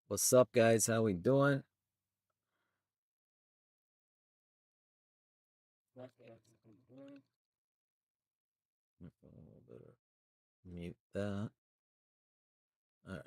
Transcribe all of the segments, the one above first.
What's up, guys? How we doing? Mute that. All right.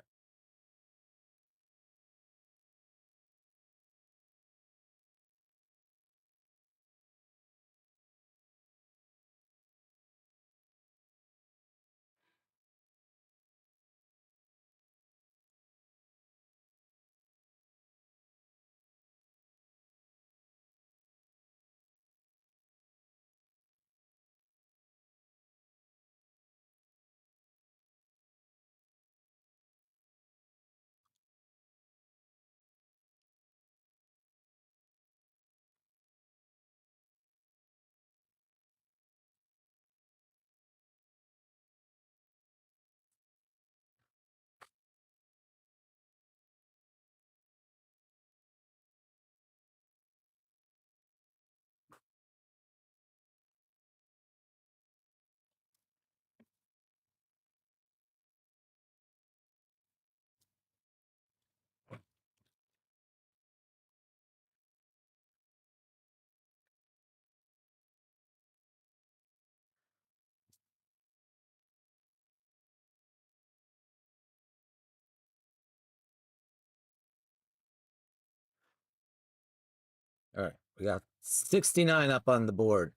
All right. We got 69 up on the board.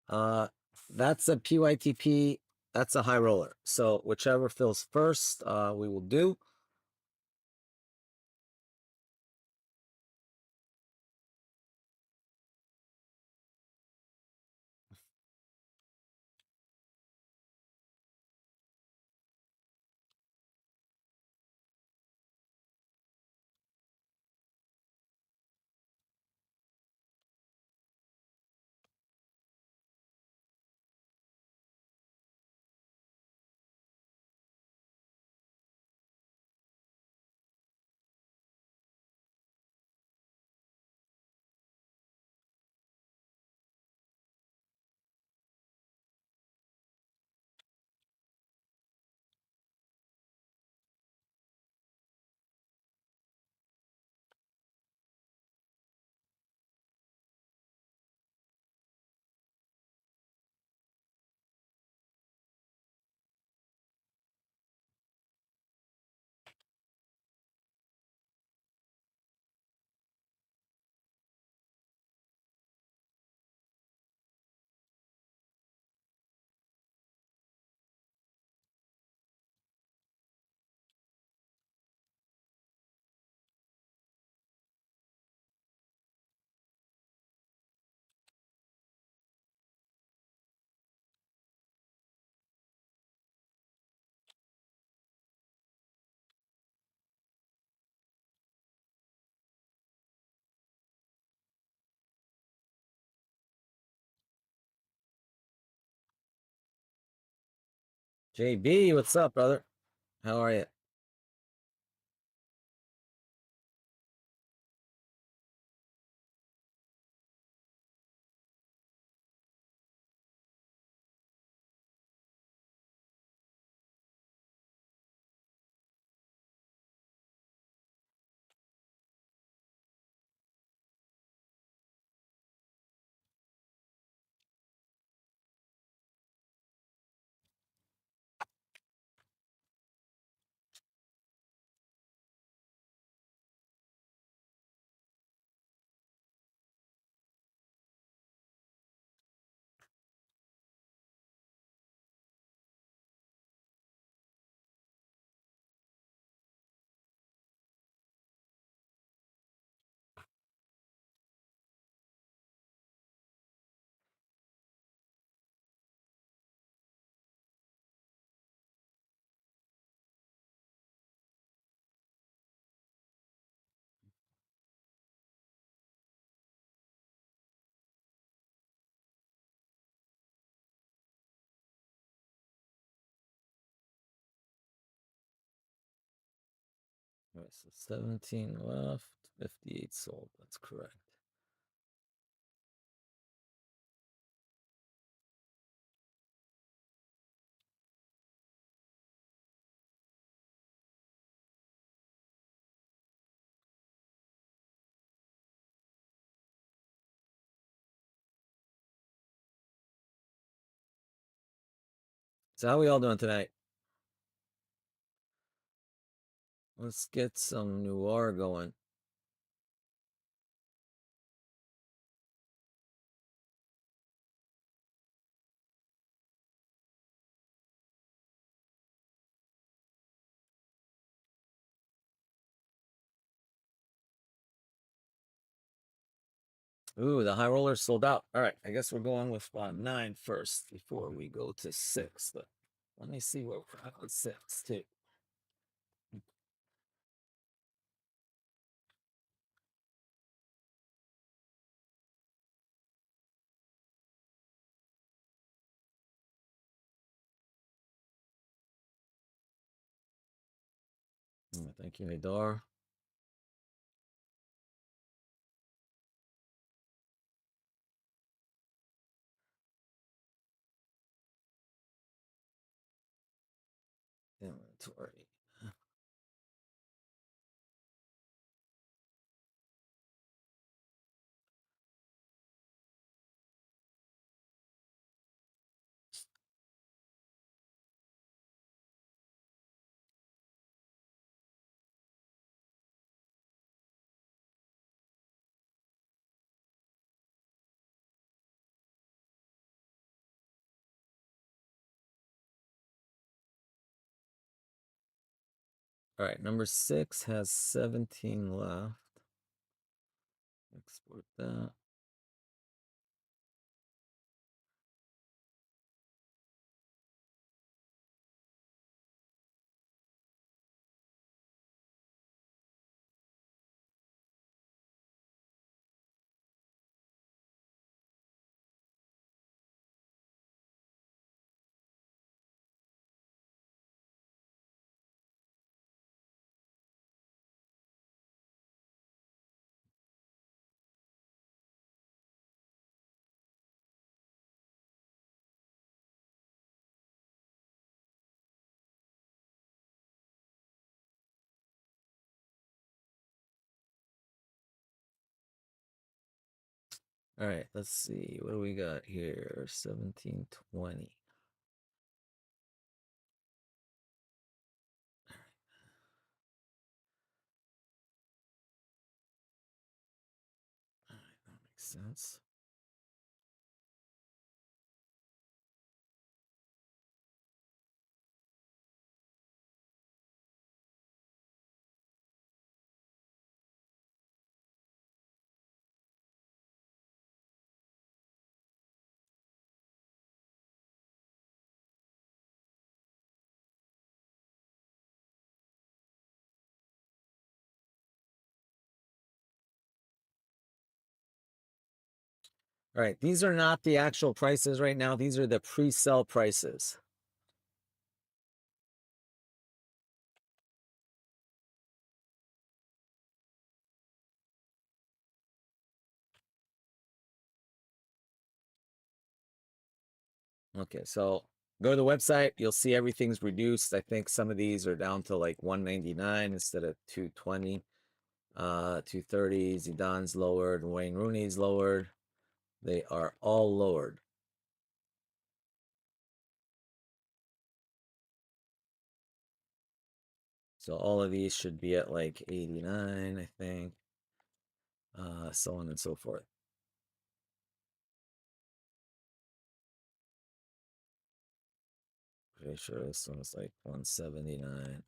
uh, that's a PYTP. That's a high roller. So whichever fills first, we will do. JB, what's up, brother? How are you? All right, so 17 left, 58 sold. That's correct. So how we all doing tonight? Let's get some Noir going. Ooh, the high roller sold out. All right, I guess we're going with 9 first before we go to 6. But let me see what we're at with 6 too. Thank you, Hadar. Inventory. All right, number 6 has 17 left. Export that. All right, let's see. What do we got here? 1720. All right, that makes sense. All right, these are not the actual prices right now. These are the pre-sell prices. Okay, so go to the website. You'll see everything's reduced. I think some of these are down to like 199 instead of 220. 230. Zidane's lowered. Wayne Rooney's lowered. They are all lowered. So all of these should be at like 89, I think. So on and so forth. Pretty sure this one's like 179.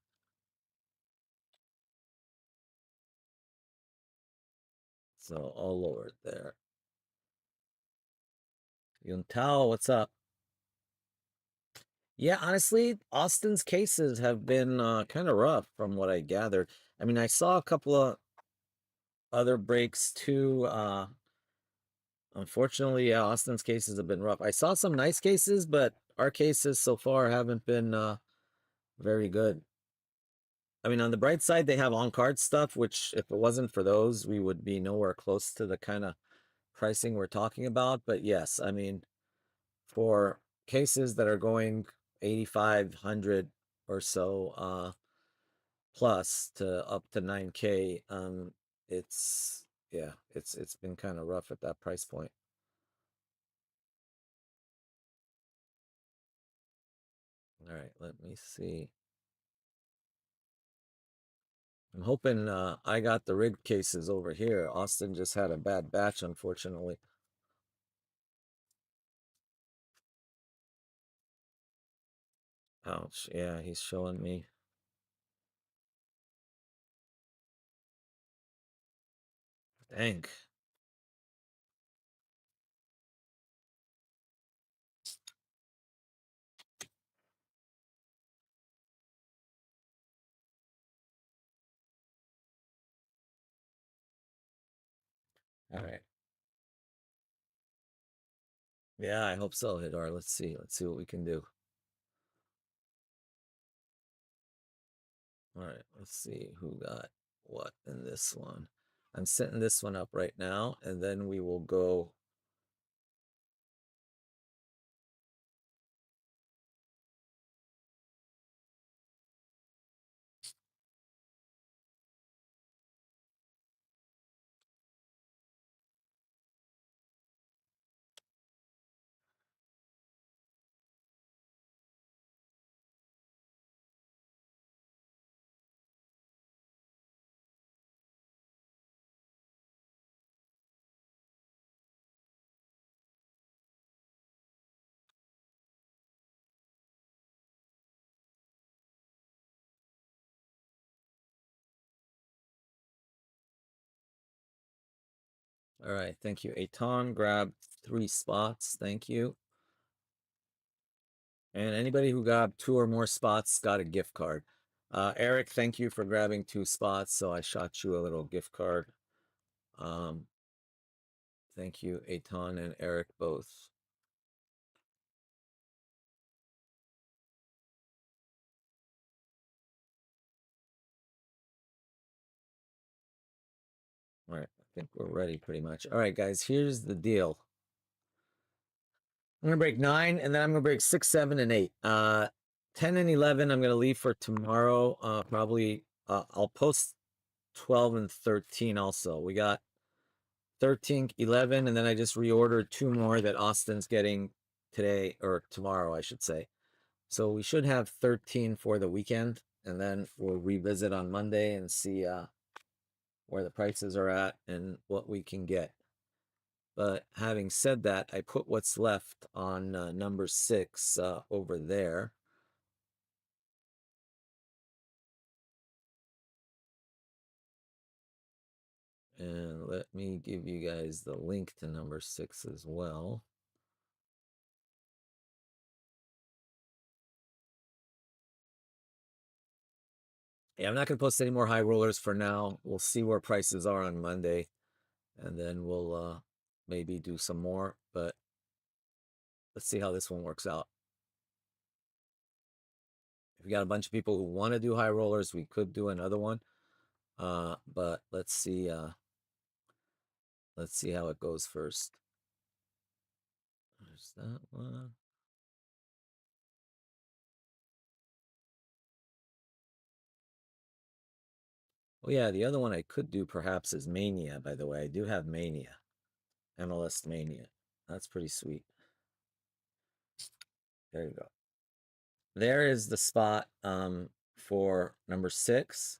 So all lowered there. Yuntao, what's up? Yeah, honestly, Austin's cases have been kind of rough from what I gathered. I mean, I saw a couple of other breaks too. Unfortunately, yeah, Austin's cases have been rough. I saw some nice cases, but our cases so far haven't been very good. I mean, on the bright side, they have on-card stuff, which if it wasn't for those, we would be nowhere close to the kind of pricing we're talking about. But yes, I mean, for cases that are going 8,500 or so plus to up to 9K, it's yeah, it's been kind of rough at that price point. All right, let me see. I'm hoping I got the rig cases over here. Austin just had a bad batch, unfortunately. Ouch. Yeah, he's showing me. Dang. All right. Yeah, I hope so, Hidar. Let's see. Let's see what we can do. All right. Let's see who got what in this one. I'm setting this one up right now, and then we will go. All right. Thank you, Aton. Grab 3 spots. Thank you. And anybody who got 2 or more spots got a gift card. Eric, thank you for grabbing 2 spots. So I shot you a little gift card. Thank you, Aton and Eric both. All right, I think we're ready pretty much. All right, guys, here's the deal. I'm gonna break 9, and then I'm gonna break 6, 7, and 8. 10 and 11, I'm gonna leave for tomorrow. Probably I'll post 12 and 13 also. We got 13, 11, and then I just reordered 2 more that Austin's getting today or tomorrow, I should say. So we should have 13 for the weekend, and then we'll revisit on Monday and see where the prices are at and what we can get. But having said that, I put what's left on number 6 over there. And let me give you guys the link to number 6 as well. Yeah, I'm not going to post any more high rollers for now. We'll see where prices are on Monday. And then we'll maybe do some more. But let's see how this one works out. If we got a bunch of people who want to do high rollers, we could do another one. But let's see how it goes first. There's that one. Oh yeah, the other one I could do perhaps is Mania, by the way. I do have Mania. MLS Mania. That's pretty sweet. There you go. There is the spot for number 6.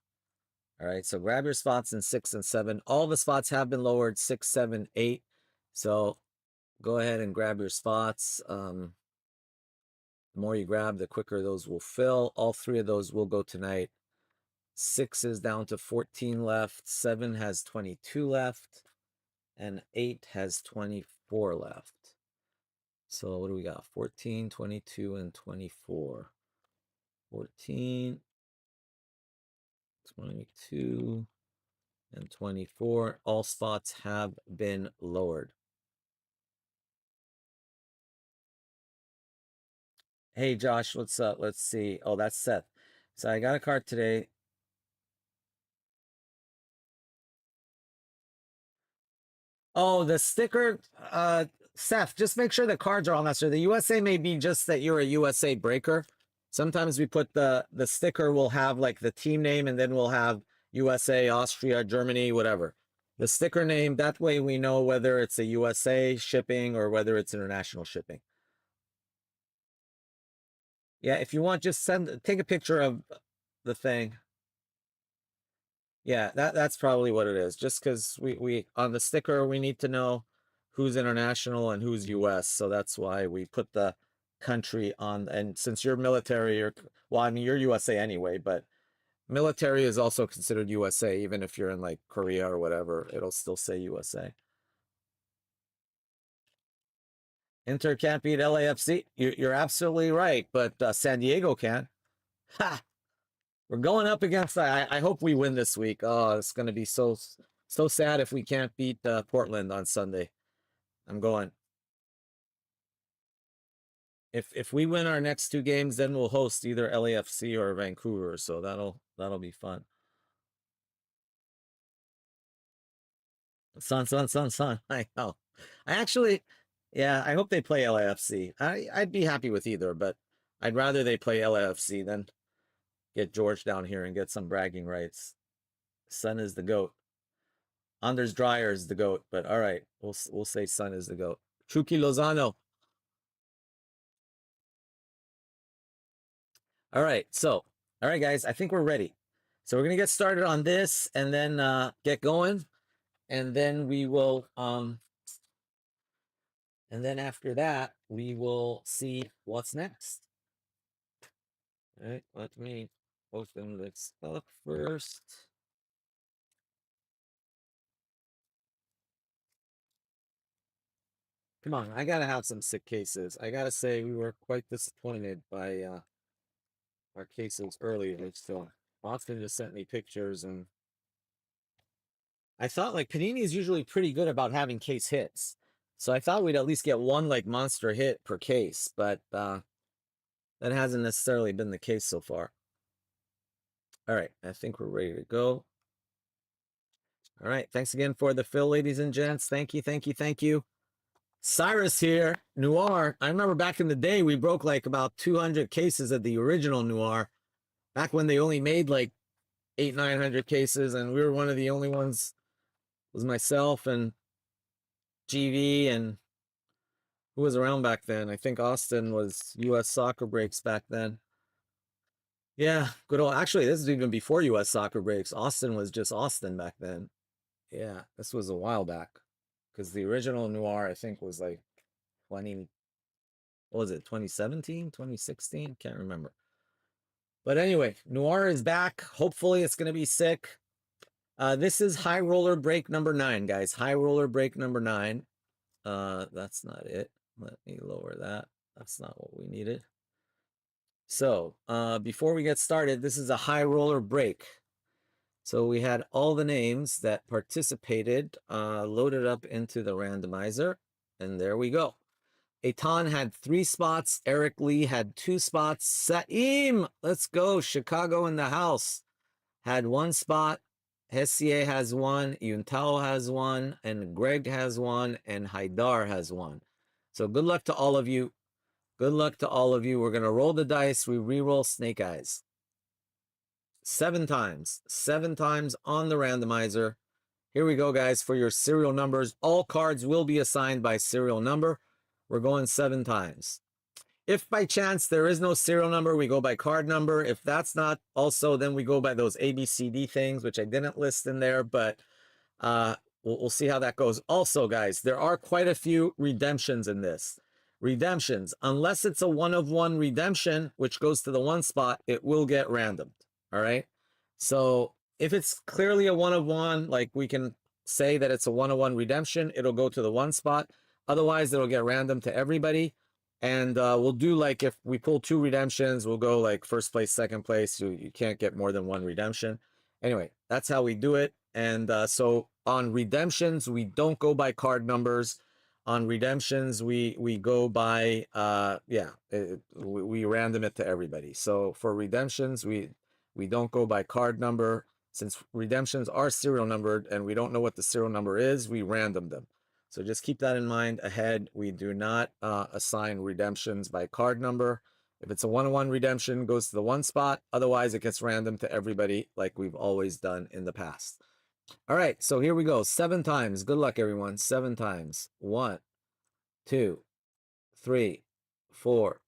All right, so grab your spots in 6 and 7. All the spots have been lowered, 6, 7, 8. So go ahead and grab your spots. The more you grab, the quicker those will fill. All 3 of those will go tonight. 6 is down to 14 left. 7 has 22 left. And 8 has 24 left. So what do we got? 14, 22, and 24. 14, 22, and 24. All spots have been lowered. Hey, Josh, what's up? Let's see. Oh, that's Seth. So I got a card today. Oh, the sticker, Seth, just make sure the cards are all necessary. The USA may be just that you're a USA breaker. Sometimes we put the sticker will have like the team name and then we'll have USA, Austria, Germany, whatever. The sticker name, that way we know whether it's a USA shipping or whether it's international shipping. Yeah, if you want, just take a picture of the thing. Yeah, that's probably what it is. Just because we on the sticker we need to know who's international and who's US. So that's why we put the country on. And since you're military, well, I mean you're USA anyway, but military is also considered USA, even if you're in like Korea or whatever, it'll still say USA. Inter can't beat LAFC. You're absolutely right, but San Diego can. Ha! We're going up against. I hope we win this week. Oh, it's going to be so sad if we can't beat Portland on Sunday. I'm going. If we win our next 2 games, then we'll host either LAFC or Vancouver. So that'll be fun. Son. I know. I actually, yeah, I hope they play LAFC. I'd be happy with either, but I'd rather they play LAFC than get George down here and get some bragging rights. Son is the GOAT. Anders Dreyer is the GOAT, but all right, we'll say Son is the GOAT. Chucky Lozano. All right, so all right, guys, I think we're ready. So we're gonna get started on this and then get going, and then we will and then after that we will see what's next. All right, let me open this up first. Come on, I gotta have some sick cases. I gotta say we were quite disappointed by our cases earlier. So Austin just sent me pictures, and I thought like Panini is usually pretty good about having case hits. So I thought we'd at least get one like monster hit per case, but that hasn't necessarily been the case so far. All right, I think we're ready to go. All right, thanks again for the fill, ladies and gents. Thank you. Cyrus here, Noir. I remember back in the day, we broke like about 200 cases of the original Noir, back when they only made like 900 cases, and we were one of the only ones. It was myself and GV, and who was around back then? I think Austin was US Soccer Breaks back then. Yeah, good old. Actually, this is even before US Soccer Breaks. Austin was just Austin back then. Yeah, this was a while back, because the original Noir I think was like 20. What was it? 2017, 2016? Can't remember. But anyway, Noir is back. Hopefully, it's gonna be sick. This is High Roller Break number 9, guys. High Roller Break number 9. That's not it. Let me lower that. That's not what we needed. So, before we get started, this is a high roller break. So we had all the names that participated loaded up into the randomizer, and there we go. Eitan had 3 spots. Eric Lee had 2 spots. Saim, let's go. Chicago in the house, had 1 spot. Hessier has 1. Yuntao has 1. And Greg has 1. And Haidar has 1. So good luck to all of you. Good luck to all of you. We're going to roll the dice. We re-roll snake eyes. 7 times. 7 times on the randomizer. Here we go, guys, for your serial numbers. All cards will be assigned by serial number. We're going 7 times. If by chance there is no serial number, we go by card number. If that's not also, then we go by those ABCD things, which I didn't list in there, but we'll see how that goes. Also, guys, there are quite a few redemptions in this. Redemptions, unless it's a 1-of-1 redemption, which goes to the 1 spot, it will get randomed. All right. So if it's clearly a 1-of-1, like we can say that it's a 1-of-1 redemption, it'll go to the 1 spot. Otherwise, it'll get random to everybody. And we'll do like if we pull 2 redemptions, we'll go like first place, second place. You can't get more than 1 redemption. Anyway, that's how we do it. And so on redemptions, we don't go by card numbers. On redemptions, we go by we random it to everybody. So for redemptions, we don't go by card number. Since redemptions are serial numbered and we don't know what the serial number is, we random them. So just keep that in mind ahead. We do not assign redemptions by card number. If it's a 1-of-1 redemption, it goes to the 1 spot. Otherwise, it gets random to everybody like we've always done in the past. All right, so here we go. 7 times. Good luck, everyone. 7 times. 1, 2, 3, 4,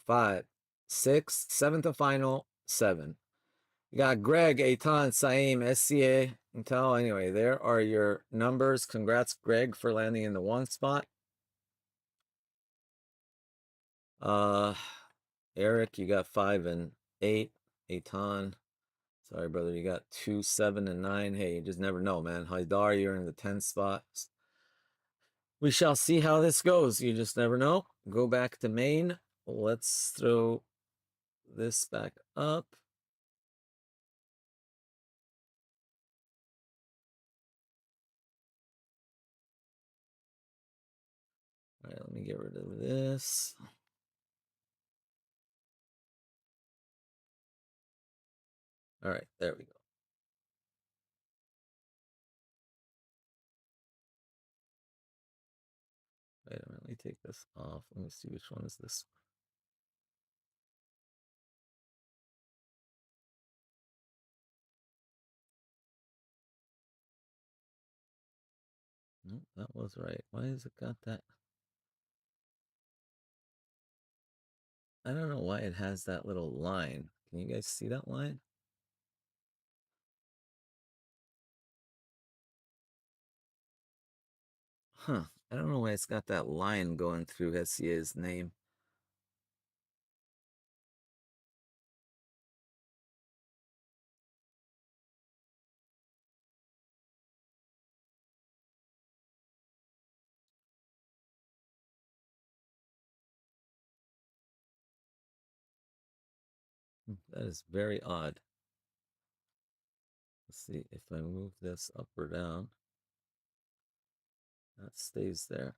5, 6. 7th final. 7. You got Greg, Eitan, Saim, SCA, Intel. Anyway, there are your numbers. Congrats, Greg, for landing in the 1 spot. Eric, you got 5 and 8. Eitan, sorry, brother, you got 2, 7, and 9. Hey, you just never know, man. Haidar, you're in the 10 spot. We shall see how this goes. You just never know. Go back to main. Let's throw this back up. All right, let me get rid of this. All right, there we go. Wait a minute, let me take this off. Let me see which one is this. Nope, that was right. Why has it got that? I don't know why it has that little line. Can you guys see that line? Huh. I don't know why it's got that line going through SCA's name. That is very odd. Let's see if I move this up or down. That stays there.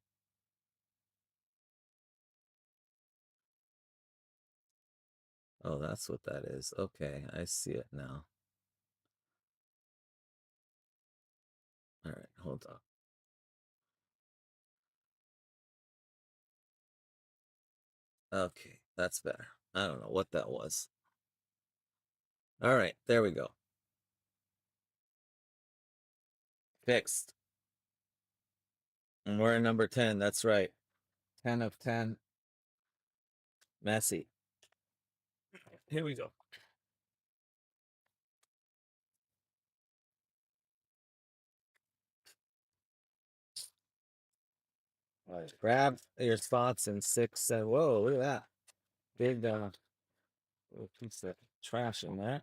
Oh, that's what that is. Okay, I see it now. All right, hold on. Okay, that's better. I don't know what that was. All right, there we go. Fixed. And we're in number 10. That's right. 10 of 10. Messy. Here we go. All right, grab your spots in 6, 7. Whoa, look at that. Big little piece of trash in there.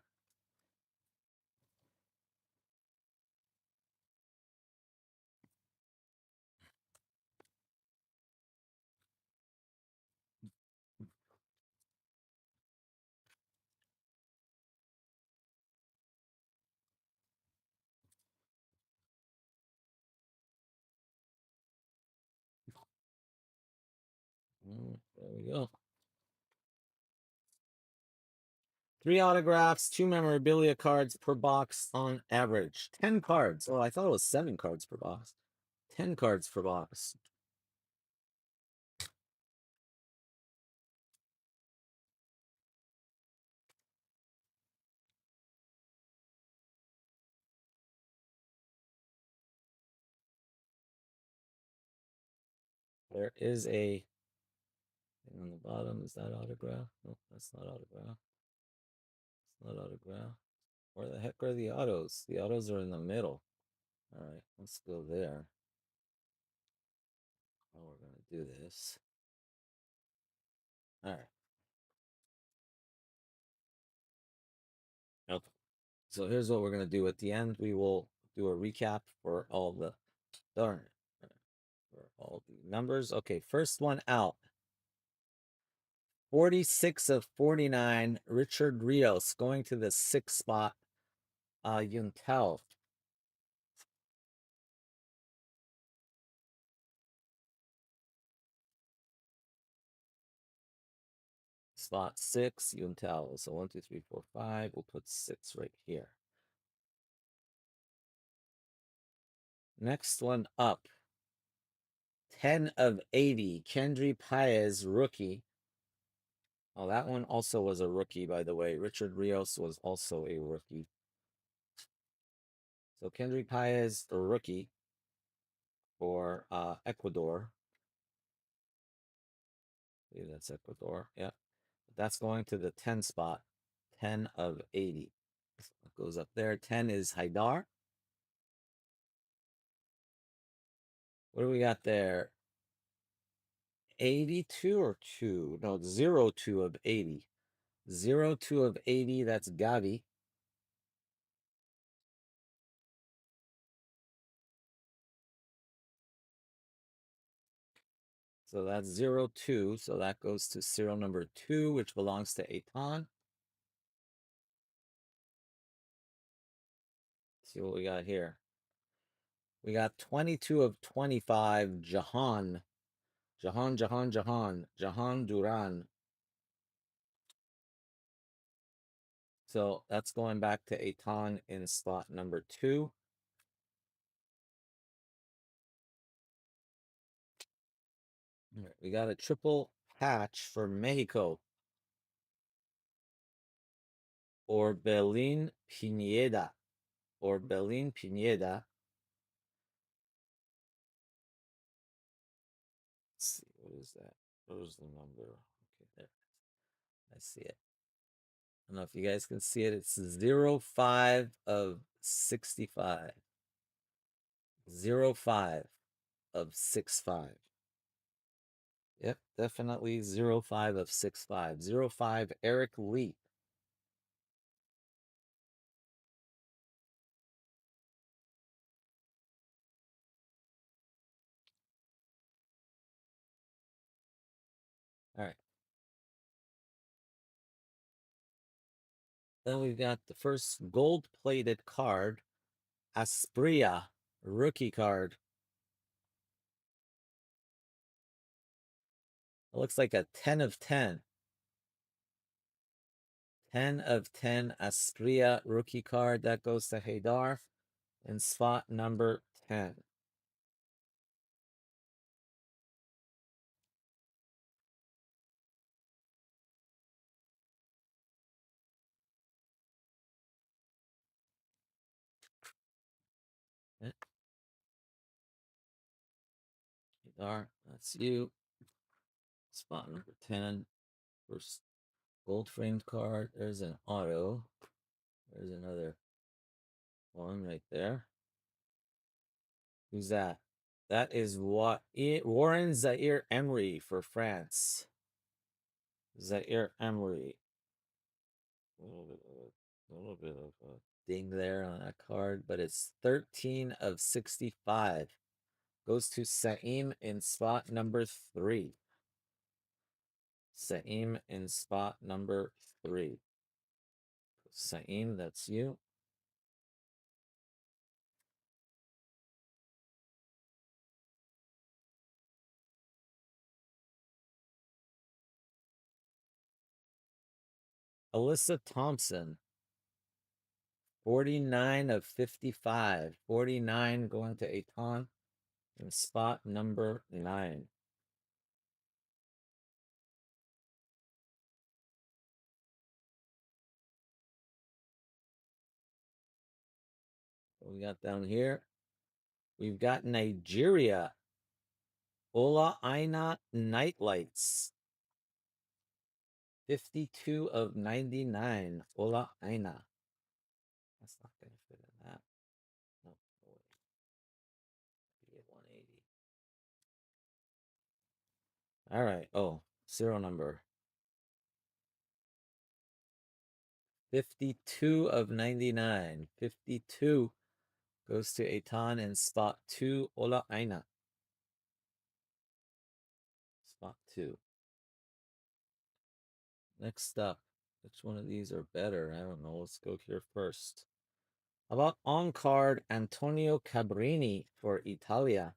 There we go. 3 autographs, 2 memorabilia cards per box on average. 10 cards. Oh, I thought it was 7 cards per box. 10 cards per box. There is a thing on the bottom. Is that autograph? Nope, that's not autograph. It's not autograph. Where the heck are the autos? The autos are in the middle. All right, let's go there. Oh, we're gonna do this. All right. Okay. So here's what we're gonna do. At the end, we will do a recap for all the darn it, for all the numbers. Okay, first one out. 46 of 49. Richard Rios going to the 6th spot. Yuntel. Spot 6, Yuntel. So 1, 2, 3, 4, 5. We'll put 6 right here. Next one up. 10 of 80. Kendry Paez, rookie. Oh, that one also was a rookie, by the way. Richard Rios was also a rookie. So Kendry Paez, a rookie for Ecuador. I believe that's Ecuador. Yep. That's going to the 10 spot. 10 of 80. So it goes up there. 10 is Haidar. What do we got there? 82 or 2? No, 02 of 80. 02 of 80, that's Gavi. So that's 02. So that goes to serial number 2, which belongs to Eitan. See what we got here. We got 22 of 25, Jahan. Jahan Duran. So that's going back to Eitan in slot number 2. All right, we got a triple patch for Mexico. Orbelin Pineda. Orbelin Pineda. Let's see, what is that? What was the number? Okay, there. I see it. I don't know if you guys can see it. It's 05 of 65. 05 of 65. Yep, definitely 05 of 65. 05 Eric Lee. All right. Then we've got the first gold-plated card, Aspria, rookie card. It looks like a 10 of 10. 10 of 10 Aspria rookie card. That goes to Haydar in spot number 10. Haydar, that's you. Spot number 10. First gold framed card. There's an auto. There's another one right there. Who's that? That is what Warren Zaire Emery for France. Zaire Emery. A little bit of a ding there on that card, but it's 13 of 65. Goes to Saim in spot number 3. Saim in spot number 3. Saim, that's you. Alyssa Thompson. 49 of 55. 49 going to Aton in spot number 9. What we got down here? We've got Nigeria. Ola Aina Nightlights. 52 of 99. Ola Aina. That's not going to fit in that. No, no way. 180. All right. Oh, serial number. 52 of 99. 52 goes to Eitan in spot 2. Ola Aina. Spot 2. Next up. Which one of these are better? I don't know. Let's go here first. How about on card Antonio Cabrini for Italia?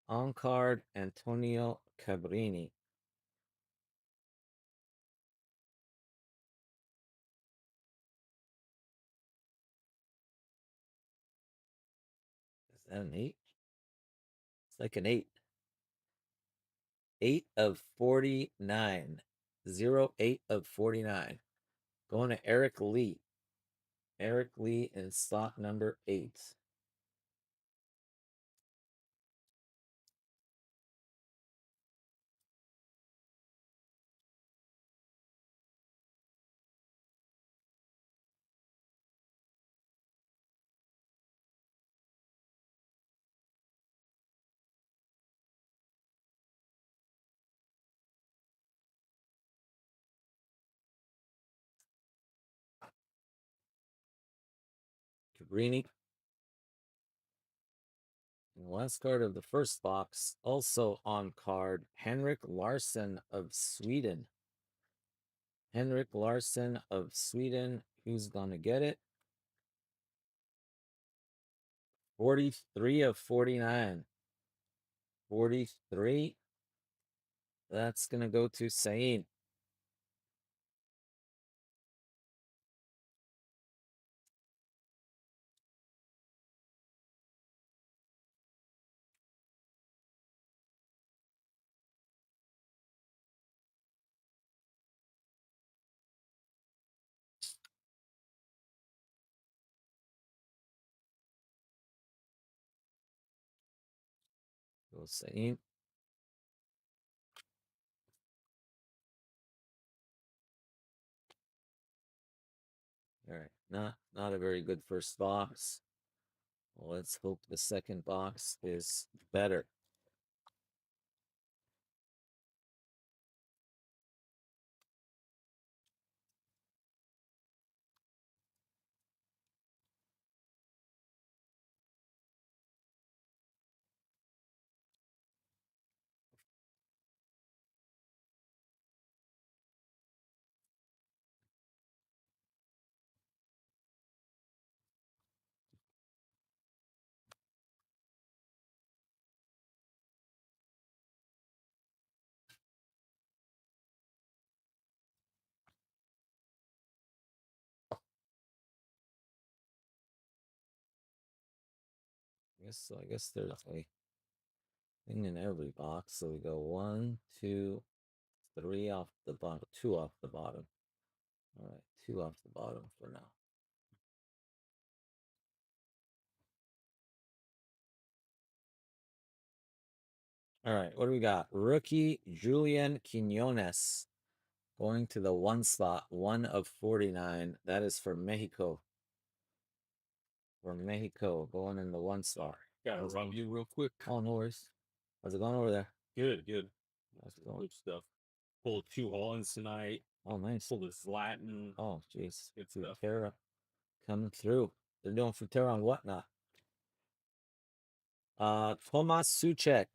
On card Antonio Cabrini. Is that an 8? It's like an 8. 8 of 49. 8 of 49. Going to Eric Lee. Eric Lee in slot number 8. Cabrini. And the last card of the first box, also on card, Henrik Larsson of Sweden. Henrik Larsson of Sweden. Who's going to get it? 43 of 49. 43. That's going to go to Sain. Go Sain. All right, not a very good first box. Well, let's hope the second box is better. I guess there's a thing in every box. So we go 1, 2, 3 off the bottom, 2 off the bottom. All right, 2 off the bottom for now. All right, what do we got? Rookie Julian Quinones going to the 1 spot, 1 of 49. That is for Mexico. For Mexico, going in the 1 spot. Gotta rub you real quick. Oh, no worries. How's it going over there? Good, good. How's it going? Good stuff. Pulled 2 Hollands tonight. Oh, nice. Pulled this Latin. Oh, jeez. Good stuff. Futera coming through. They're doing Futera on whatnot. Tomas Suchek,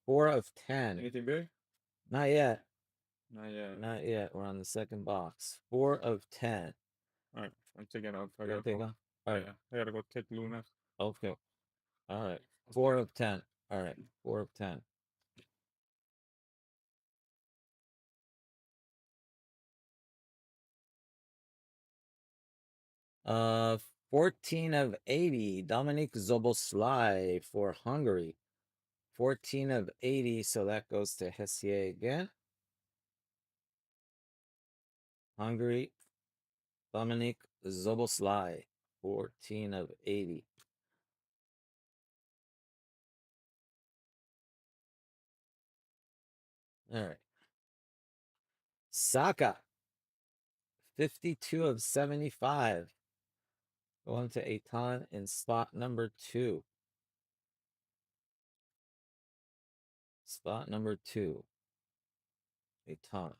4 of 10. Anything big? Not yet. Not yet. Not yet. We're on the second box. 4 of 10. All right, I'm taking off. I Gotta gotta take go. off. All right. Yeah, I gotta go take Luna. Okay. All right. 4 of 10. All right. 4 of 10. Uh, 14 of 80. Dominik Zoboslai for Hungary. 14 of 80. So that goes to Hessier again. Hungary. Dominik Zoboslai. 14 of 80. All right. Saka. 52 of 75. Going to Aton in spot number 2. Spot number 2. Aton.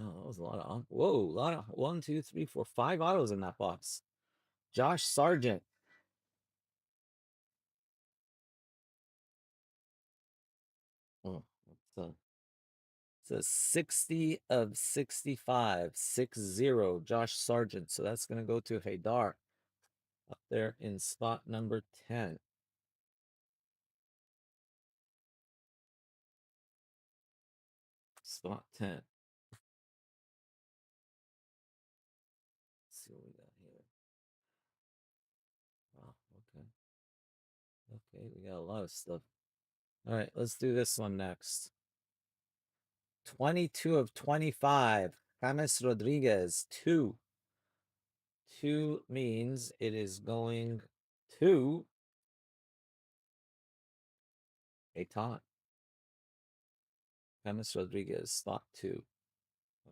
Oh, that was a lot of whoa, a lot of 1, 2, 3, 4, 5 autos in that box. Josh Sargent. Oh, it's a 60 of 65, 6-0, Josh Sargent. So that's gonna go to Haydar up there in spot number 10. Spot 10. Let's see what we got here. Wow, okay. Okay, we got a lot of stuff. All right, let's do this one next. 22 of 25. James Rodriguez, 2. 2 means it is going to Aton. James Rodriguez, spot 2.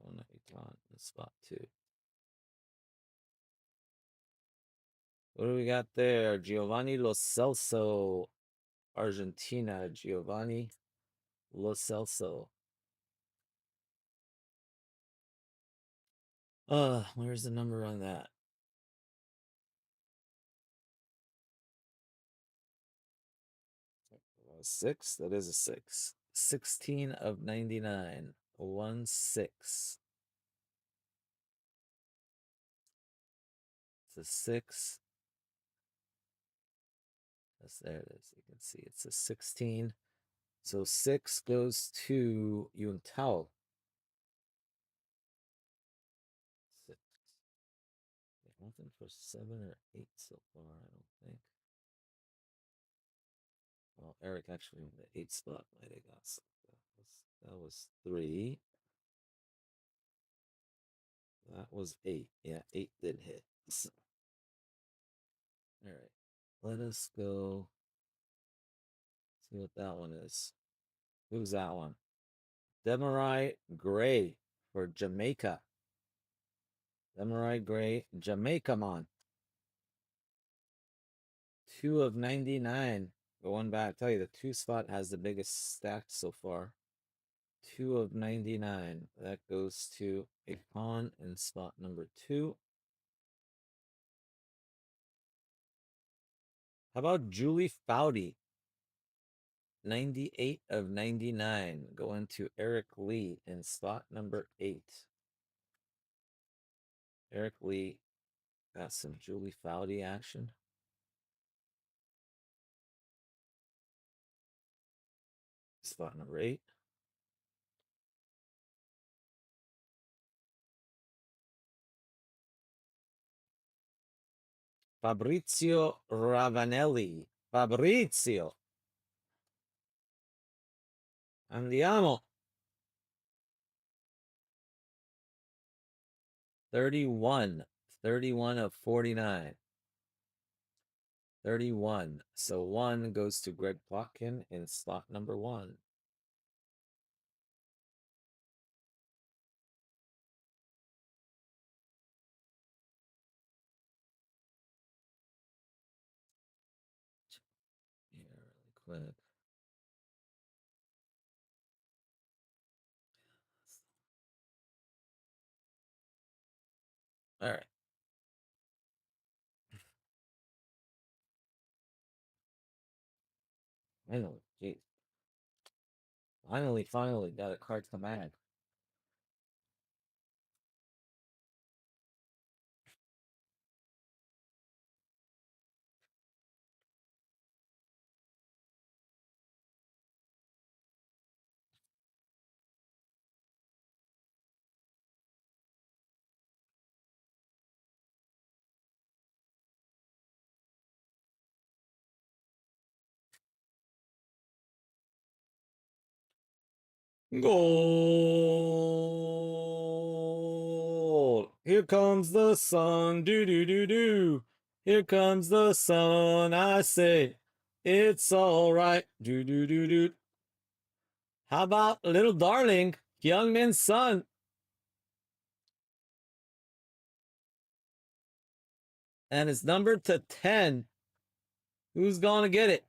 Oh, no, Aton, spot 2. What do we got there? Giovanni Lo Celso, Argentina. Giovanni Lo Celso. Where's the number on that? 6. That is a 6. 16 of 99. 1, 6. It's a 6. Yes, there it is. You can see it's a 16. So 6 goes to Yuntao. 6. Nothing for 7 or 8 so far, I don't think. Well, Eric actually in the 8 spot might have got something. That was 3. That was 8. Yeah, 8 did hit. So. All right. Let us go see what that one is. Who's that one? Demarai Gray for Jamaica. Demarai Gray, Jamaica man. 2 of 99. Going back, I tell you, the 2 spot has the biggest stack so far. 2 of 99. That goes to a pawn in spot number 2. How about Julie Foudy? 98 of 99. Going to Eric Lee in spot number 8. Eric Lee got some Julie Foudy action. Spot number 8. Fabrizio Ravanelli. Fabrizio. Andiamo. 31. 31 of 49. 31. So 1 goes to Greg Plotkin in slot number 1. Here, really quick. All right. Finally, geez. Finally got a card command. Gold. Here comes the sun. Do do do do. Here comes the sun. I say, it's all right. Do do do do. How about little darling, young man's son? And it's numbered to 10. Who's gonna get it?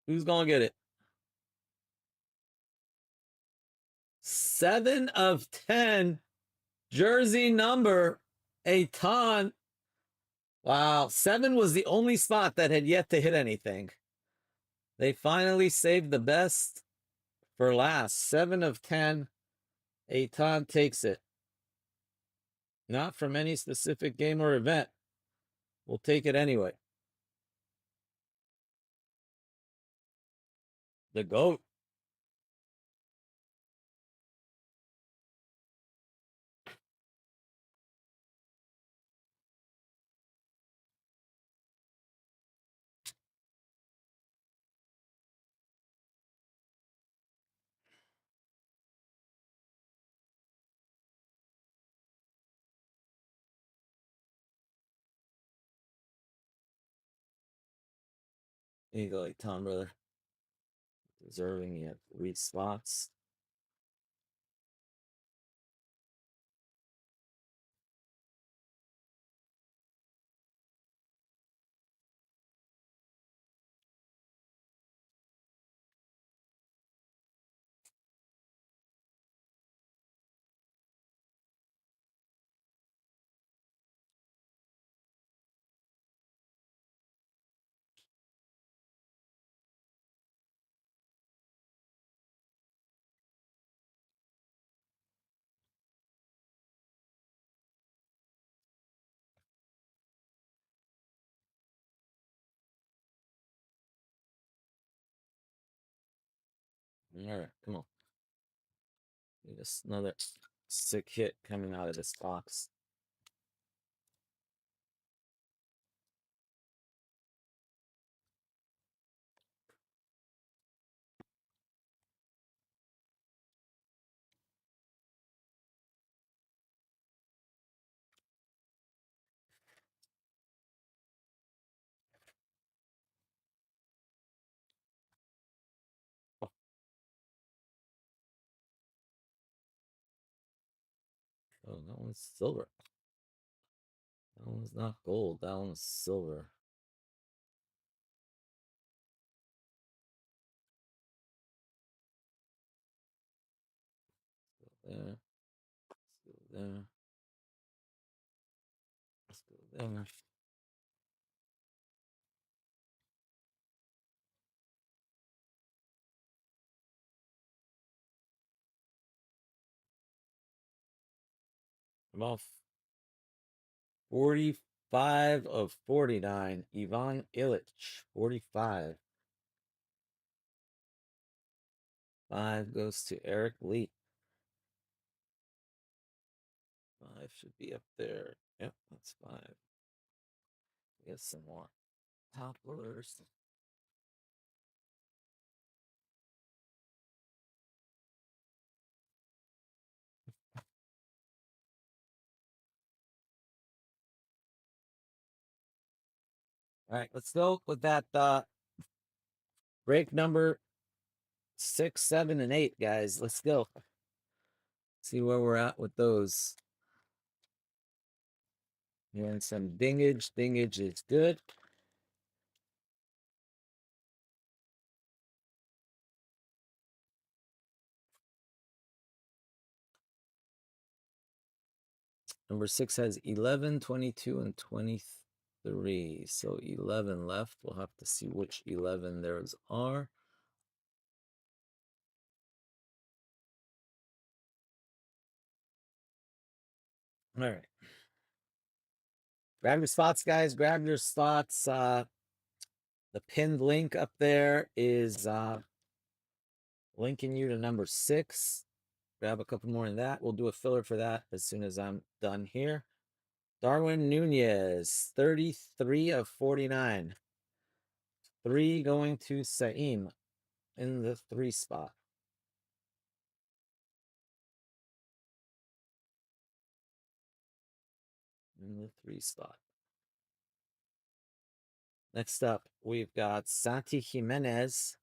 Who's gonna get it? 7 of 10. Jersey number, a ton. Wow, 7 was the only spot that had yet to hit anything. They finally saved the best for last. 7 of 10. A ton takes it. Not from any specific game or event. We'll take it anyway. The GOAT. There you go, like Tom, brother. Deserving, you have 3 spots. All right, come on. Just another sick hit coming out of this box. Oh, that one's silver. That one's not gold. That one's silver. There. Let's go there. Let's go there. About 45 of 49. Ivan Illich, 45. 5 goes to Eric Lee. 5 should be up there. Yep, that's 5. Get some more topplers. All right, let's go with that break number 6, 7, and 8, guys. Let's go. See where we're at with those. Hearing some dingage. Dingage is good. Number 6 has 11, 22, and 23. So 11 left. We'll have to see which 11 theirs are. All right. Grab your spots, guys. Grab your spots. The pinned link up there is linking you to number 6. Grab a couple more in that. We'll do a filler for that as soon as I'm done here. Darwin Nunez, 33 of 49. 3 going to Saim in the 3 spot. in the 3 spot. Next up, we've got Santi Jimenez.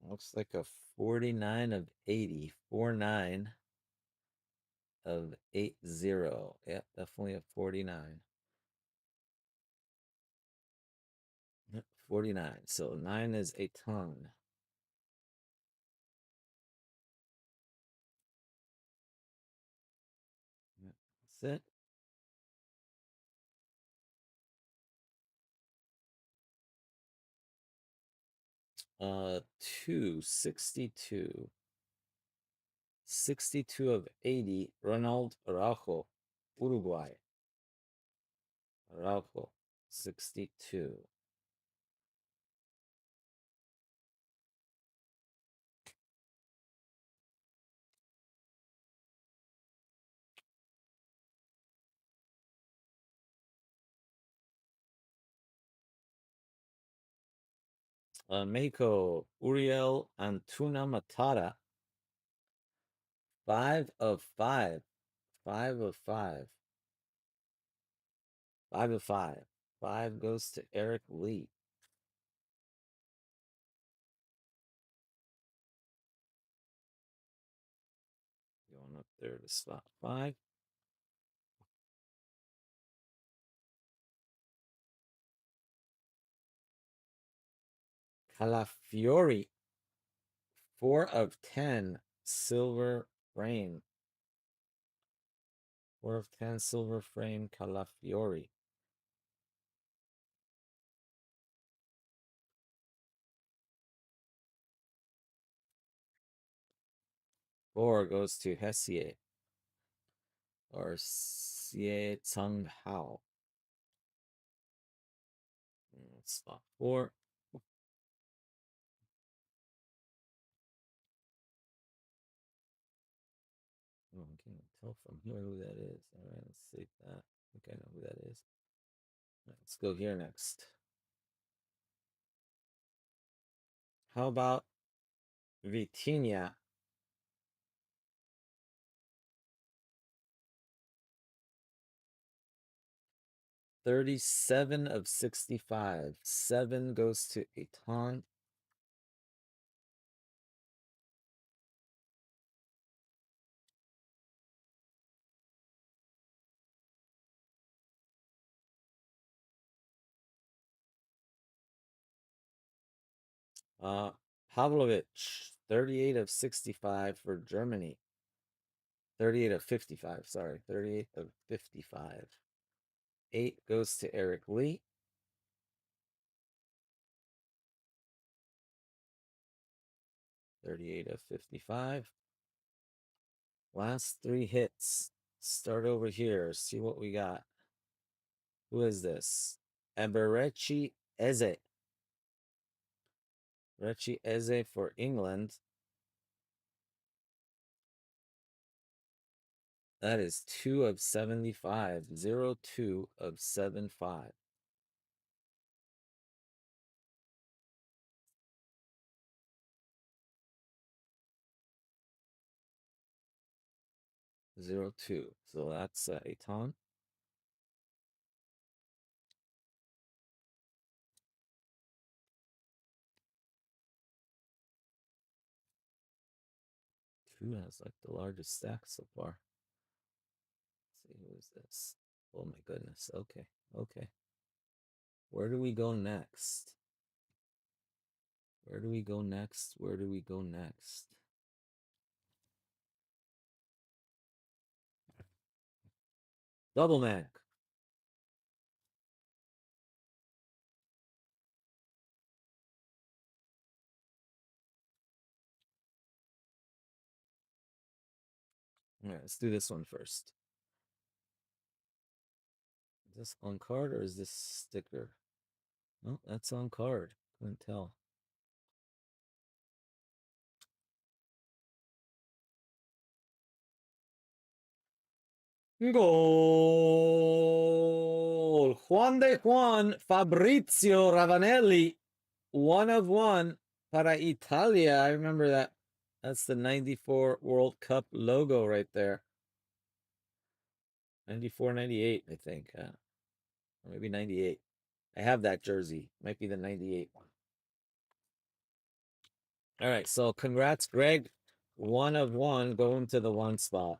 Looks like a 49 of 80. 49 of 80. Yeah, definitely a 49. Yep, 49. So 9 is a ton. Yep, that's it. 262. 62 of 80. Ronald Araujo, Uruguay. Araujo, 62. Mexico, Uriel Antuna Matata. 5 of 5. 5 of 5. 5 of 5. 5 goes to Eric Lee. Going up there to spot 5. Calafiori. 4 of 10. Silver frame. 4 of 10 silver frame Calafiori. Four goes to Hesier. Or Xie Tsung Hao. Spot 4. Oh, I can't tell from here who that is. All right, let's save that. I think I know who that is. Right, let's go here next. How about Vitinha? 37 of 65. 7 goes to Eton. Pavlovic, 38 of 65 for Germany. 38 of 55, sorry. 38 of 55. 8 goes to Eric Lee. 38 of 55. Last 3 hits. Start over here. See what we got. Who is this? Eberechi Eze. Eberechi Eze for England. That is 2 of 75. 0-2 of 75. Zero two. So that's a ton. Two has like the largest stack so far. Let's see, who is this? Oh my goodness. Okay. Okay. Where do we go next? Where do we go next? Where do we go next? Double Mac. All right, let's do this one first. Is this on card or is this sticker? No, that's on card. Couldn't tell. Goal! Juan de Juan, Fabrizio Ravanelli. 1 of 1 para Italia. I remember that. That's the 94 World Cup logo right there. 94, 98, I think. Or maybe 98. I have that jersey. Might be the 98 one. All right, so congrats, Greg. 1 of 1 going to the 1 spot.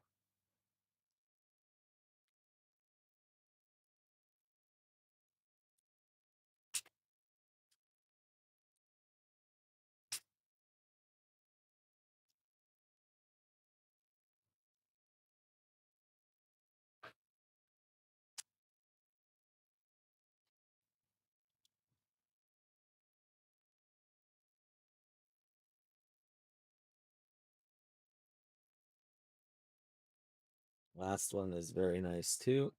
Last one is very nice too.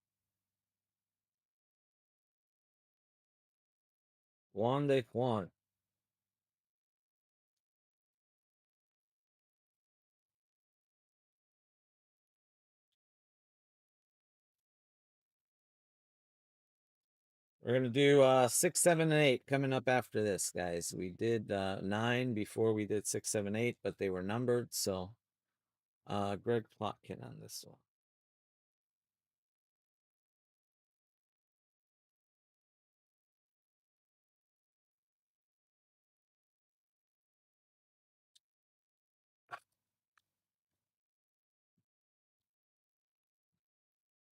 Juan de Juan. We're gonna do 6, 7, and 8 coming up after this, guys. We did 9 before we did 6, 7, 8, but they were numbered, so Greg Plotkin on this one.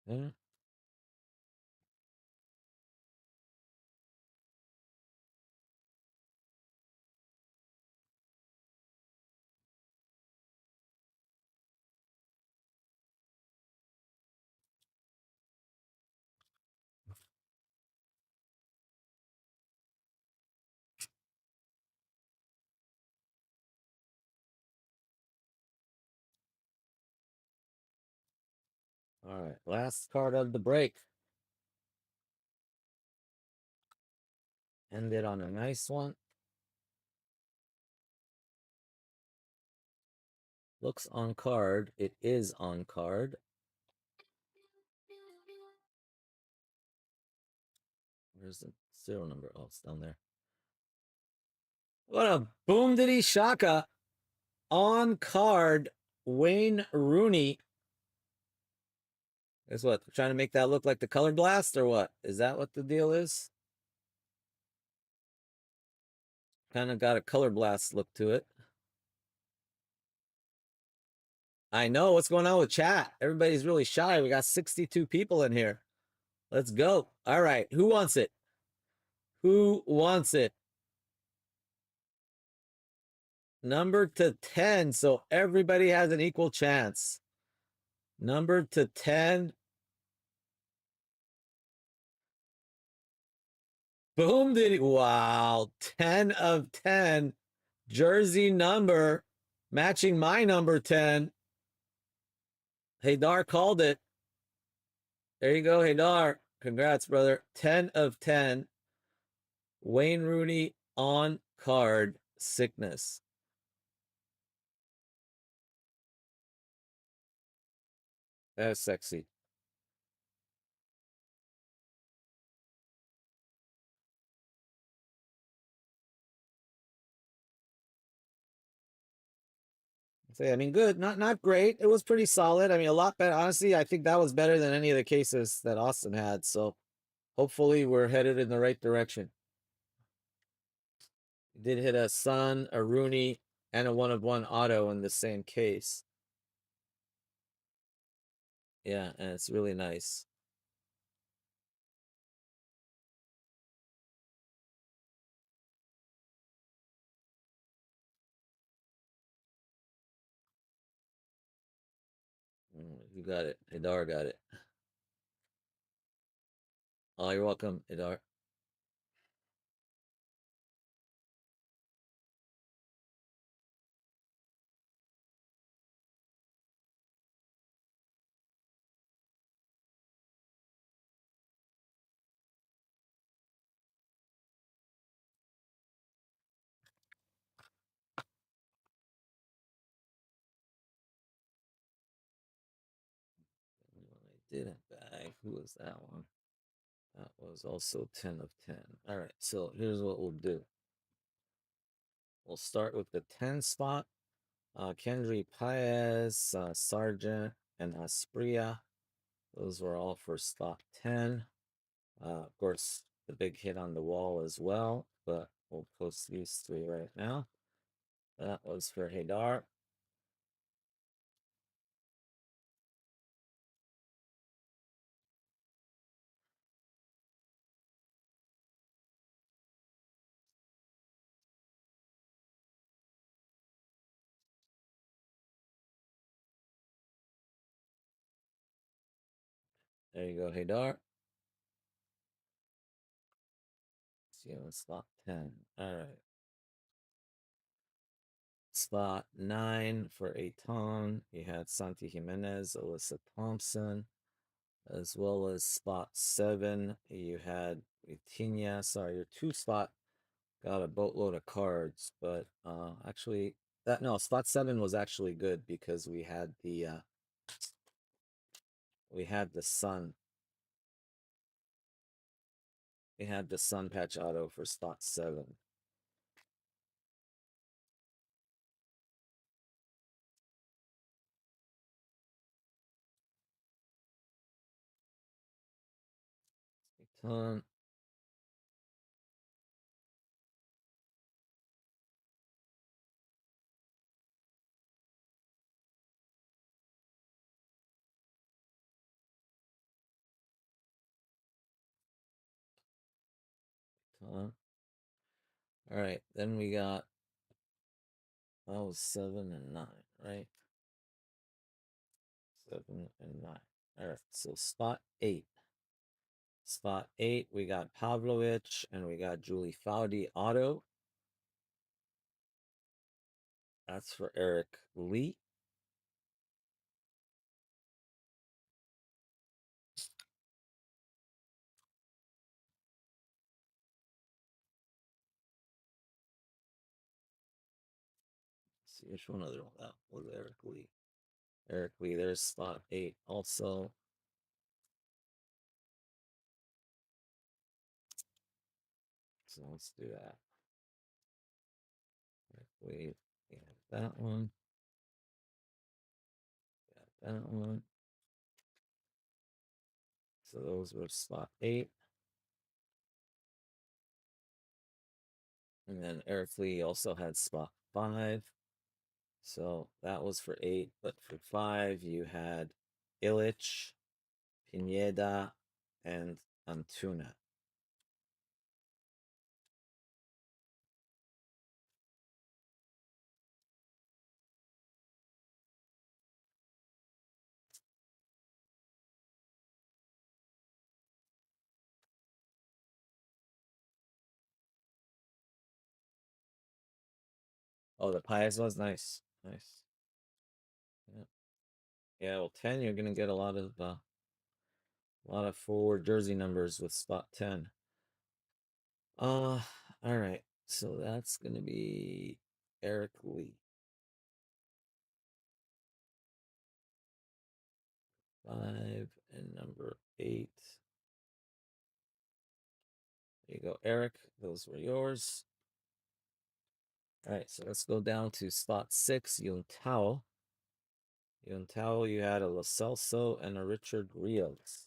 Yeah. All right, last card of the break. Ended on a nice one. Looks on card. It is on card. Where's the serial number? Oh, it's down there. What a boom diddy shaka. On card, Wayne Rooney. Guess what? Trying to make that look like the color blast or what? Is that what the deal is? Kind of got a color blast look to it. I know what's going on with chat. Everybody's really shy. We got 62 people in here. Let's go. All right. Who wants it? Who wants it? Number to 10. So everybody has an equal chance. Number to 10. Boom did it. Wow. 10 of 10. Jersey number matching my number 10. Haydar called it. There you go, Haydar. Congrats, brother. 10 of 10. Wayne Rooney on card. Sickness. That's sexy. I mean, good. Not great. It was pretty solid. I mean, a lot better. Honestly, I think that was better than any of the cases that Austin had. So hopefully we're headed in the right direction. He did hit a Sun, a Rooney, and a 1 of 1 auto in the same case. Yeah, and it's really nice. You got it. Idar got it. Oh, you're welcome, Idar. I didn't bag. Who was that one? That was also 10 of 10. All right, so here's what we'll do. We'll start with the 10 spot. Kendry Paez, Sargent, and Aspria. Those were all for spot 10. Of course, the big hit on the wall as well, but we'll post these three right now. That was for Haydar. There you go, Haydar. See you in spot 10. All right. Spot 9 for Aton. You had Santi Jimenez, Alyssa Thompson, as well as spot 7. You had Vitinha. Sorry, your 2 spot got a boatload of cards, but actually that no, spot 7 was actually good because we had the sun. We had the sun patch auto for spot 7. Ton. Ton. All right, then we got that was 7 and 9, right? 7 and 9. All right, so spot 8. Spot 8, we got Pavlovich and we got Julie Foudy auto. That's for Eric Lee. Let's see which one other one that was Eric Lee. Eric Lee, there's spot 8 also. So let's do that. Eric Lee, we have that one. Got that one. So those were spot 8. And then Eric Lee also had spot 5. So that was for 8. But for 5, you had Illich, Pineda, and Antuna. Oh, the Pies was nice. Nice. Yeah. Yeah, well, 10, you're gonna get a lot of forward jersey numbers with spot 10. All right. So that's gonna be Eric Lee. 5 and number 8. There you go, Eric. Those were yours. All right, so let's go down to spot 6, Yun Tao. Yun Tao, you had a Lo Celso and a Richard Rios.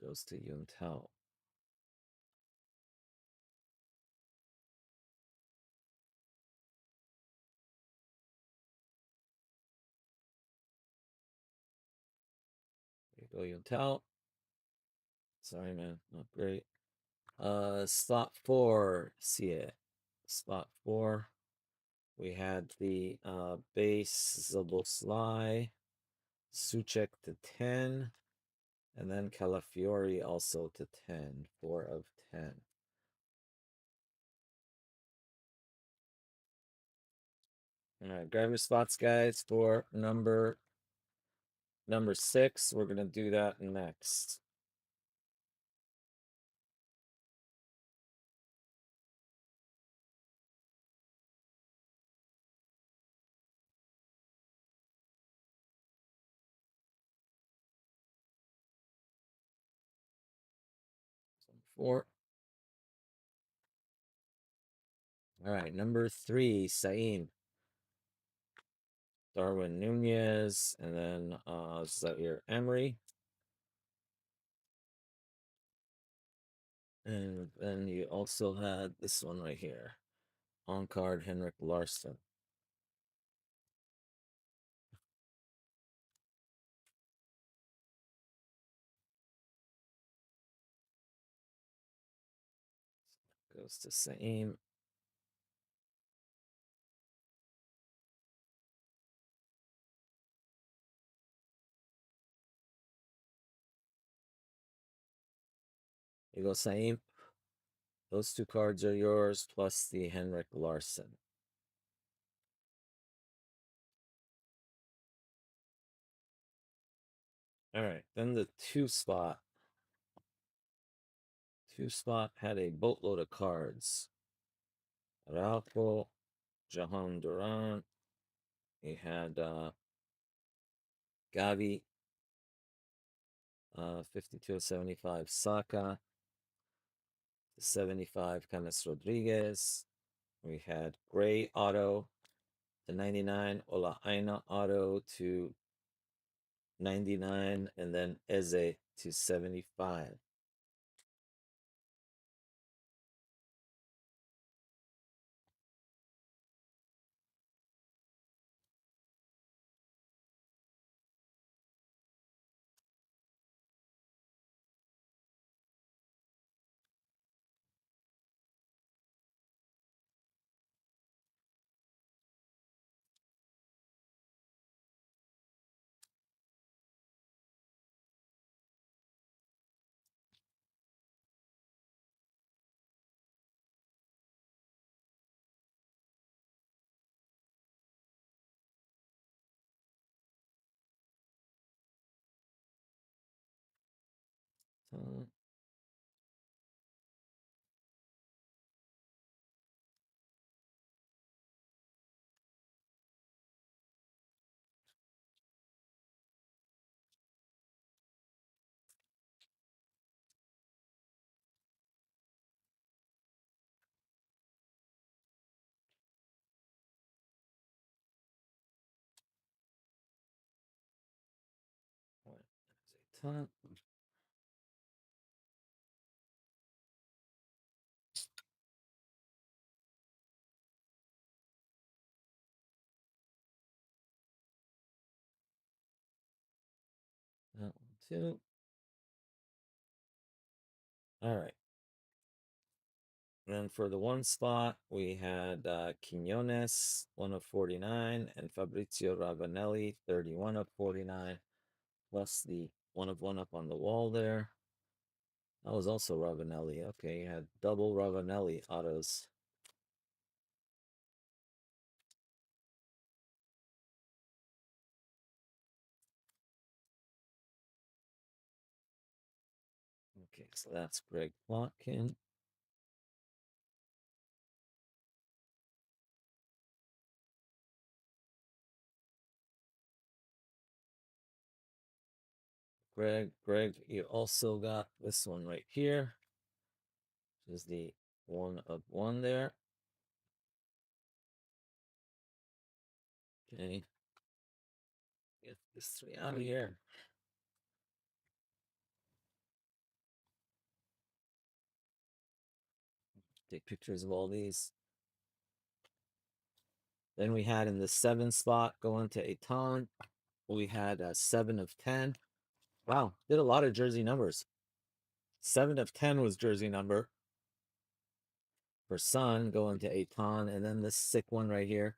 Goes to Yun Tao. There you go, Yun Tao. Sorry, man, not great. Spot 4, see it. Spot 4. We had the base Zaboslai, Suchek to 10, and then Calafiori also to 10, 4 of 10. All right, grab your spots, guys, for number 6. We're gonna do that next. 4. All right, number 3, Saeem. Darwin Nunez, and then Zaire Emery. And then you also had this one right here. On card, Henrik Larsson. Goes to Saeem. You go, Saeem. Those 2 cards are yours, plus the Henrik Larsson. All right, then the 2 spot. 2 spot had a boatload of cards. Ralph, Jahan Duran. He had Gavi, 52-75 Saka, 75 Camis Rodriguez. We had Gray Auto, the 99 Ola Aina Auto to 99, and then Eze to 75. So, what is a ton? That one too. All right. Then for the 1 spot, we had Quinones, 1 of 49, and Fabrizio Ravanelli, 31 of 49, plus the 1 of 1 up on the wall there. That was also Ravanelli. Okay, you had double Ravanelli autos. Okay, so that's Greg Plotkin. Greg, you also got this one right here, which is the 1 of 1 there. Okay, get this 3 out of here. Take pictures of all these. Then we had in the 7 spot going to Eton. We had a 7 of 10. Wow, did a lot of jersey numbers. 7 of 10 was jersey number for Sun going to Eton. And then this sick one right here.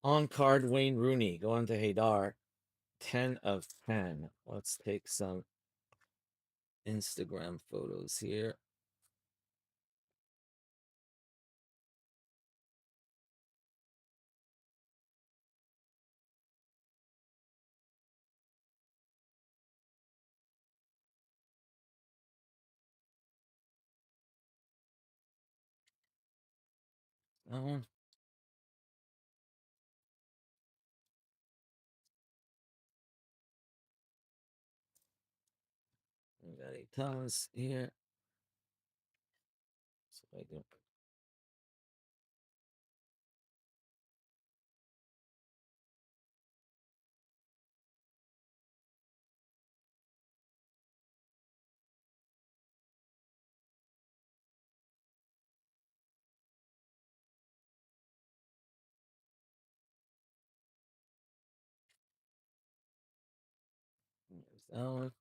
On card Wayne Rooney going to Hadar. 10 of 10. Let's take some Instagram photos here. That one. We got Eton's here. Right there. There's that one.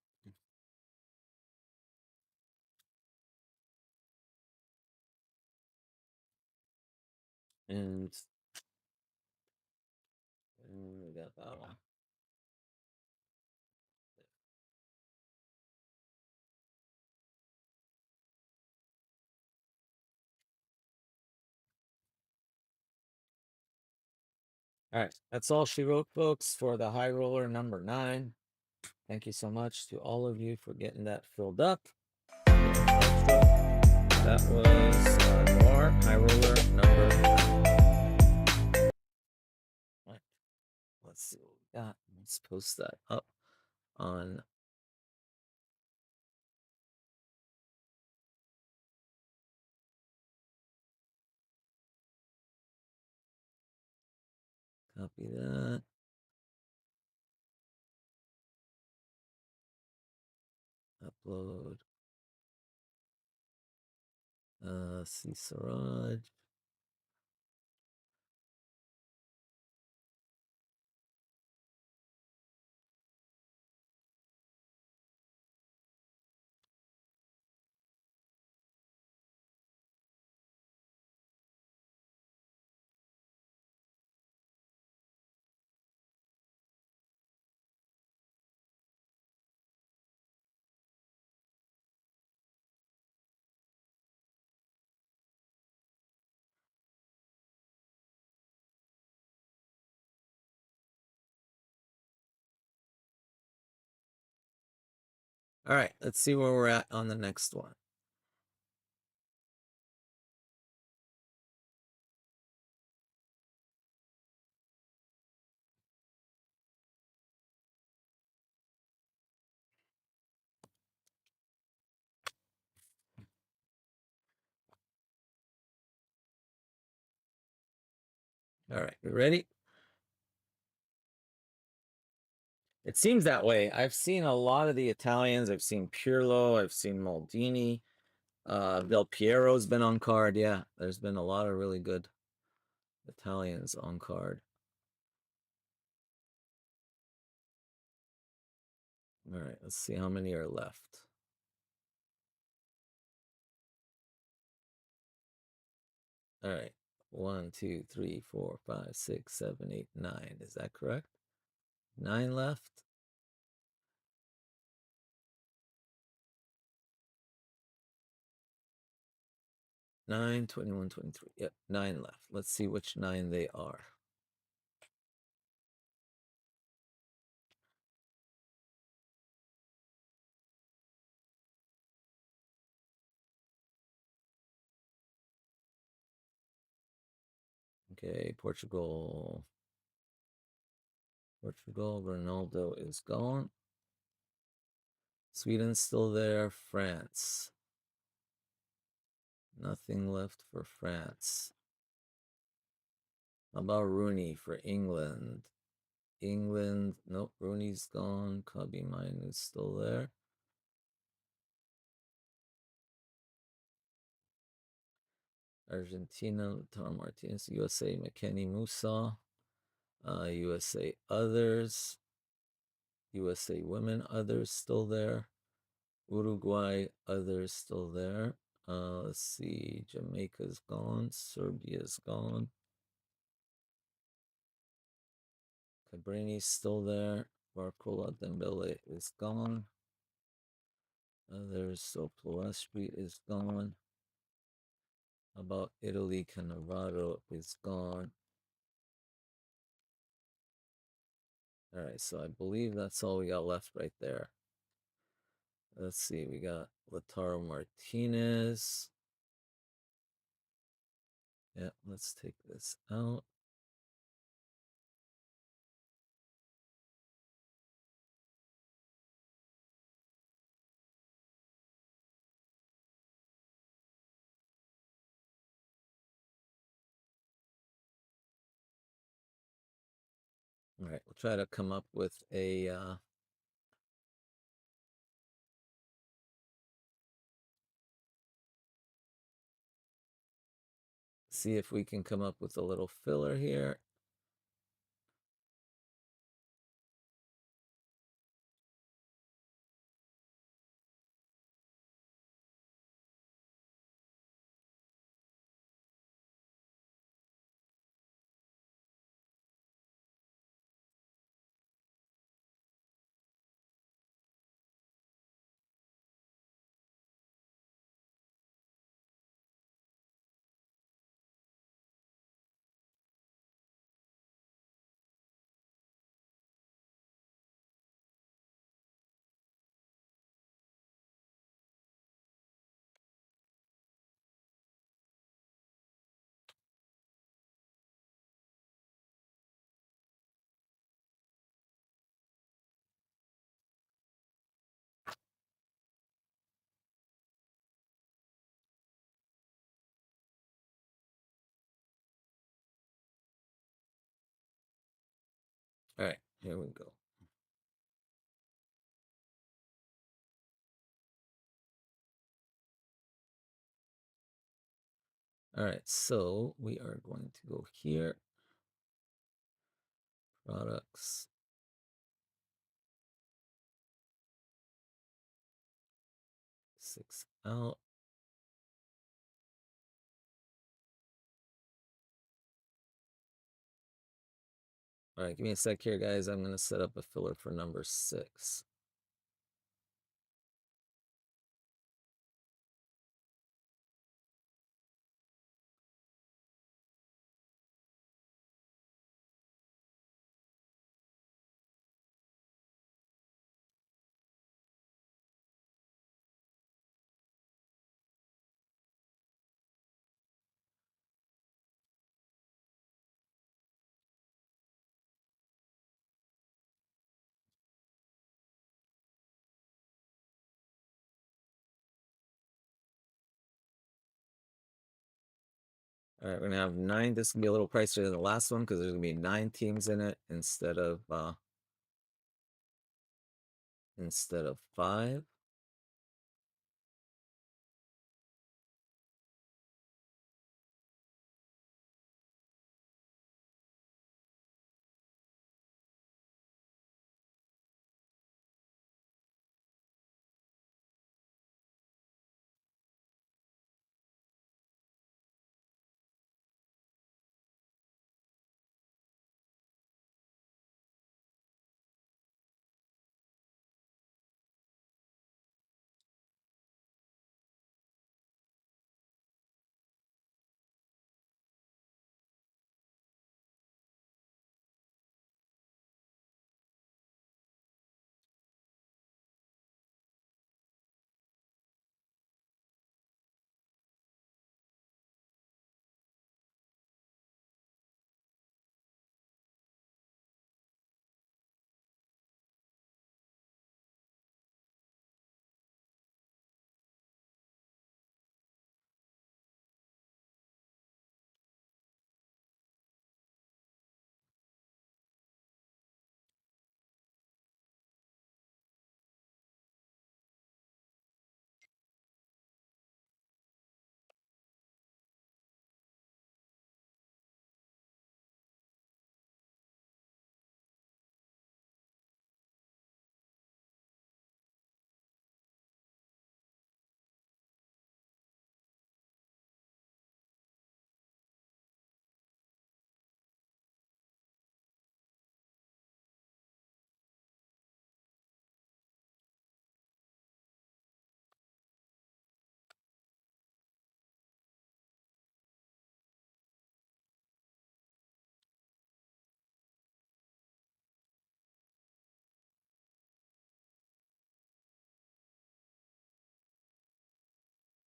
And we got that one. All right, that's all she wrote, folks, for the high roller number 9. Thank you so much to all of you for getting that filled up. That was Noir, high roller number 9. All right, let's see what we got. Let's post that up on. Copy that. Upload. cseradj. All right, let's see where we're at on the next one. All right, we ready? It seems that way. I've seen a lot of the Italians. I've seen Pirlo. I've seen Maldini. Del Piero's been on card. Yeah, there's been a lot of really good Italians on card. All right, let's see how many are left. All right, 1, 2, 3, 4, 5, 6, 7, 8, 9. Is that correct? 9 left. 9, 21, 23. Yep, 9 left. Let's see which 9 they are. Okay, Portugal. Ronaldo is gone. Sweden's still there. France. Nothing left for France. How about Rooney for England? England, nope, Rooney's gone. Kobe Mine is still there. Argentina, Tom Martinez. USA, McKenny Musa. USA others. USA women others still there. Uruguay others still there. Let's see. Jamaica's gone. Serbia's gone. Cabrini's still there. Barcola Dembele is gone. Others, so Ploestri is gone. How about Italy? Cannavaro is gone. All right, so I believe that's all we got left right there. Let's see, we got Lautaro Martinez. Yeah, let's take this out. All right, we'll try to come up with a see if we can come up with a little filler here. All right, here we go. All right, so we are going to go here, products, six out. All right, give me a sec here, guys. I'm going to set up a filler for number 6. All right, we're gonna have 9. This can be a little pricier than the last one because there's gonna be 9 teams in it instead of 5.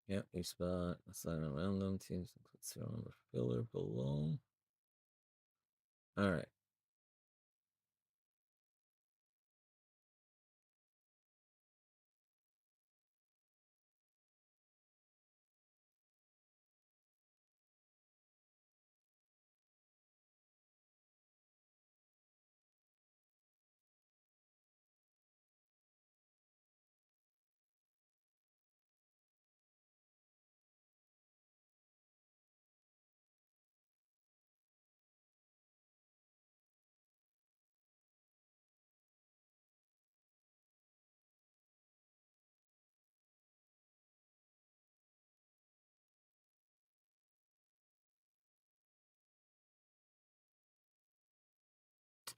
Yep, each spot, assign a random teams, include serial number filler below. All right.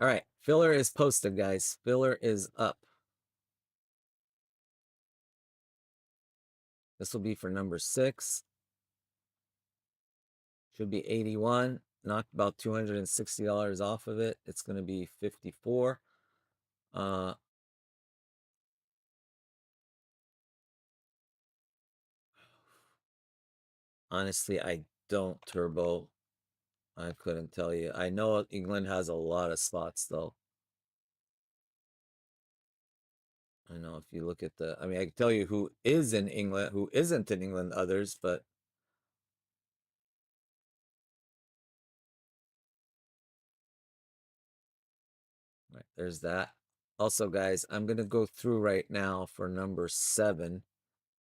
All right, filler is posted, guys. Filler is up. This will be for number 6. Should be 81. Knocked about $260 off of it. It's going to be 54. Honestly, I don't turbo. I couldn't tell you. I know England has a lot of spots though. I know if you look at I mean, I can tell you who is in England, who isn't in England, others, but right, there's that. Also, guys, I'm gonna go through right now for number 7,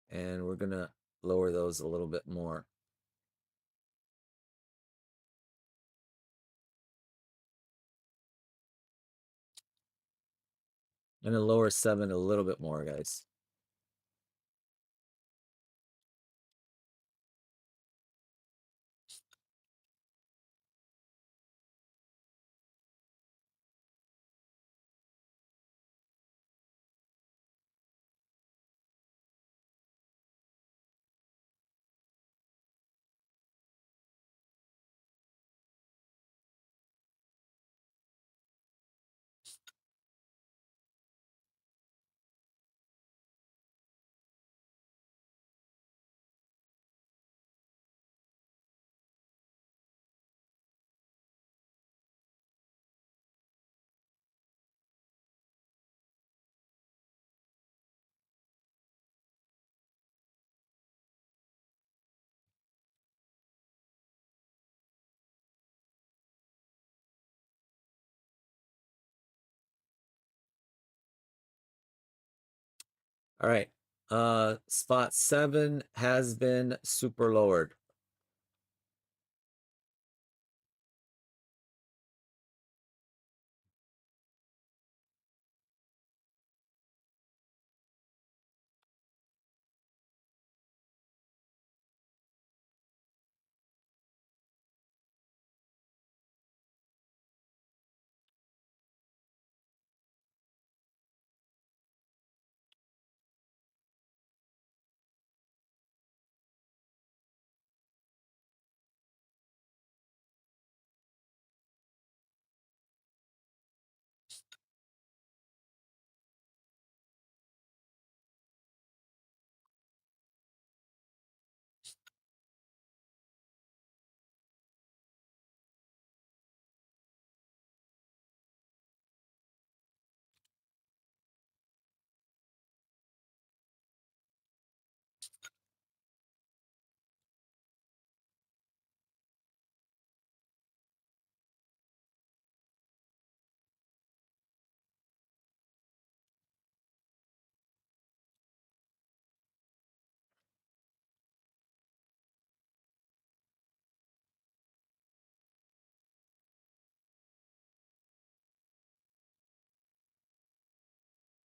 and we're gonna lower those a little bit more. I'm gonna lower 7 a little bit more, guys. All right. Spot 7 has been super lowered.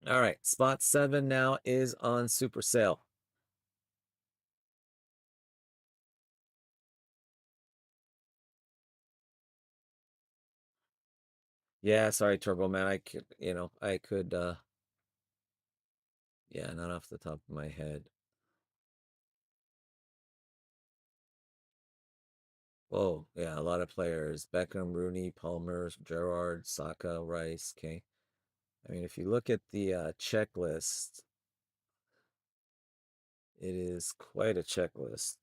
All right, spot 7 now is on super sale. Yeah, sorry, Turbo Man. I could, I could, yeah, not off the top of my head. Whoa, yeah, a lot of players. Beckham, Rooney, Palmer, Gerrard, Saka, Rice, okay. I mean, if you look at the checklist, it is quite a checklist.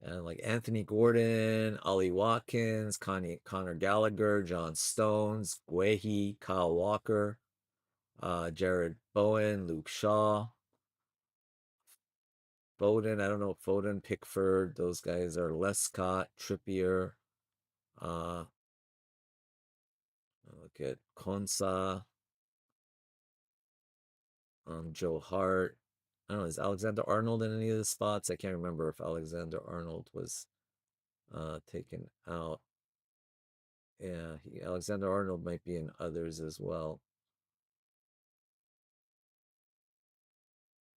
And like Anthony Gordon, Ollie Watkins, Connor Gallagher, John Stones, Guehi, Kyle Walker, Jared Bowen, Luke Shaw, Foden. I don't know, Foden, Pickford. Those guys are Lescott, Trippier. Look at Konsa. Joe Hart. I don't know, is Alexander Arnold in any of the spots? I can't remember if Alexander Arnold was taken out. Yeah, Alexander Arnold might be in others as well.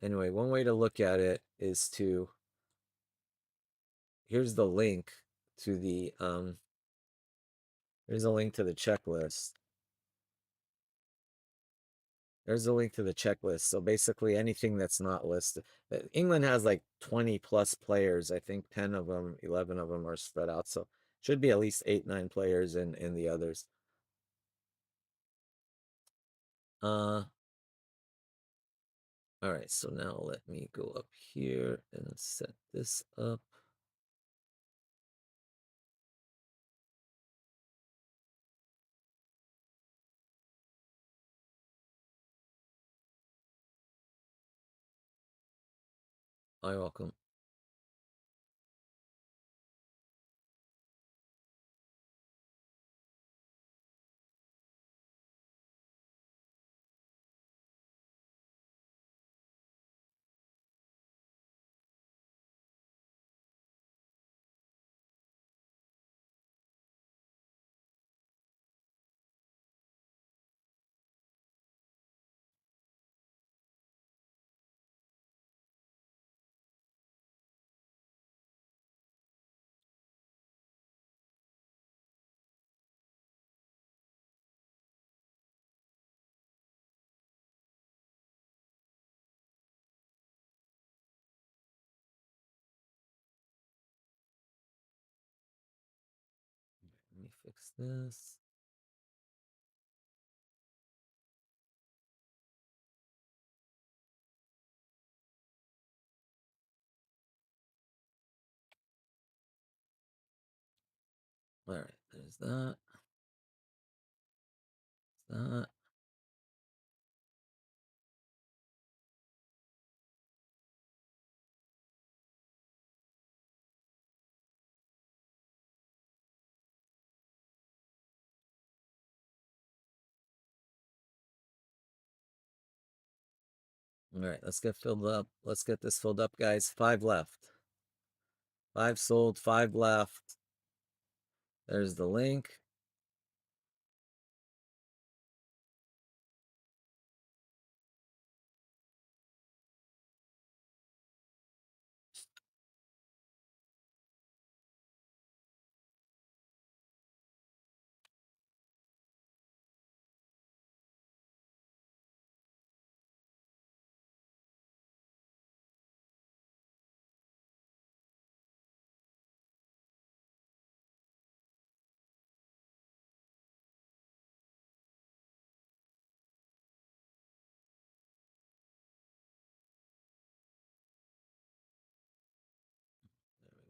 Anyway, one way to look at it is to, here's the link to the here's a link to the checklist. There's a link to the checklist. So basically anything that's not listed. England has like 20 plus players. I think 10 of them, 11 of them are spread out. So should be at least 8, 9 players in the others. All right, so now let me go up here and set this up. You're welcome. Let me fix this. All right, there's that. That. All right, let's get filled up. Let's get this filled up, guys. 5 left. 5 sold, 5 left. There's the link.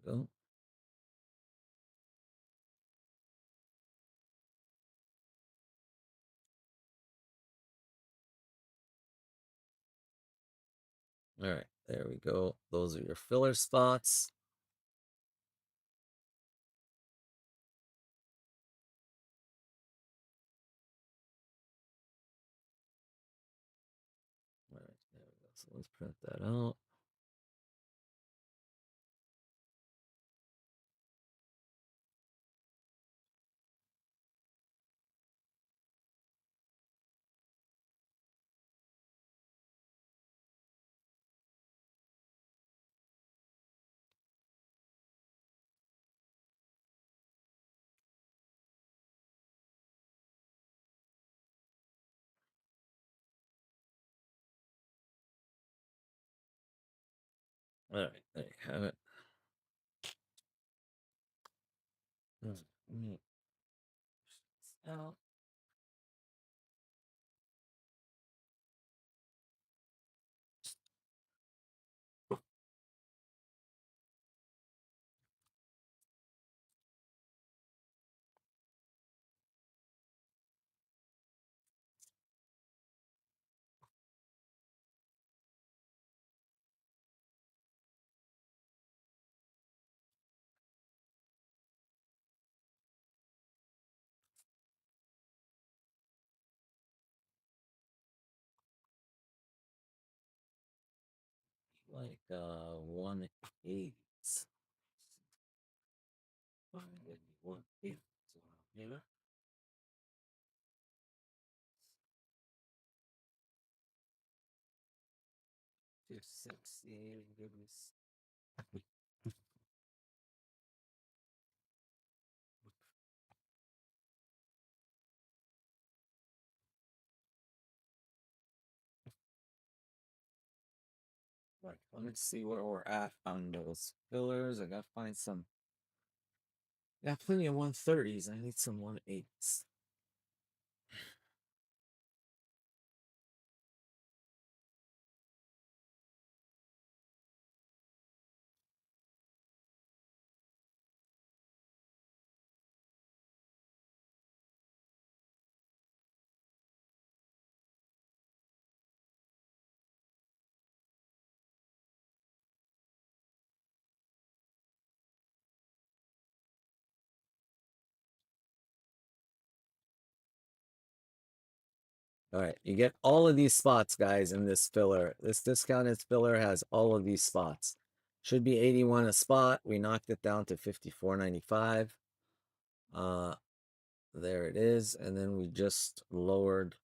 There we go. All right, there we go. Those are your filler spots. All right, there we go. So let's print that out. All right, there you have it. Out. like 1/8. 1/8. Yeah. 260. Goodness. Right. Let me see where we're at on those fillers. I gotta find some. Got plenty of 130s. I need some 1/8s. All right, you get all of these spots, guys, in this filler. This discounted filler has all of these spots. Should be 81 a spot. We knocked it down to 54.95. There it is, and then we just lowered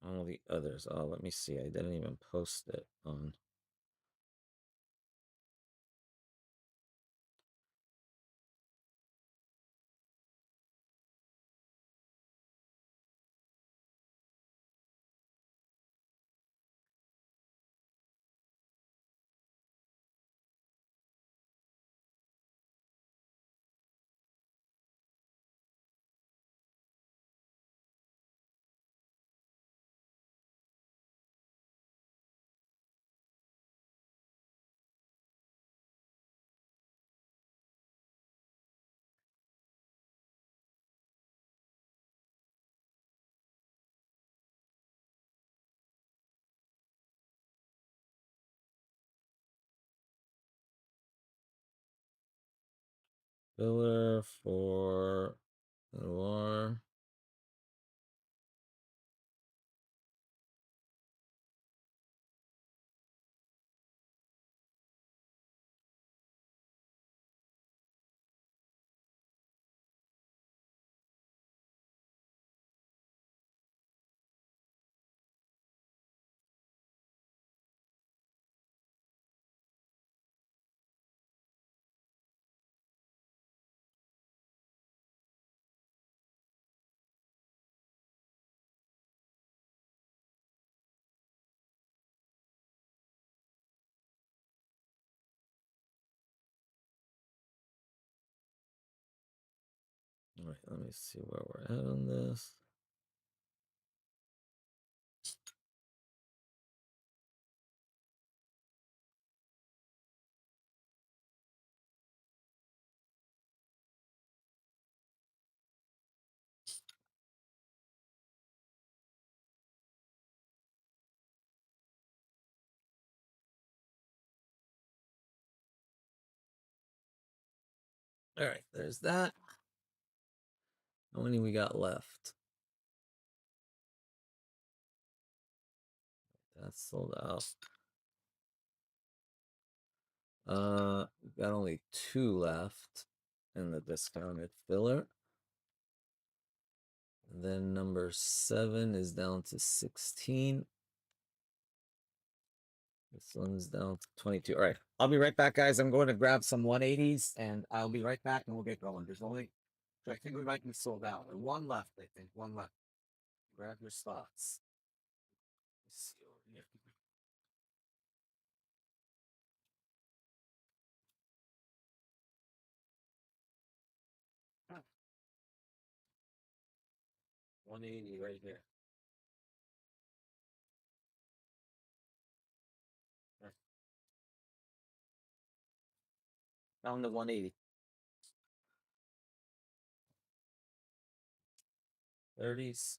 all the others. Oh, let me see. I didn't even post it on. Filler for Noir. All right, let me see where we're at on this. All right, there's that. How many we got left? That's sold out. We've got only 2 left in the discounted filler. And then number 7 is down to 16. This one's down to 22. All right, I'll be right back, guys. I'm going to grab some 180s, and I'll be right back, and we'll get going. There's only, I think we might be sold out. One left, I think. One left. Grab your spots. Let's see over here. 180 right here. Found the 180. 30s.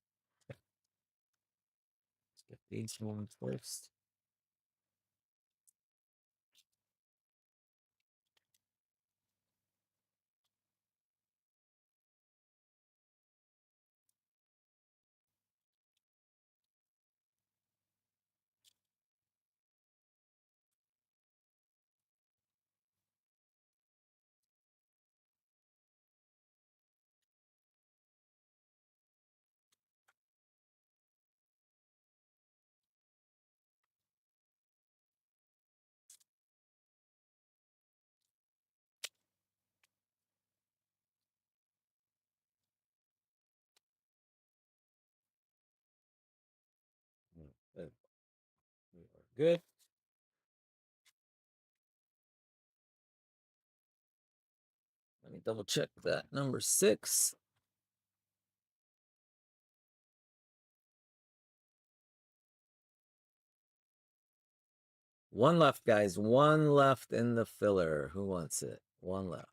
Let's get these ones first. Good. Let me double check that. Number 6. One left, guys. One left in the filler. Who wants it? One left.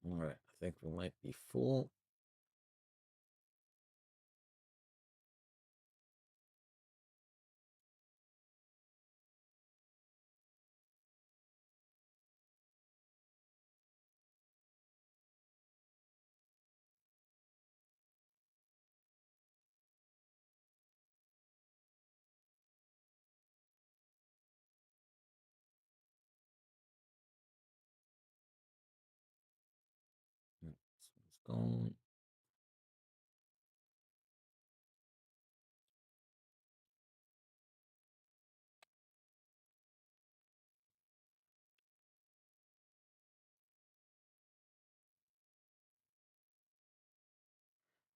All right. I think we might be full. This one's gone.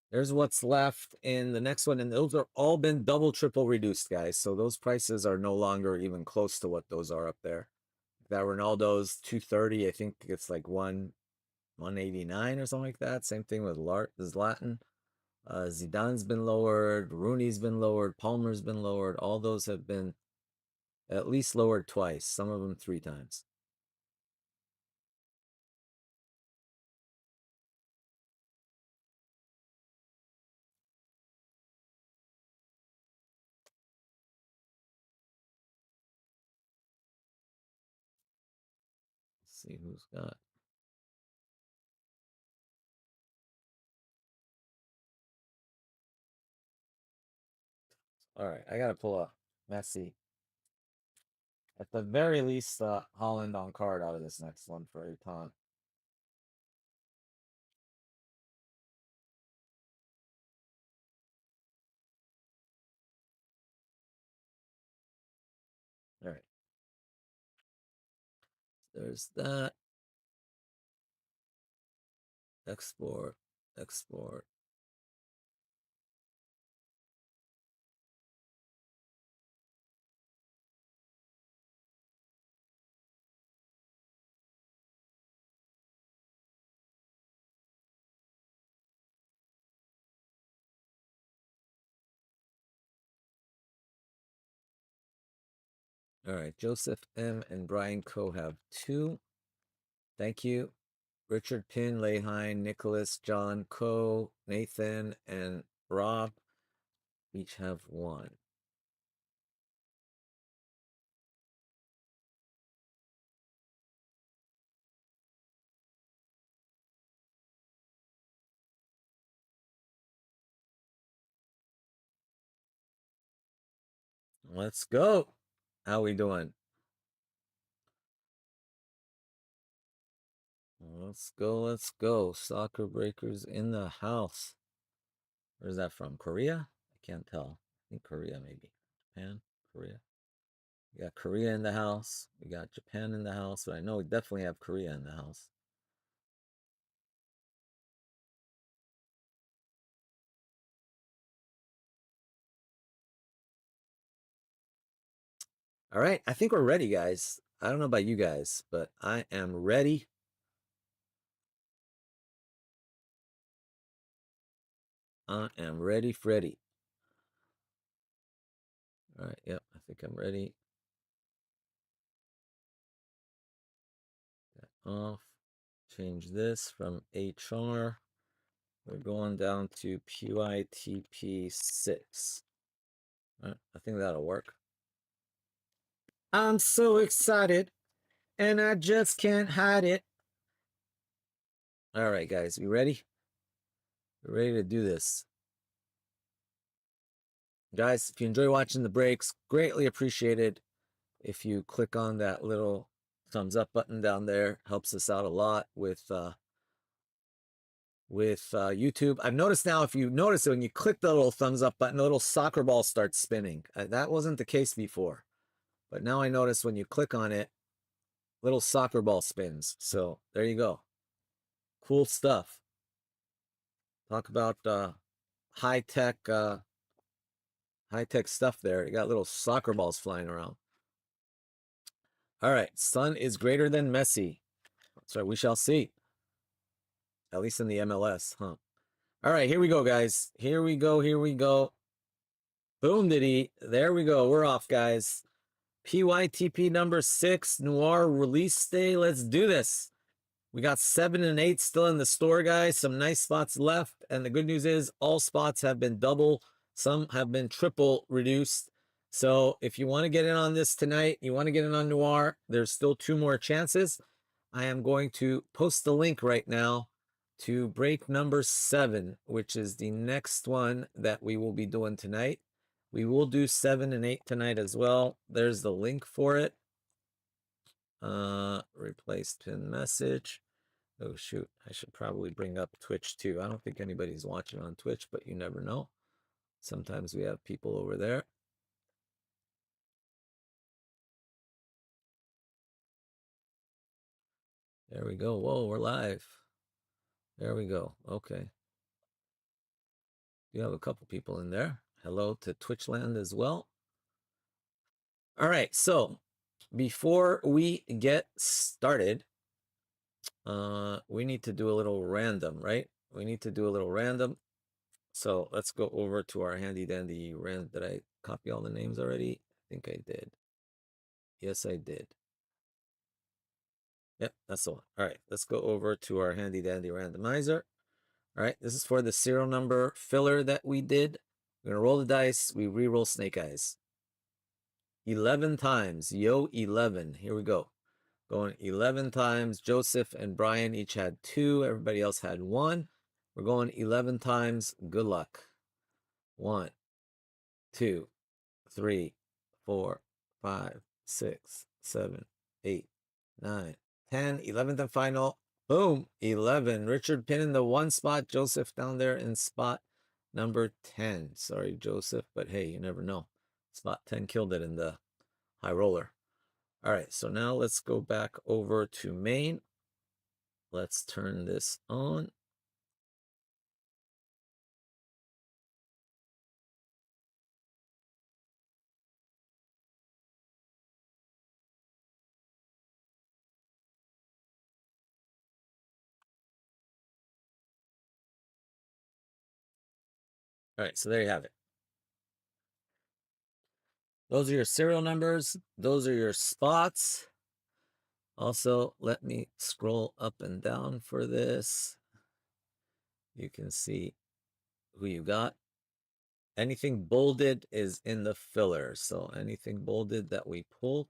There's what's left in the next one, and those are all been double, triple reduced, guys. So those prices are no longer even close to what those are up there. That Ronaldo's 230, I think it's like 189 or something like that. Same thing with Zlatan. Zidane's been lowered, Rooney's been lowered, Palmer's been lowered. All those have been at least lowered twice, some of them 3 times. Let's see who's got. All right, I gotta pull a Messi. At the very least, Holland on card out of this next one for Aton. All right. There's that. Export, export. All right, Joseph M. and Brian Co. have 2. Thank you. Richard Pin, Lehine, Nicholas, John Co., Nathan, and Rob each have 1. Let's go. How we doing? Let's go, let's go. Soccer Breakers in the house. Where's that from? Korea? I can't tell. I think Korea, maybe. Japan? Korea? We got Korea in the house. We got Japan in the house. But I know we definitely have Korea in the house. All right, I think we're ready, guys. I don't know about you guys, but I am ready. I am ready, Freddy. All right, yep, I think I'm ready. That off. Change this from HR. We're going down to PYTP6. All right, I think that'll work. I'm so excited, and I just can't hide it. All right, guys, you ready? We're ready to do this. Guys, if you enjoy watching the breaks, greatly appreciated if you click on that little thumbs up button down there. Helps us out a lot with YouTube. I've noticed now, if you notice it, when you click the little thumbs up button, the little soccer ball starts spinning. That wasn't the case before, but now I notice when you click on it, little soccer ball spins. So there you go. Cool stuff. Talk about high tech stuff there. You got little soccer balls flying around. All right, Son is greater than Messi. So we shall see. At least in the MLS, huh? All right, here we go, guys. Here we go. Here we go. Boom, diddy. There we go. We're off, guys. PYTP number 6, Noir release day. Let's do this. We got 7 and 8 still in the store, guys. Some nice spots left. And the good news is all spots have been double. Some have been triple reduced. So if you want to get in on this tonight, you want to get in on Noir, there's still 2 more chances. I am going to post the link right now to break number 7, which is the next one that we will be doing tonight. We will do 7 and 8 tonight as well. There's the link for it. Replace pin message. Oh shoot, I should probably bring up Twitch too. I don't think anybody's watching on Twitch, but you never know. Sometimes we have people over there. There we go. Whoa, we're live. There we go. Okay. You have a couple people in there. Hello to Twitchland as well. All right, so before we get started, we need to do a little random, right? We need to do a little random. So let's go over to our handy dandy random. Did I copy all the names already? I think I did. Yes, I did. Yep, that's the one. All right, let's go over to our handy dandy randomizer. All right, this is for the serial number filler that we did. We're gonna roll the dice. We re-roll snake eyes. 11 times. Yo, 11. Here we go. Going 11 times. Joseph and Brian each had 2. Everybody else had 1. We're going 11 times. Good luck. 1, 2, 3, 4, 5, 6, 7, 8, 9, 10. 11th and final. Boom. 11. Richard pinning the 1 spot. Joseph down there in spot number 10. Sorry, Joseph, but hey, you never know. Spot 10 killed it in the high roller. All right, so now let's go back over to main. Let's turn this on. All right, so there you have it. Those are your serial numbers. Those are your spots. Also, let me scroll up and down for this. You can see who you got. Anything bolded is in the filler. So anything bolded that we pull,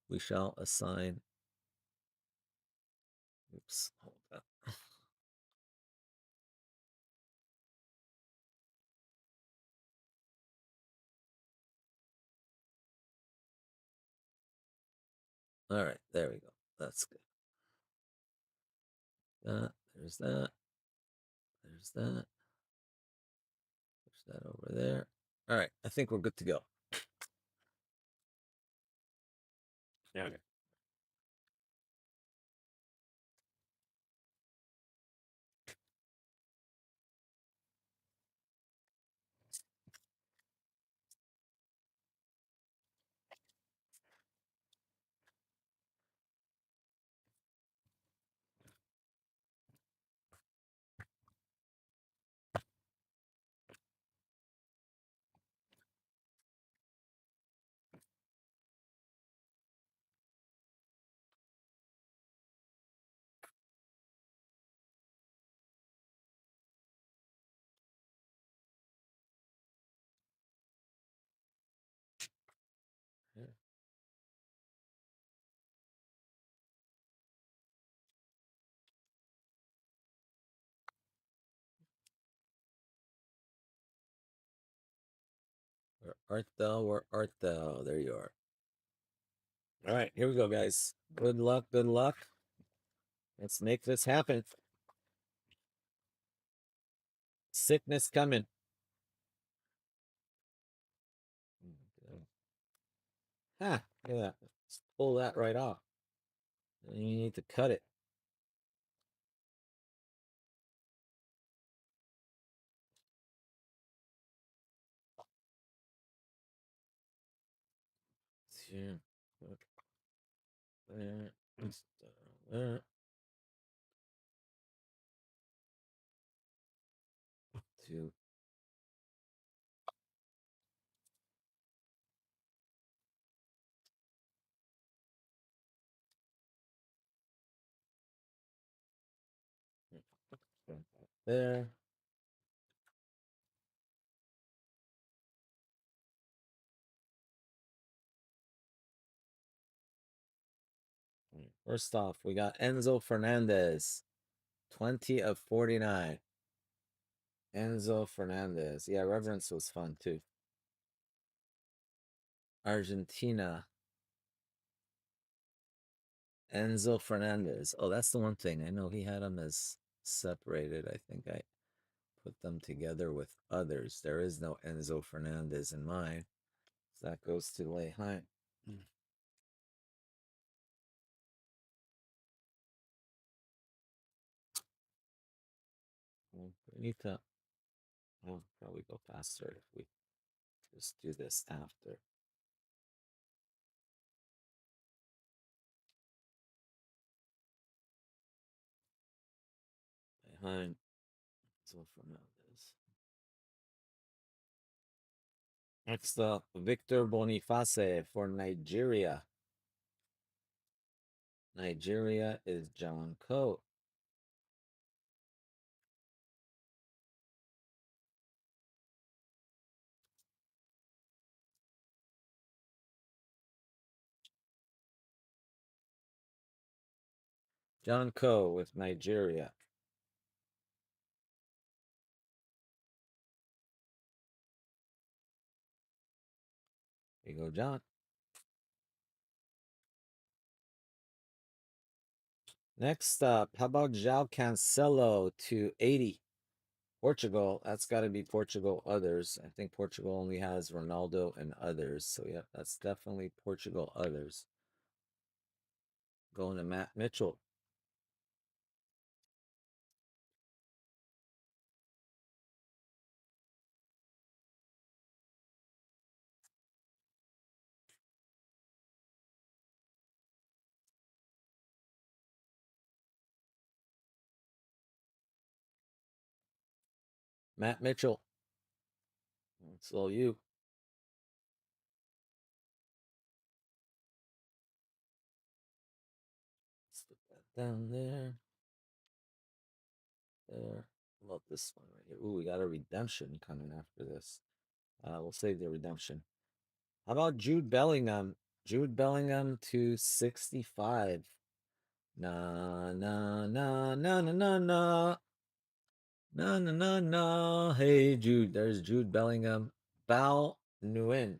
we shall assign. Oops, hold up. All right, there we go. That's good. There's that. There's that. There's that over there. All right, I think we're good to go. Yeah. Yeah. Where art thou? Where art thou? There you are. All right, here we go, guys. Good luck. Good luck. Let's make this happen. Sickness coming. Ha! Look at that. Let's pull that right off. And you need to cut it. Here. There. There. Two. There. First off, we got Enzo Fernandez, 20 of 49. Enzo Fernandez. Yeah, Reverence was fun too. Argentina. Enzo Fernandez. Oh, that's the one thing. I know he had them as separated. I think I put them together with others. There is no Enzo Fernandez in mine. So that goes to Lay High. Well, we need to probably go faster if we just do this after. Behind Enzo Fernandez. Next up, Victor Boniface for Nigeria. Nigeria is John Coe. John Coe with Nigeria. Here you go, John. Next up, how about João Cancelo to 80? Portugal. That's got to be Portugal others. I think Portugal only has Ronaldo and others. So, yeah, that's definitely Portugal others. Going to Matt Mitchell. Matt Mitchell. It's all you. Let's put that down there. There. How about this one right here? Ooh, we got a redemption coming after this. We'll save the redemption. How about Jude Bellingham? Jude Bellingham to 65. Nah, nah, nah, nah, nah, nah, nah. No, no, no, no. Hey, Jude. There's Jude Bellingham. Bao Nguyen.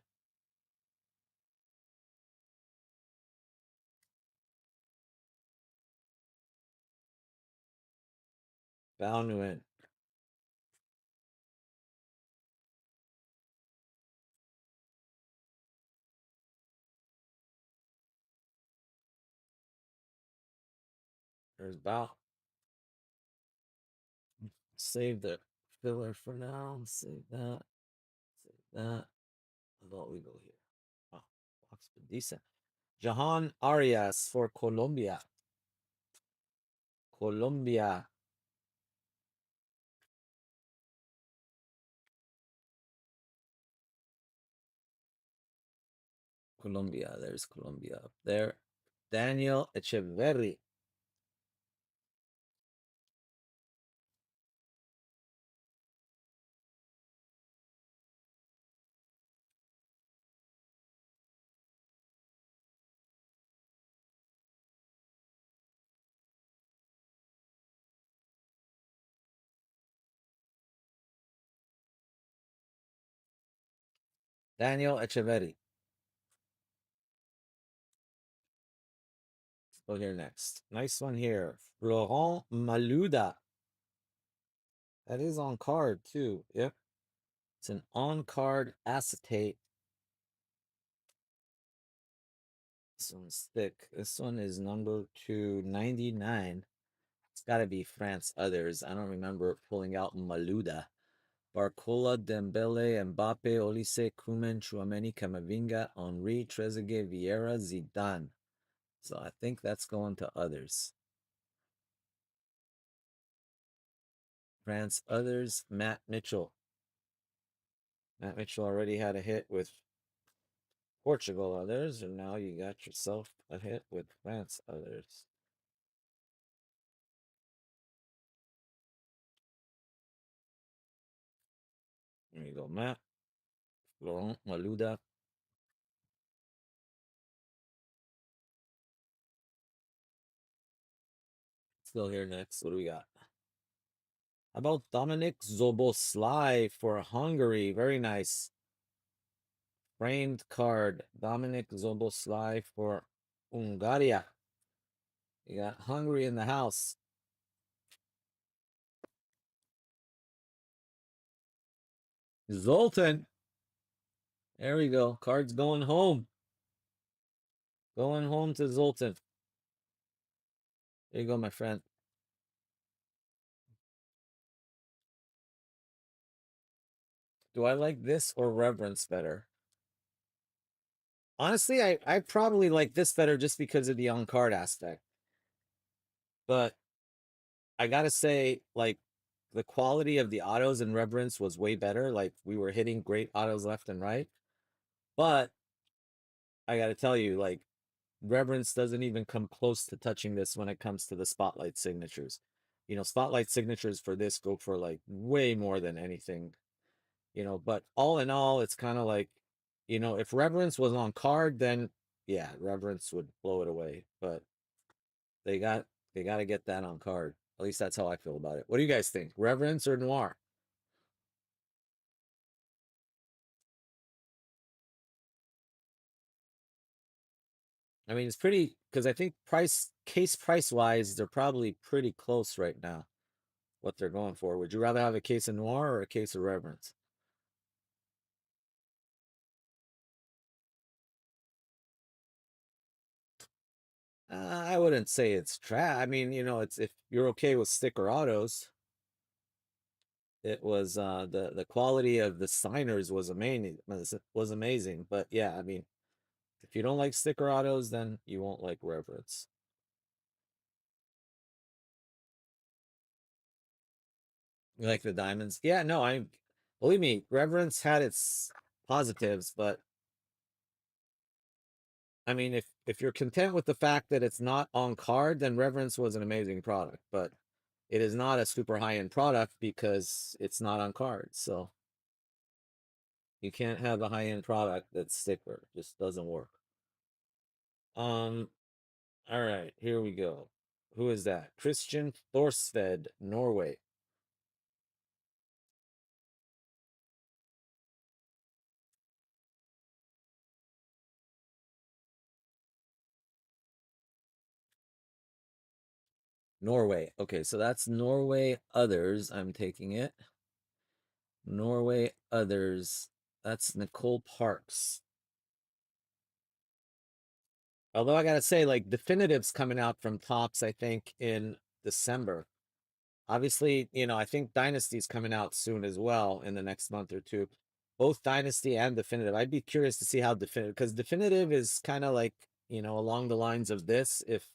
Bao Nguyen. There's Bao. Save the filler for now. Save that. Save that. How about we go here? Oh, box been decent. Jahan Arias for Colombia. Colombia. Colombia. There's Colombia up there. Daniel Echeverri. Daniel Echeverri. Let's go here next. Nice one here. Laurent Maluda. That is on card too. Yep. It's an on-card acetate. This one's thick. This one is number 299. It's got to be France others. I don't remember pulling out Maluda. Barcola, Dembele, Mbappe, Olise, Koeman, Chouameni, Camavinga, Henri, Trezeguet, Vieira, Zidane. So I think that's going to others. France others, Matt Mitchell. Matt Mitchell already had a hit with Portugal others, and now you got yourself a hit with France others. There you go, Matt. Laurent Maluda. Still here next. What do we got? How about Dominic Zoboslai for Hungary? Very nice. Framed card. Dominic Zoboslai for Hungaria. You got Hungary in the house. Zoltan. There we go. Card's going home. Going home to Zoltan. There you go, my friend. Do I like this or Reverence better? Honestly, I probably like this better just because of the on-card aspect. But I gotta say, like, the quality of the autos in Reverence was way better. Like, we were hitting great autos left and right. But I gotta tell you, like, Reverence doesn't even come close to touching this when it comes to the Spotlight signatures. You know, Spotlight signatures for this go for, like, way more than anything. You know, but all in all, it's kind of like, you know, if Reverence was on card, then yeah, Reverence would blow it away. But they got to get that on card. At least that's how I feel about it. What do you guys think? Reverence or Noir? I mean, it's pretty because I think price wise, they're probably pretty close right now. What they're going for. Would you rather have a case of Noir or a case of Reverence? I wouldn't say it's trash. I mean, you know, it's if you're okay with sticker autos, it was the quality of the signers was amazing. Was amazing. But yeah, I mean, if you don't like sticker autos, then you won't like Reverence. You like the diamonds? Yeah, no, I believe me, Reverence had its positives, but I mean, if you're content with the fact that it's not on card, then Reverence was an amazing product, but it is not a super high-end product because it's not on card. So you can't have a high-end product that's sticker. It just doesn't work. All right, here we go. Who is that? Christian Thorsved, Norway. Norway. Okay, so that's Norway others. I'm taking it. Norway others. That's Nicole Parks. Although I gotta say, like, Definitive's coming out from Tops, I think, in December. Obviously, I think Dynasty's coming out soon as well in the next month or two. Both Dynasty and Definitive. I'd be curious to see how Definitive, because Definitive is kind of like, along the lines of this, if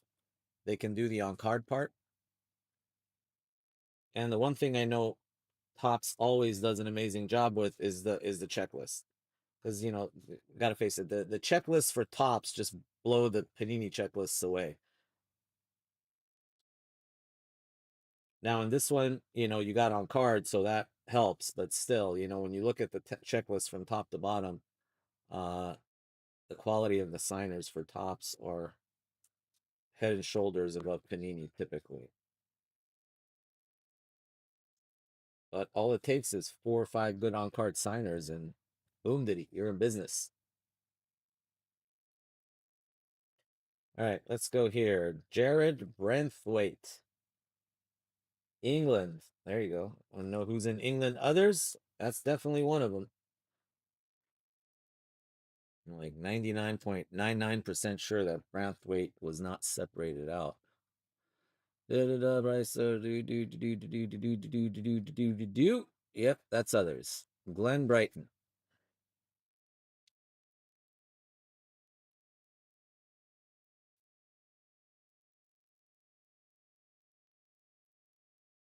they can do the on-card part. And the one thing I know Tops always does an amazing job with is the checklist. Because, gotta face it, the checklists for Tops just blow the Panini checklists away. Now in this one, you got on card, so that helps, but still, when you look at the checklist from top to bottom, the quality of the signers for Tops are head and shoulders above Panini typically. But all it takes is 4 or 5 good on card signers, and boom, diddy, you're in business. All right, let's go here. Jared Brentwaite, England. There you go. Want to know who's in England? Others? That's definitely one of them. I'm like 99.99% sure that Brantwaite was not separated out. Bryce, Yep, that's others. Glenn Brighton.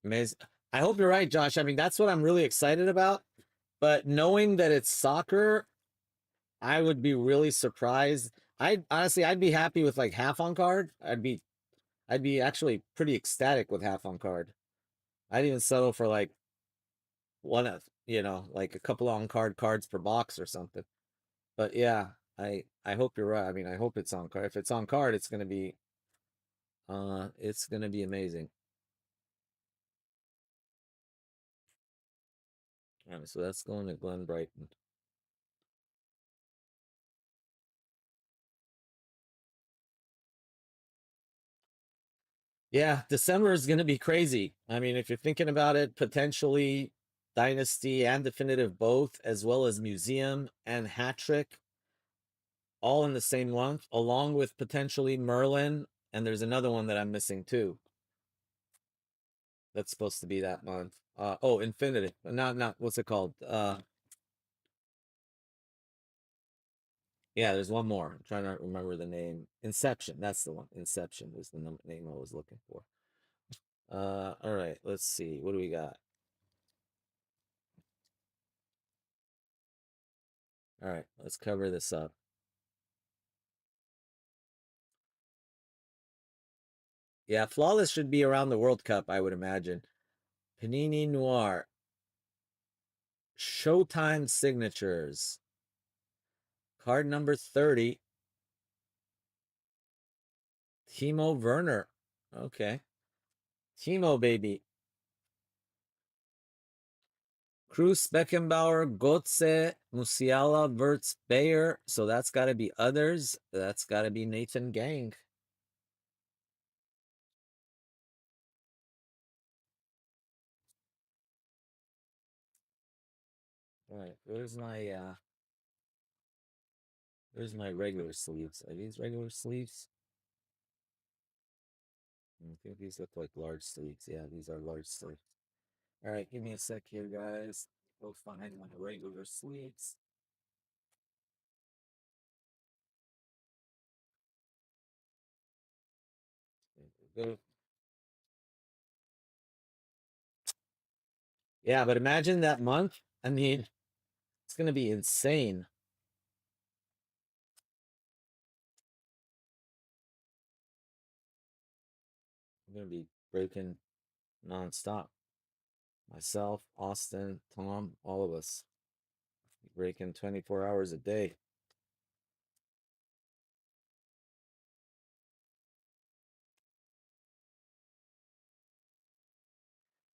Amazing. I hope you're right, Josh. I mean, that's what I'm really excited about. But knowing that it's soccer, I would be really surprised. I'd be happy with like half on card. I'd be actually pretty ecstatic with half on card. I'd even settle for like one of, like a couple on card cards per box or something. But yeah, I hope you're right. I mean, I hope it's on card. If it's on card, it's gonna be amazing. All right, so that's going to Glenn Brighton. Yeah, December is gonna be crazy. I mean, if you're thinking about it, potentially Dynasty and Definitive both, as well as Museum and Hat Trick, all in the same month, along with potentially Merlin, and there's another one that I'm missing too. That's supposed to be that month. Oh, Infinity. Not what's it called? Yeah, there's one more. I'm trying to remember the name. Inception. That's the one. Inception is the name I was looking for. All right. Let's see. What do we got? All right. Let's cover this up. Yeah, Flawless should be around the World Cup, I would imagine. Panini Noir. Showtime signatures. Card number 30. Timo Werner. Okay. Timo, baby. Cruz, Beckenbauer, Gotze, Musiala, Verts, Bayer. So that's got to be others. That's got to be Nathan Gang. All right, where's my regular sleeves? Are these regular sleeves? I think these look like large sleeves. Yeah, these are large sleeves. All right, give me a sec here, guys. Go find my regular sleeves. Go. Yeah, but imagine that month. I mean, it's gonna be insane. I'm gonna be breaking nonstop. Myself, Austin, Tom, all of us breaking 24 hours a day.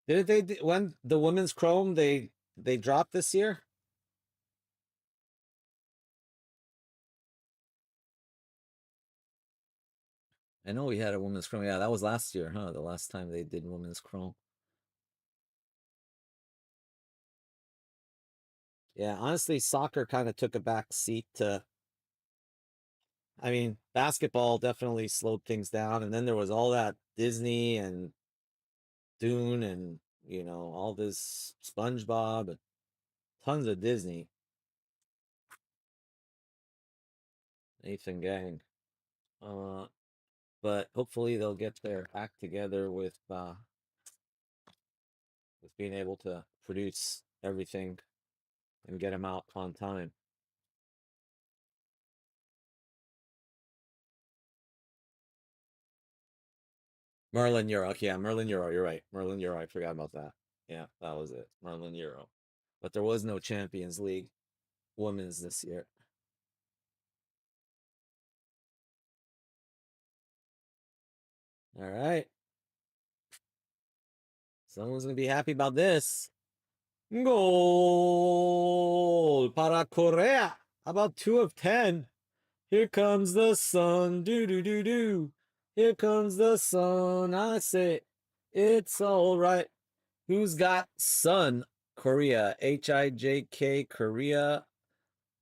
Did when the women's Chrome they dropped this year? I know we had a women's Chrome. Yeah, that was last year, huh? The last time they did women's Chrome. Yeah, honestly, soccer kind of took a back seat to I mean, basketball definitely slowed things down, and then there was all that Disney and Dune and all this SpongeBob and tons of Disney. Nathan Gang. Uh, but hopefully they'll get their act together with being able to produce everything and get them out on time. Merlin Euro. Yeah, Merlin Euro. You're right. Merlin Euro. I forgot about that. Yeah, that was it. Merlin Euro. But there was no Champions League women's this year. All right. Someone's going to be happy about this. Goal para Correa. How about 2 of 10? Here comes the sun. Do do do do. Here comes the sun. I say it's all right. Who's got sun? Korea. H-I-J-K Korea.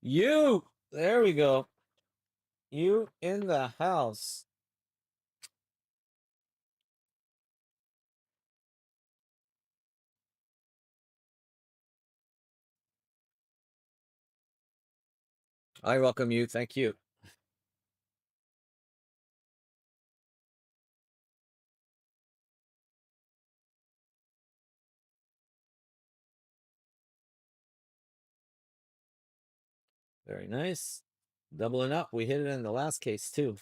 You. There we go. You in the house. I welcome you. Thank you. Very nice. Doubling up. We hit it in the last case too.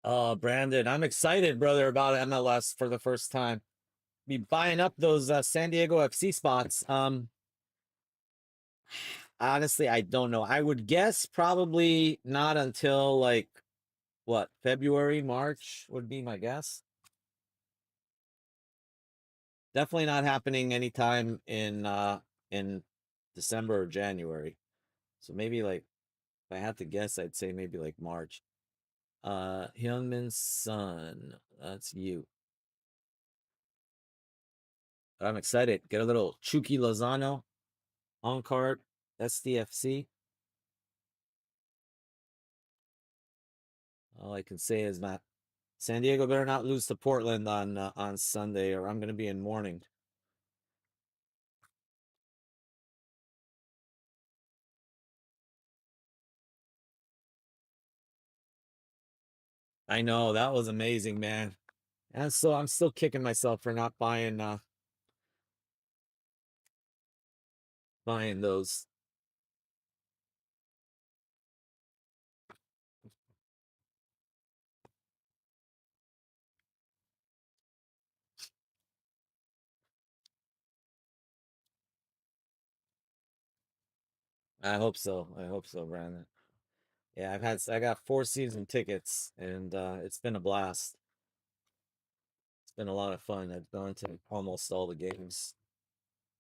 Oh, Brandon, I'm excited, brother, about MLS for the first time. Be buying up those San Diego FC spots. Honestly, I don't know. I would guess probably not until like what, February, March would be my guess. Definitely not happening anytime in December or January. So maybe like if I had to guess, I'd say maybe like March. Hyungmin's son. That's you. I'm excited. Get a little Chucky Lozano on card. Sbfc. All I can say is that San Diego better not lose to Portland on Sunday, or I'm gonna be in mourning. I know that was amazing, man. And so I'm still kicking myself for not buying those. I hope so. I hope so, Brandon. Yeah, I got 4 season tickets, and it's been a blast. It's been a lot of fun. I've gone to almost all the games.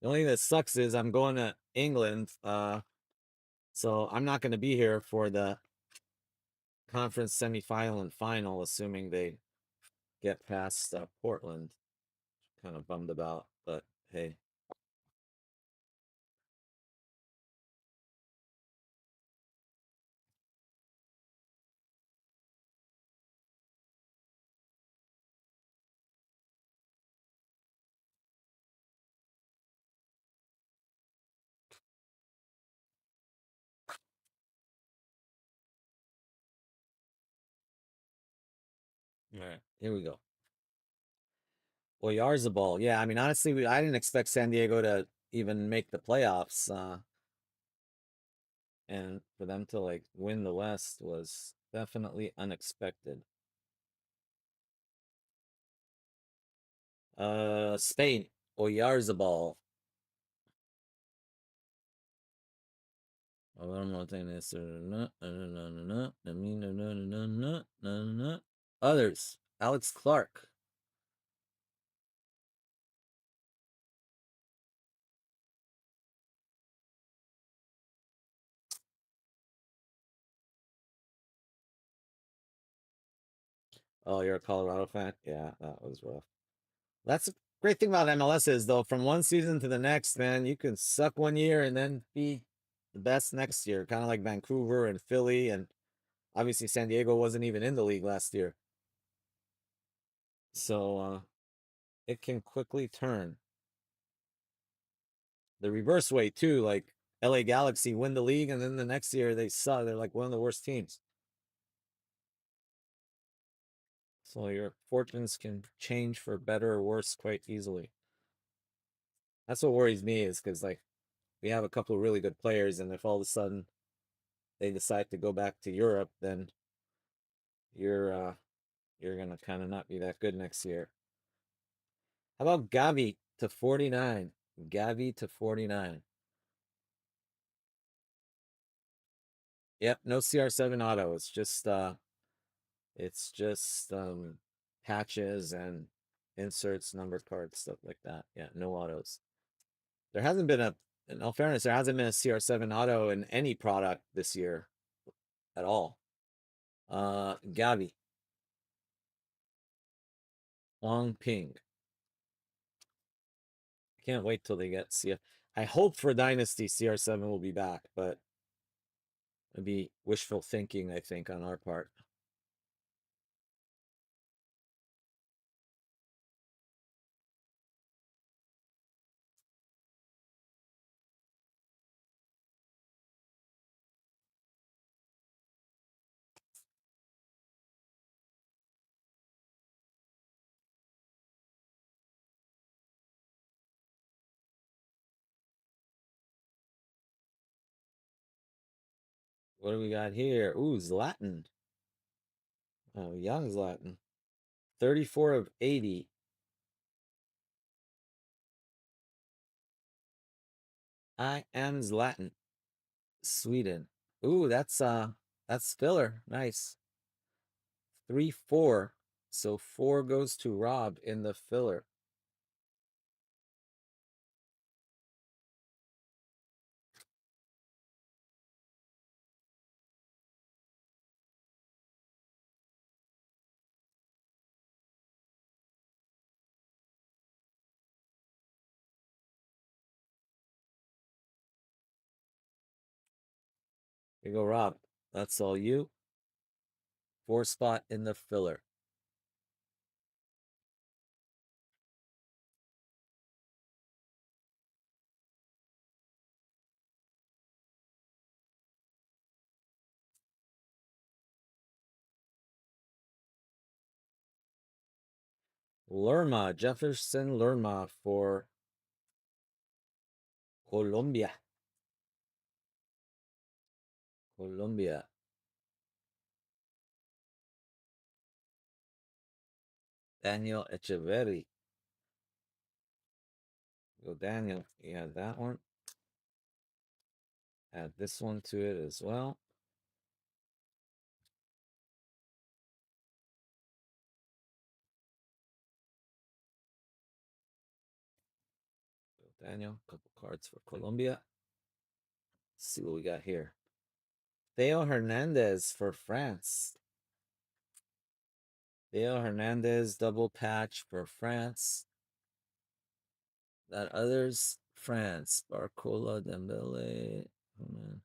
The only thing that sucks is I'm going to England, so I'm not going to be here for the conference semifinal and final, assuming they get past Portland. Kind of bummed about, but hey. All right, here we go. Oyarzabal. Yeah, I mean, honestly, I didn't expect San Diego to even make the playoffs. And for them to like win the West was definitely unexpected. Spain. Oyarzabal. Others. Alex Clark. Oh, you're a Colorado fan? Yeah, that was rough. That's Great thing about MLS is though, from one season to the next, man, you can suck one year and then be the best next year. Kind of like Vancouver and Philly, and obviously San Diego wasn't even in the league last year. So it can quickly turn. The reverse way too, like LA Galaxy win the league and then the next year they suck. They're like one of the worst teams. So your fortunes can change for better or worse quite easily. That's what worries me is because like we have a couple of really good players, and if all of a sudden they decide to go back to Europe, then you're gonna kind of not be that good next year. How about Gavi to 49? Gavi to 49. Yep, no CR7 auto. It's just patches and inserts, number cards, stuff like that. Yeah, no autos. There hasn't been in all fairness, there hasn't been a CR7 auto in any product this year at all. Gavi. Long Ping. Can't wait till they get CR. I hope for Dynasty CR7 will be back, but it'd be wishful thinking, I think, on our part. What do we got here? Ooh, Zlatan. Oh, young Zlatan. 34 of 80. I am Zlatan. Sweden. Ooh, that's filler. Nice. 3-4. So 4 goes to Rob in the filler. Here you go, Rob. That's all you. 4 spot in the filler. Lerma, Jefferson Lerma for Colombia. Colombia. Daniel Echeverri. Go Daniel. You have that one. Add this one to it as well. Go Daniel. Couple cards for Colombia. Let's see what we got here. Theo Hernandez for France. Theo Hernandez double patch for France. That others, France. Barcola, Dembele. Oh, man.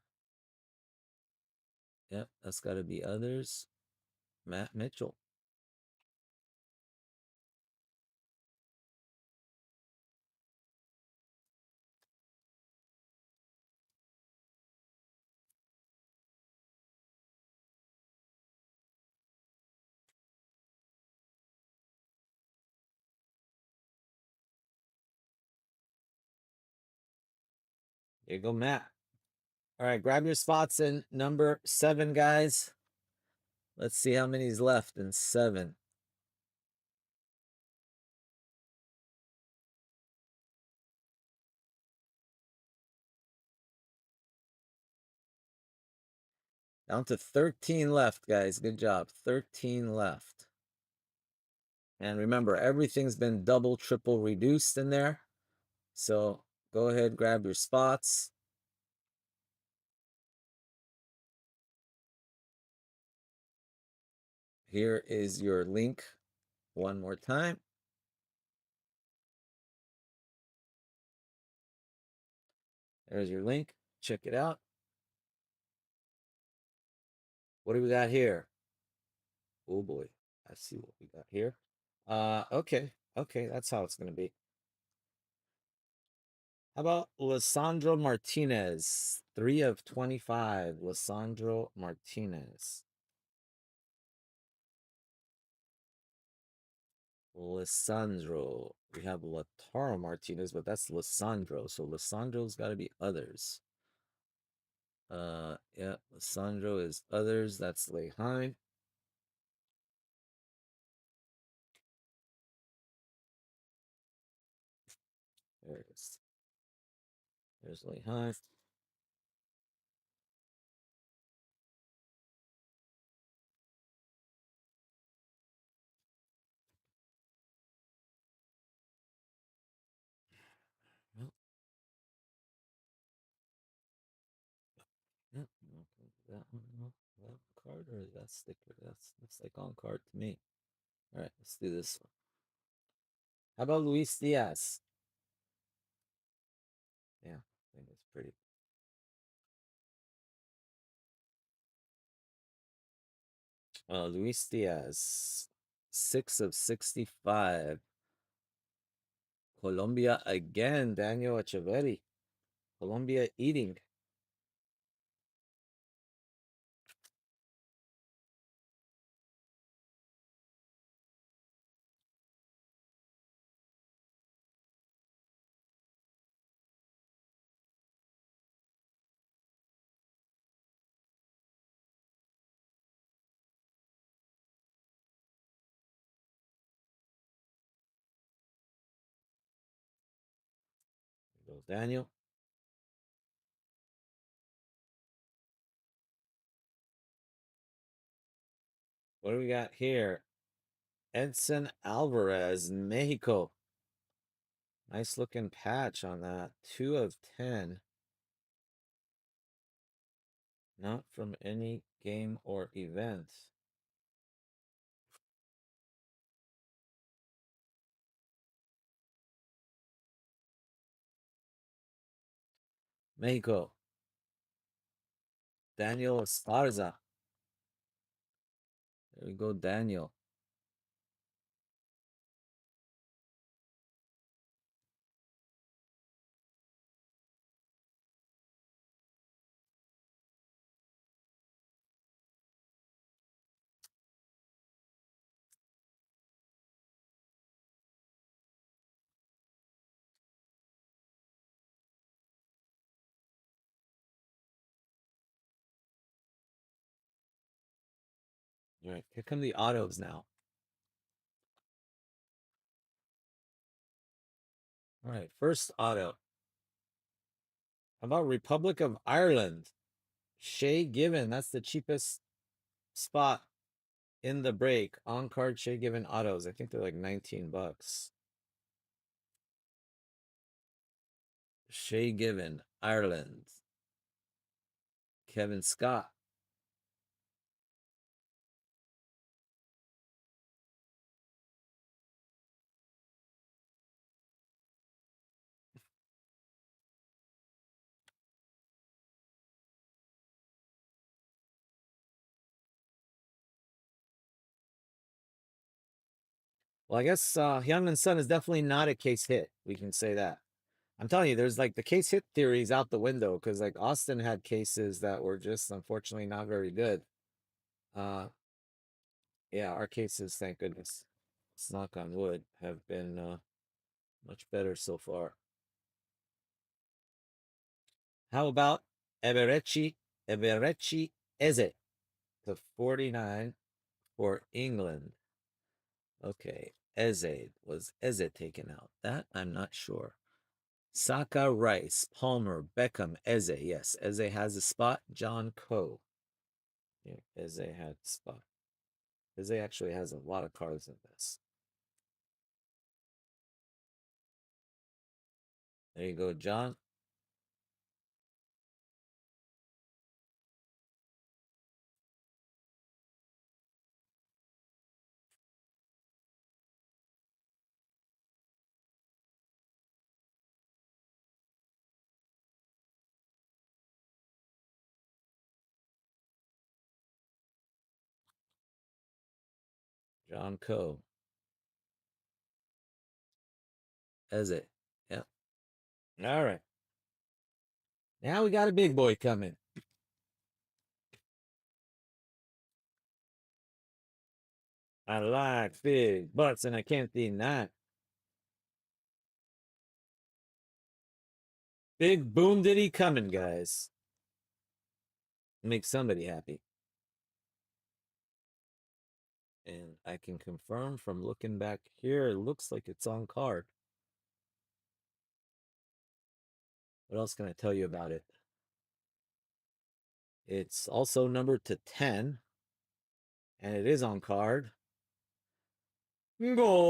Yep, that's got to be others. Matt Mitchell. Here you go, Matt. All right, grab your spots in number 7, guys. Let's see how many's left in 7. Down to 13 left, guys. Good job. 13 left. And remember, everything's been double, triple reduced in there. So go ahead, grab your spots. Here is your link one more time. There's your link. Check it out. What do we got here? Oh boy. Let's see what we got here. Okay. Okay, that's how it's gonna be. How about Lissandro Martinez? 3 of 25. Lissandro Martinez. Lissandro. We have Lautaro Martinez, but that's Lissandro. So Lissandro's got to be others. Yeah, Lissandro is others. That's Lehi. There it is. There's Lehi. Well, yeah, that one, no, that card or that sticker? That's looks like on card to me. All right, let's do this one. How about Luis Diaz? Yeah, I think it's pretty. Luis Diaz, 6 of 65. Colombia again, Daniel Echeverri. Colombia eating. There goes Daniel. What do we got here? Edson Alvarez, Mexico. Nice looking patch on that. 2 of 10. Not from any game or event. Mexico. Daniel Esparza. There we go, Daniel. All right, here come the autos now. All right, first auto. How about Republic of Ireland? Shay Given. That's the cheapest spot in the break. On card Shay Given autos. I think they're like 19 bucks. Shay Given, Ireland. Kevin Scott. Well, I guess Hyunmin Sun is definitely not a case hit. We can say that. I'm telling you, there's like the case hit theories out the window because like Austin had cases that were just unfortunately not very good. Uh, yeah, our cases, thank goodness, let's knock on wood, have been much better so far. How about Eberechi Eze to 49 for England? Okay, Eze. Was Eze taken out? That I'm not sure. Saka, Rice, Palmer, Beckham, Eze. Yes, Eze has a spot. John Coe. Yeah, Eze had a spot. Eze actually has a lot of cards in this. There you go, John. John Coe. As it. Yep. All right. Now we got a big boy coming. I like big butts and I can't deny. Big boom diddy coming, guys. Make somebody happy. And I can confirm from looking back here, it looks like it's on card. What else can I tell you about it? It's also numbered to 10. And it is on card. Goal!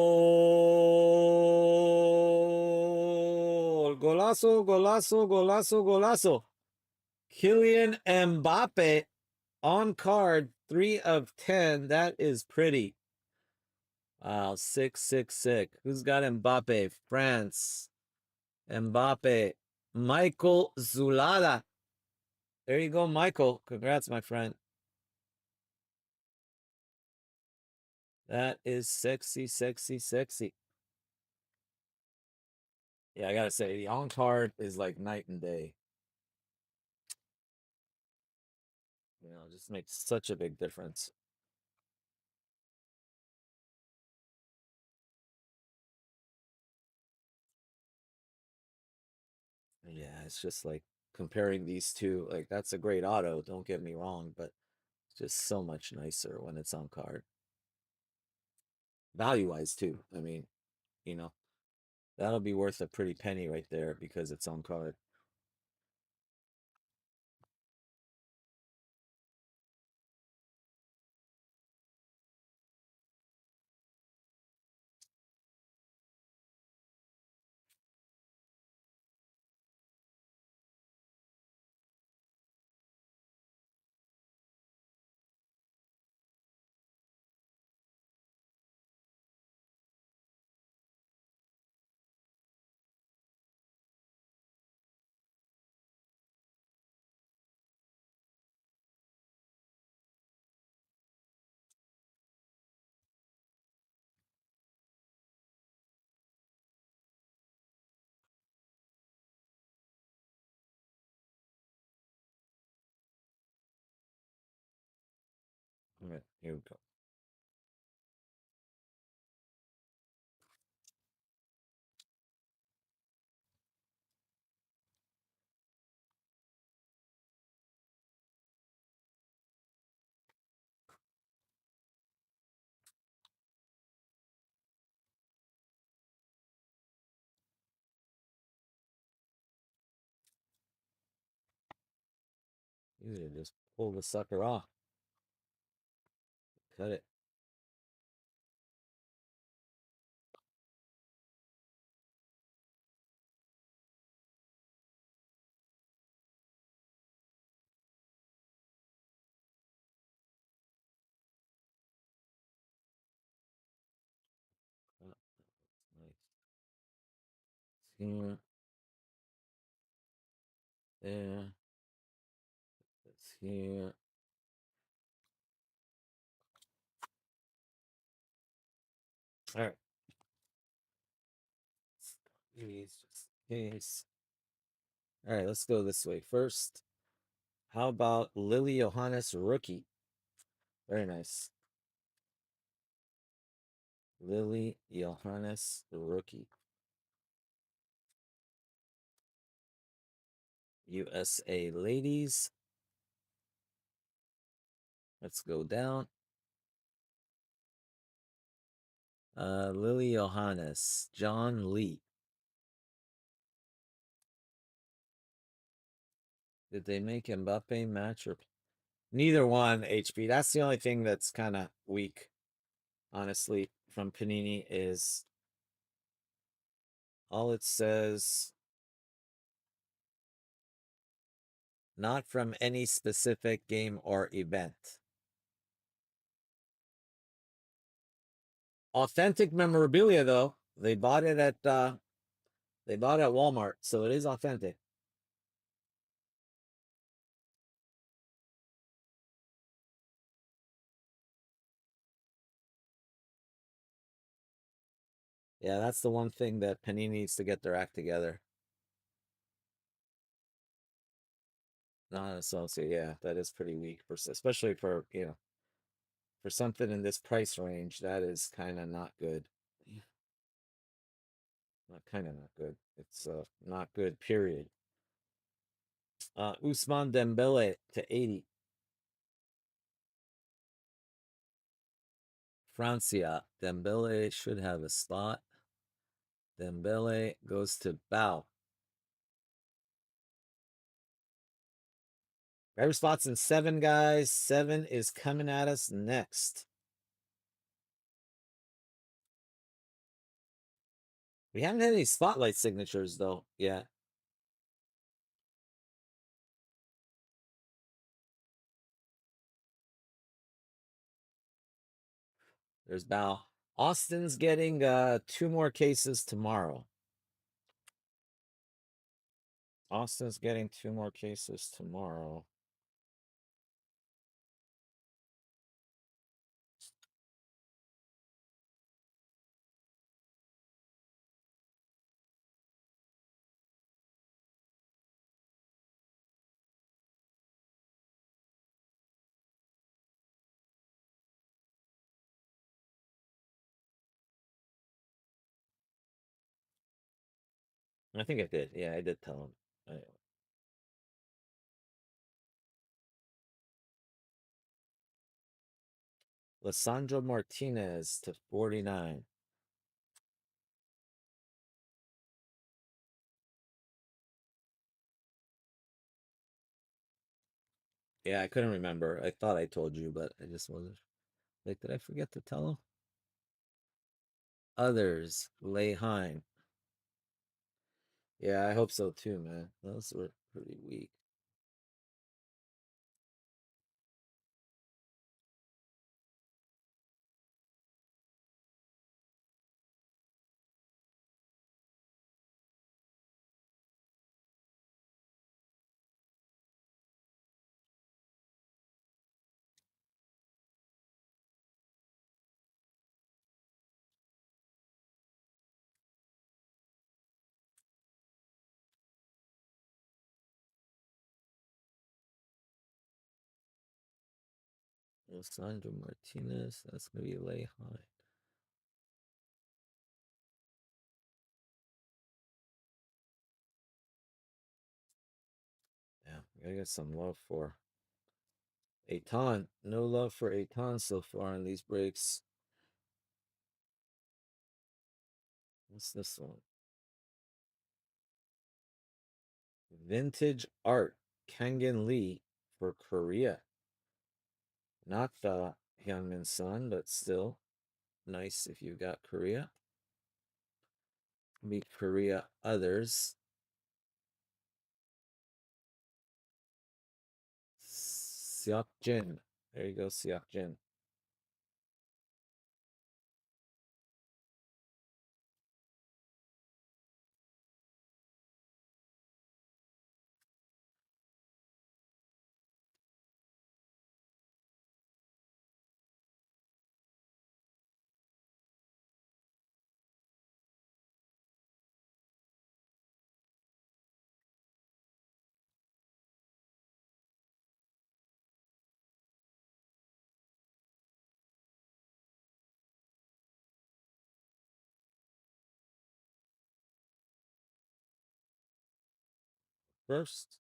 Golazo, golazo, golazo, golazo. Kylian Mbappe on card, 3 of 10. That is pretty. Wow, 666. Who's got Mbappe? France. Mbappe. Michael Zulala. There you go, Michael. Congrats, my friend. That is sexy, sexy, sexy. Yeah, I gotta say, the on card is like night and day. You know, it just makes such a big difference. Yeah, it's just like comparing these two. Like, that's a great auto, don't get me wrong, but it's just so much nicer when it's on card. Value-wise, too. I mean, you know, that'll be worth a pretty penny right there because it's on card. All right, here we go. Easy to just pull the sucker off. Cut it. Oh, nice. Here. There. That's here. All right. These just in case. All right, let's go this way. First, how about Lily Johannes rookie? Very nice. Lily Johannes rookie. USA ladies. Let's go down. Lily Johannes, John Lee. Did they make Mbappe match or neither one? HP. That's the only thing that's kind of weak, honestly, from Panini is all it says. Not from any specific game or event. Authentic memorabilia, though. They bought it at Walmart, so it is authentic. Yeah, that's the one thing that Panini needs to get their act together. Not an associate, yeah, that is pretty weak for especially for for something in this price range. That is kind of not good. Not kind of not good. It's not good. Period. Usman Dembele to 80. Francia. Dembele should have a spot. Dembele goes to Bow. Every spot's in 7, guys. 7 is coming at us next. We haven't had any spotlight signatures though yet. There's Bow. Austin's getting 2 more cases tomorrow. Austin's getting 2 more cases tomorrow. I think I did. Yeah, I did tell him. Lissandro Martinez to 49. Yeah, I couldn't remember. I thought I told you, but I just wasn't. Like, did I forget to tell him? Others, Leheim. Yeah, I hope so too, man. Those were pretty weak. Lissandro Martinez, that's gonna be Leheim. Yeah, we gotta get some love for Aton. No love for Aton so far in these breaks. What's this one? Vintage art. Kengan Lee for Korea. Not the Hyunmin Sun, but still nice if you've got Korea. Meet Korea others. Seokjin. There you go, Seokjin. First,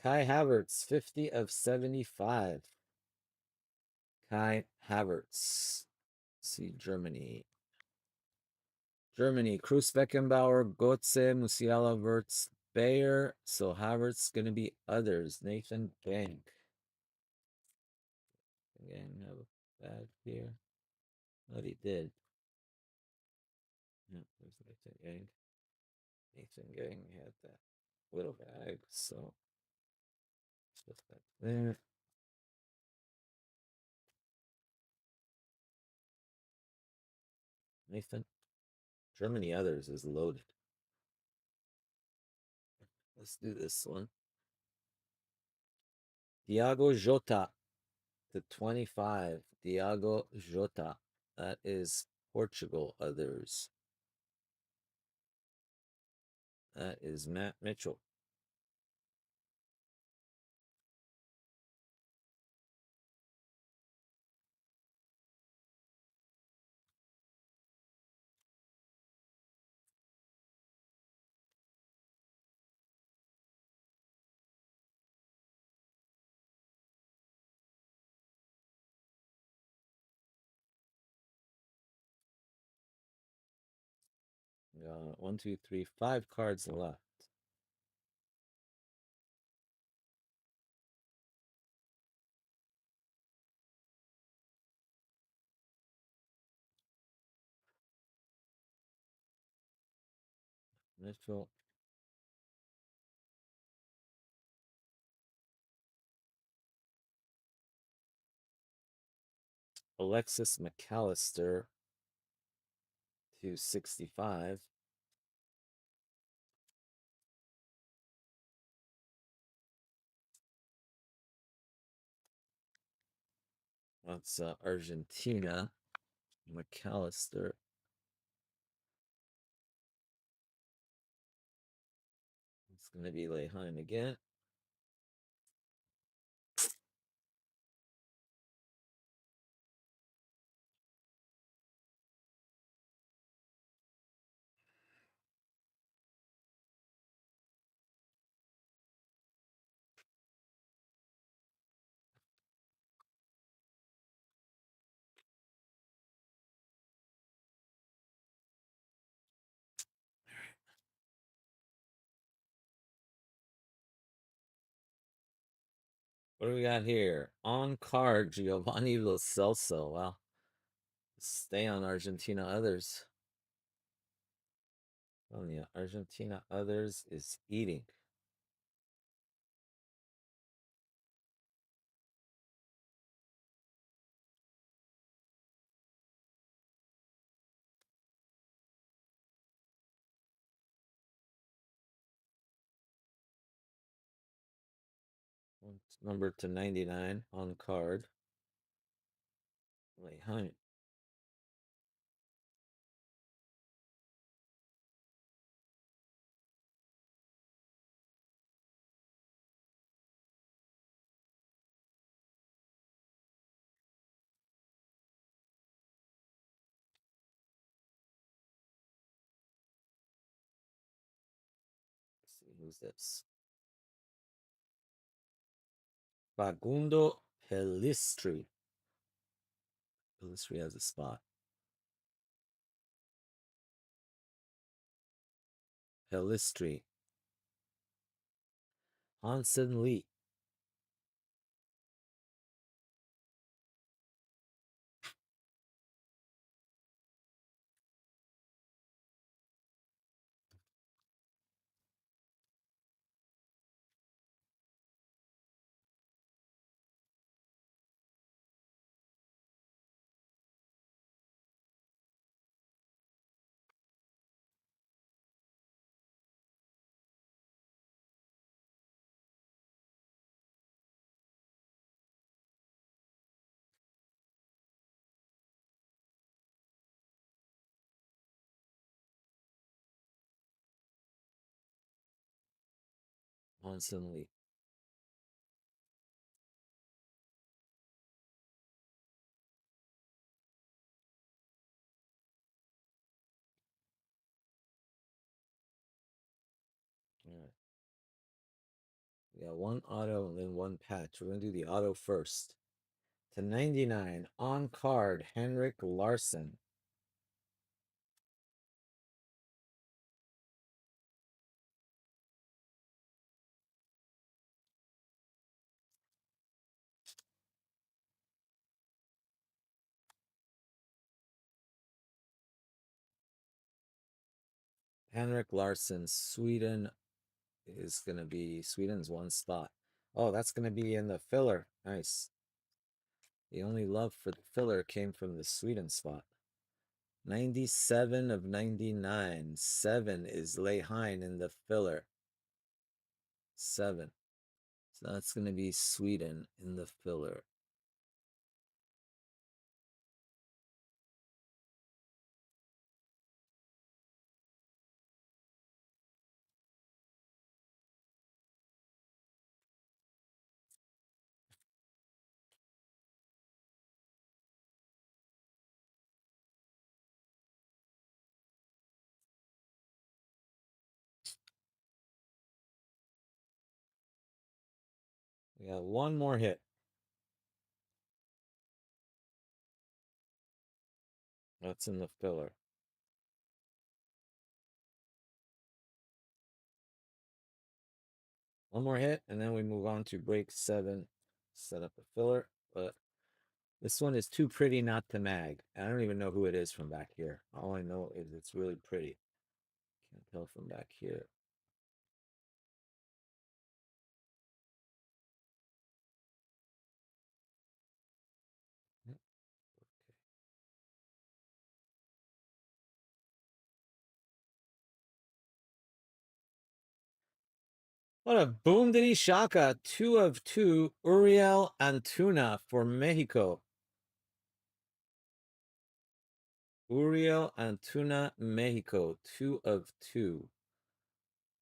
Kai Havertz, 50 of 75. Kai Havertz. See Germany. Germany, Cruz Beckenbauer, Götze, Musiala, Wirtz, Bayer. So Havertz gonna be others. Nathan Gang. Gang have a bad year. What he did. Yeah, there's Nathan Gang. Nathan Gang had that little bag, so put that there. Nathan. Germany others is loaded. Let's do this one. Diago Jota to 25. Diago Jota. That is Portugal others. That is Matt Mitchell. Got 1, 2, 3, 5 cards left. Mitchell. Alexis McAllister to 65. That's Argentina. McAllister. It's going to be Leheim again. What do we got here? On card, Giovanni Lo Celso. Well, stay on Argentina others. Oh yeah, Argentina others is eating. Number to 99 on card. Leheim. Let's see, who's this? Fagundo Pelistri. Pelistri has a spot. Pelistri. Hansen Lee. Hansen Lee. All right. We got one auto and then one patch. We're going to do the auto first. To 99 on card, Henrik Larsson. Henrik Larsson, Sweden is going to be Sweden's one spot. Oh, that's going to be in the filler. Nice. The only love for the filler came from the Sweden spot. 97 of 99. 7 is Leheim in the filler. 7. So that's going to be Sweden in the filler. We got one more hit. That's in the filler. One more hit, and then we move on to break 7. Set up a filler, but this one is too pretty not to mag. I don't even know who it is from back here. All I know is it's really pretty. Can't tell from back here. Yep, okay. What a boom diddy shaka. 2 of 2. Uriel Antuna for Mexico. Uriel Antuna, Mexico. 2 of 2.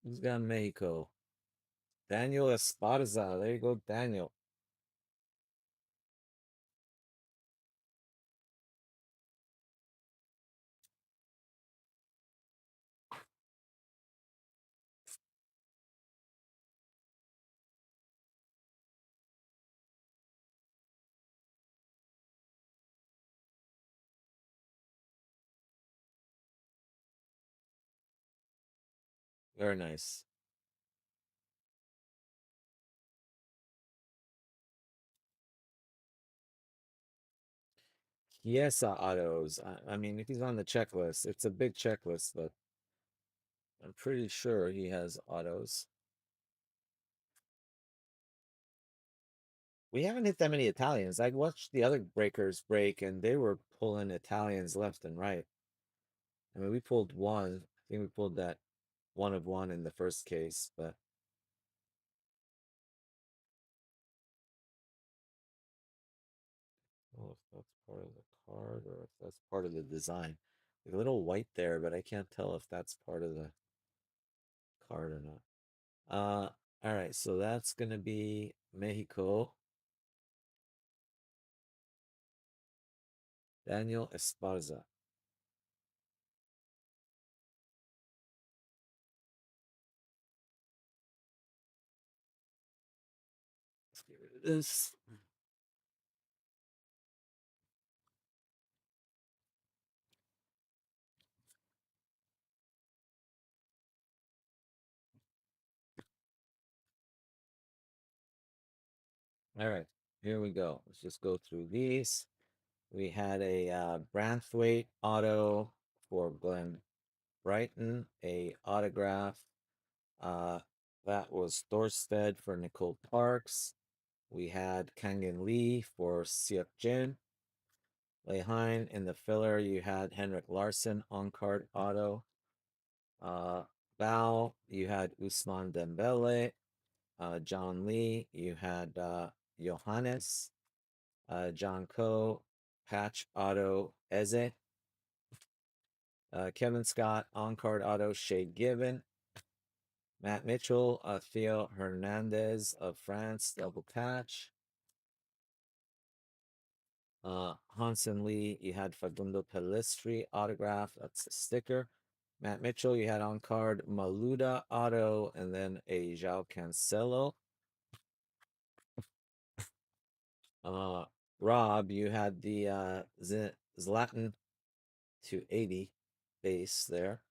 Who's got Mexico? Daniel Esparza. There you go, Daniel. Very nice. Chiesa autos. I mean, if he's on the checklist, it's a big checklist, but I'm pretty sure he has autos. We haven't hit that many Italians. I watched the other breakers break, and they were pulling Italians left and right. I mean, we pulled one. I think we pulled that 1 of 1 in the first case, but I don't know if that's part of the card or if that's part of the design. A little white there, but I can't tell if that's part of the card or not. All right, so that's gonna be Mexico. Daniel Esparza. Here it is. All right, here we go. Let's just go through these. We had a Branthwaite auto for Glenn Brighton, a autograph. Uh, that was Thorstead for Nicole Parks. We had Kangan Lee for Siak Jin. Leheim in the filler, you had Henrik Larsson on card auto. Bao, you had Usman Dembele. John Lee, you had Johannes. John Coe, patch auto Eze. Kevin Scott, on card auto Shea Given. Matt Mitchell, Theo Hernandez of France, double patch. Hansen Lee, you had Facundo Pelistri autograph. That's a sticker. Matt Mitchell, you had on card Maluda auto, and then a João Cancelo. Rob, you had the Zlatan 280 base there.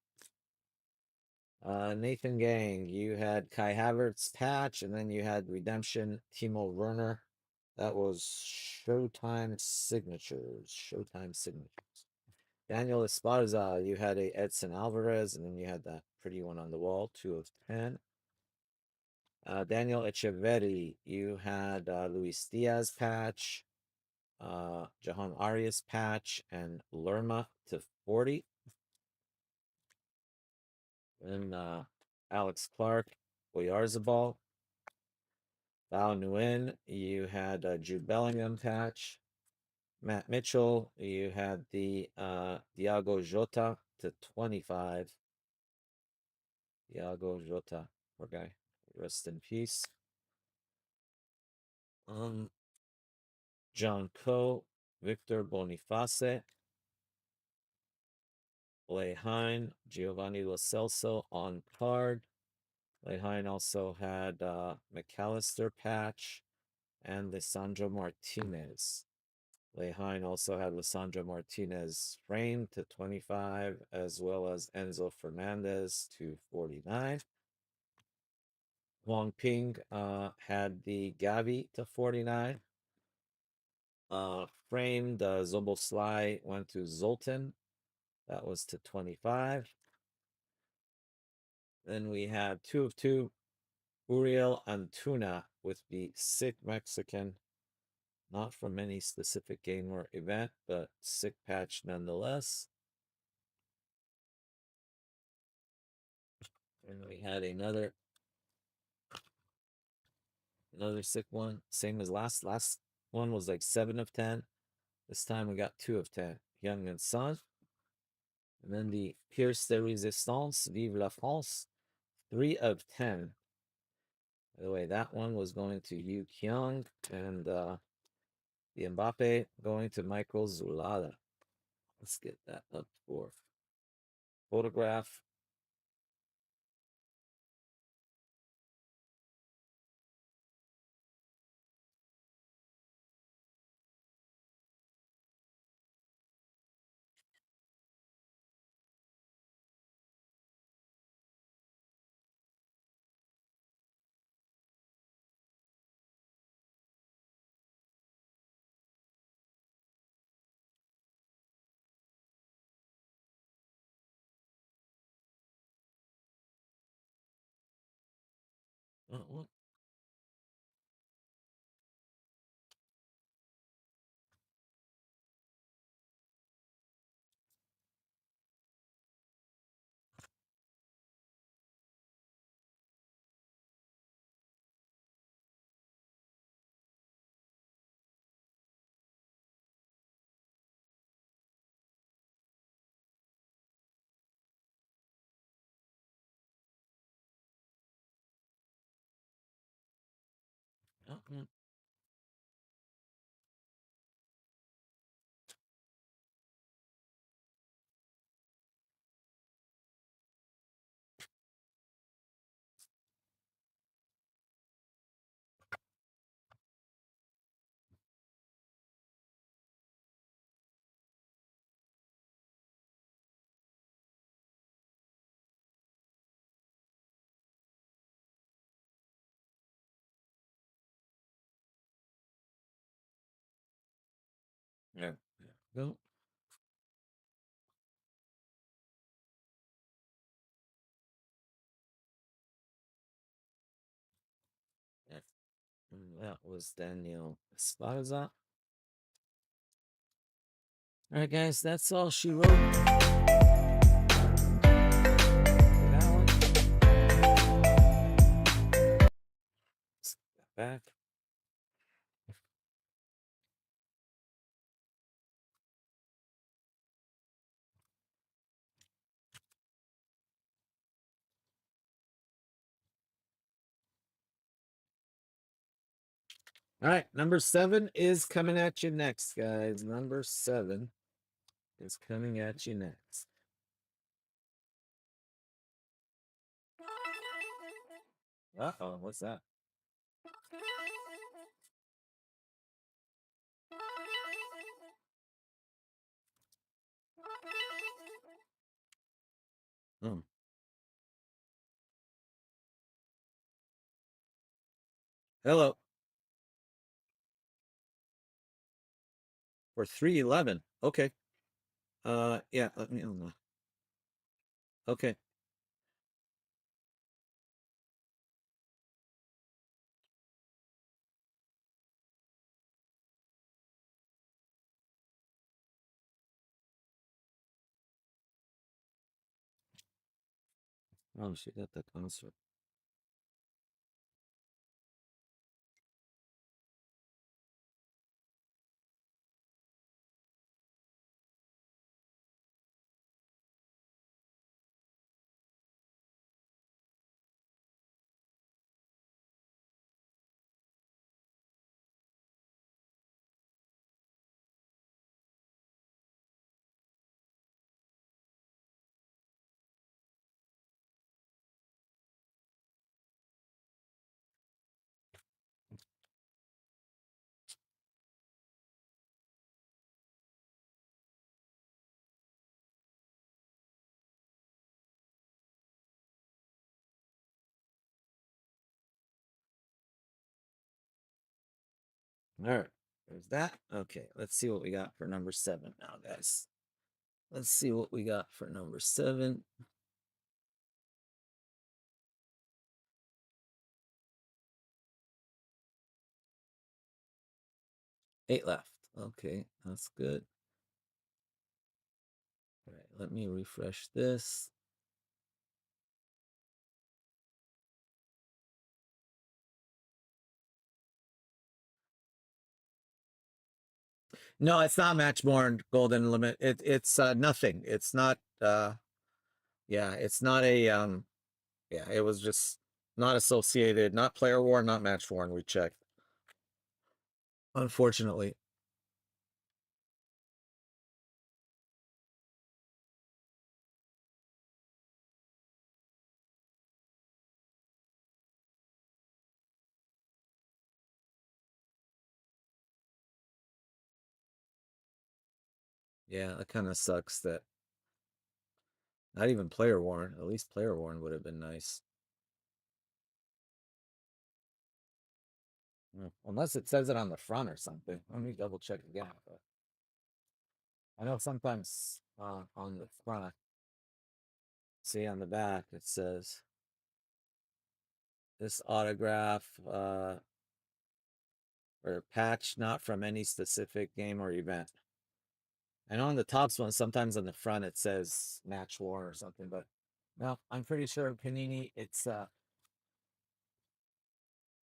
Nathan Gang, you had Kai Havertz patch, and then you had Redemption Timo Werner. That was Showtime signatures. Showtime signatures. Daniel Esparza, you had a Edson Alvarez, and then you had that pretty one on the wall, 2 of 10. Daniel Echeverri, you had Luis Diaz patch, Jahan Arias patch, and Lerma to 40. Then Alex Clark, Oyarzabal. Val Nguyen, you had Jude Bellingham patch. Matt Mitchell, you had the Diago Jota to 25. Diago Jota, poor guy. Rest in peace. John Coe, Victor Boniface, Leheim, Giovanni Lo Celso on card. Leheim also had McAllister patch, and Lisandro Martinez. Lejeune also had Lisandro Martinez framed to 25, as well as Enzo Fernandez to 49. Wang Ping had the Gavi to 49. Framed Zoboslai went to Zoltan. That was to 25. Then we had 2 of 2. Uriel Antuna with the sick Mexican. Not from any specific game or event, but sick patch nonetheless. And we had another sick one. Same as last. Last one was like 7 of 10. This time we got 2 of 10. Young and Son. And then the Pierce de Resistance, Vive la France, 3 of 10. By the way, that one was going to Yu Kyung, and the Mbappe going to Michael Zulada. Let's get that up for photograph. What? Yeah. No. Yeah. That was Daniel Esparza. All right, guys, that's all she wrote. That one. Back. All right, number 7 is coming at you next, guys. Number 7 is coming at you next. Uh-oh, what's that? Oh. Hello. For 311. Okay. Yeah, let me know. Okay. Oh, she got the concert. All right, there's that. Okay, let's see what we got for number 7 now, guys. Let's see what we got for number 7. Eight left. Okay, that's good. All right, let me refresh this. No, it's not Matchborn Golden Limit. It's nothing. It's not yeah, it's not a yeah, it was just not associated, not player worn, not match worn. We checked. Unfortunately. Yeah, that kind of sucks that not even player worn. At least player worn would have been nice. Unless it says it on the front or something. Let me double check again. But I know sometimes on the front, see on the back, it says this autograph or patch not from any specific game or event. I know on the tops one, sometimes on the front it says match worn or something, but no, I'm pretty sure Panini, it's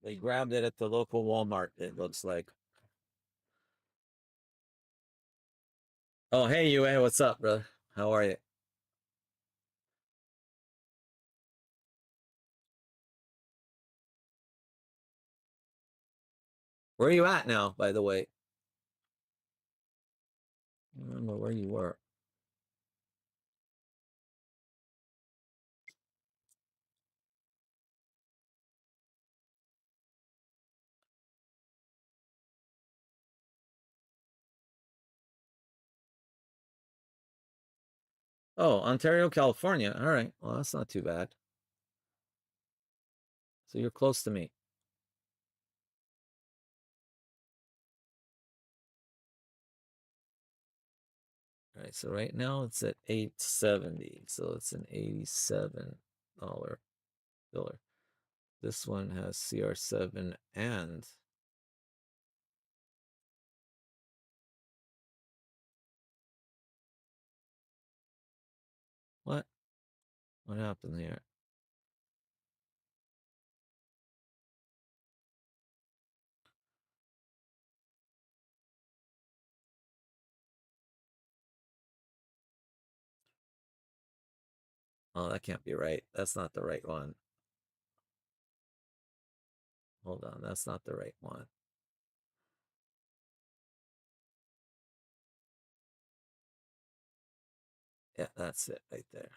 they grabbed it at the local Walmart, it looks like. Oh, hey, UA, what's up, brother? How are you? Where are you at now, by the way? I don't remember where you were. Oh, Ontario, California. All right. Well, that's not too bad. So you're close to me. All right. So right now it's at 870. So it's an $87 filler. This one has CR7 and what? What happened here? Oh, that can't be right. That's not the right one. Hold on. That's not the right one. Yeah, that's it right there.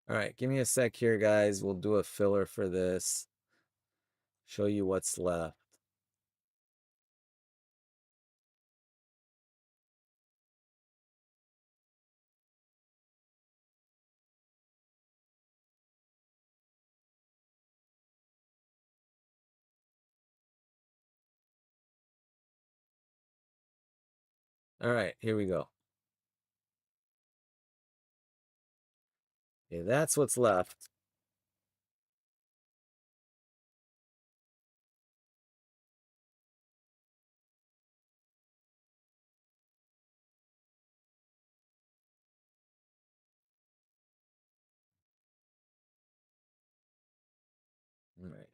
All right, give me a sec here, guys. We'll do a filler for this. Show you what's left. All right, here we go. Okay, that's what's left. All right.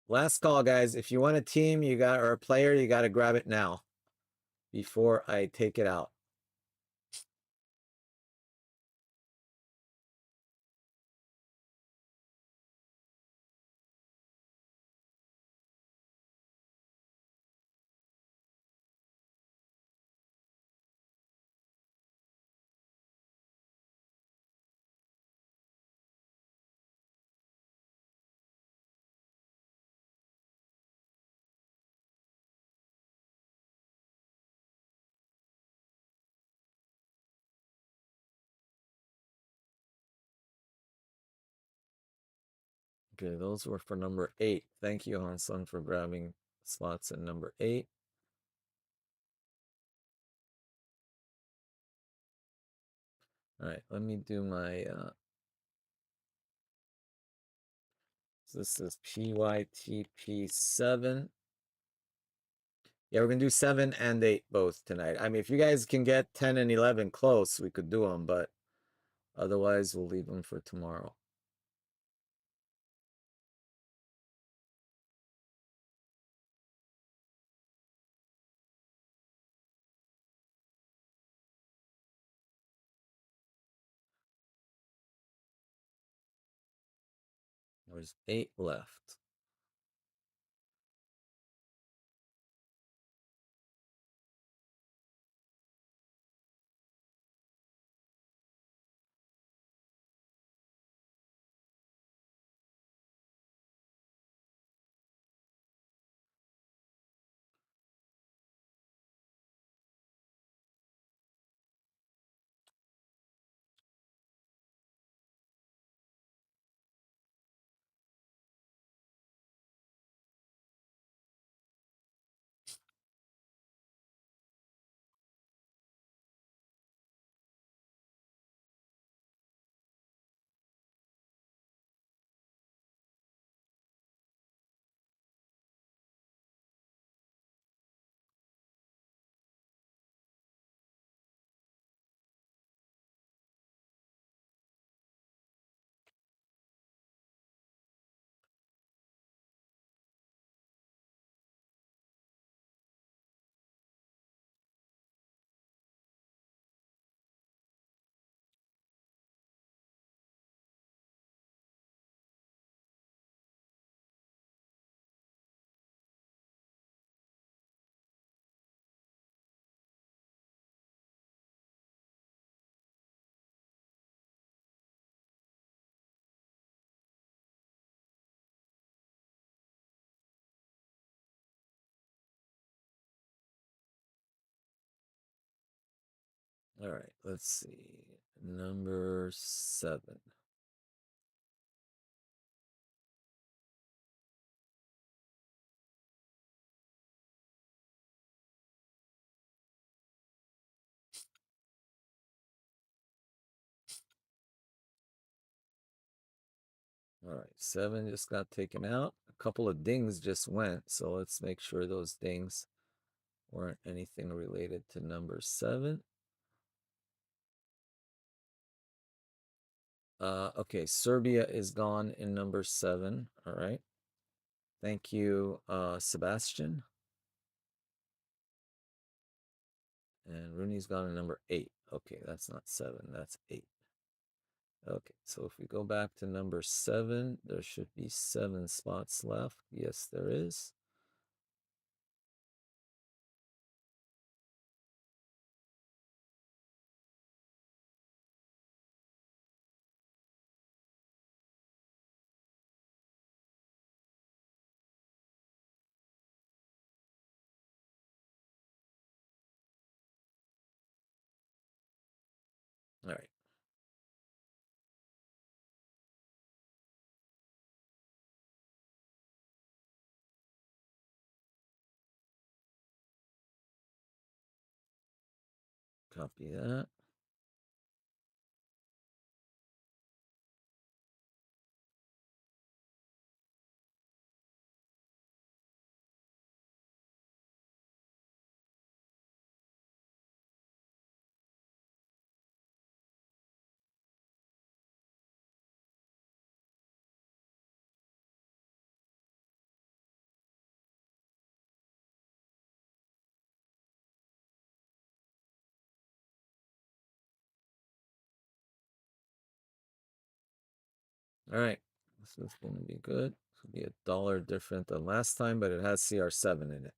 Last call, guys. If you want a team, you got or a player, you got to grab it now before I take it out. Okay, those were for number 8. Thank you, Hanson, for grabbing slots in number 8. All right, let me do my so this is PYTP7. Yeah, we're gonna do 7 and 8 both tonight. I mean, if you guys can get 10 and 11 close, we could do them, but otherwise we'll leave them for tomorrow. There's 8 left. All right, let's see. Number 7. All right, 7 just got taken out. A couple of dings just went, so let's make sure those dings weren't anything related to number 7. Okay, Serbia is gone in number 7. All right. Thank you, Sebastian. And Rooney's gone in number 8. Okay, that's not 7, that's 8. Okay, so if we go back to number 7, there should be 7 spots left. Yes, there is. All right. Copy that. All right. This is going to be good. This will be $1 different than last time, but it has CR7 in it.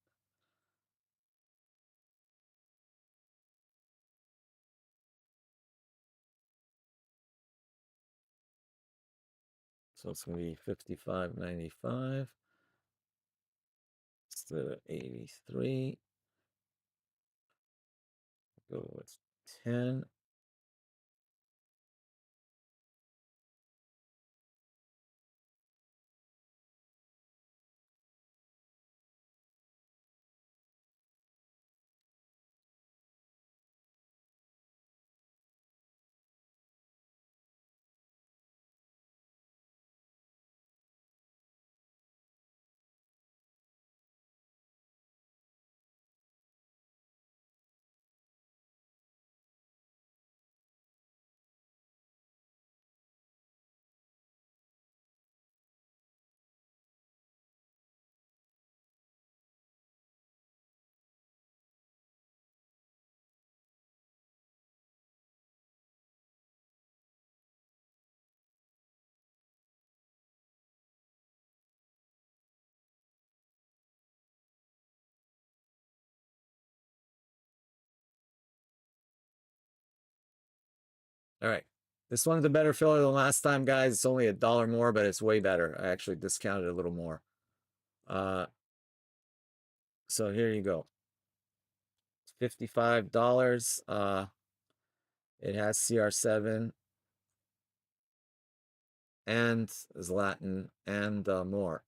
So it's going to be 55.95 instead of 83. Go with 10. All right. This one's a better filler than last time, guys. It's only $1 more, but it's way better. I actually discounted a little more. So here you go. It's $55. It has CR7 and is Latin and more.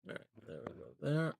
All right, there we go. There.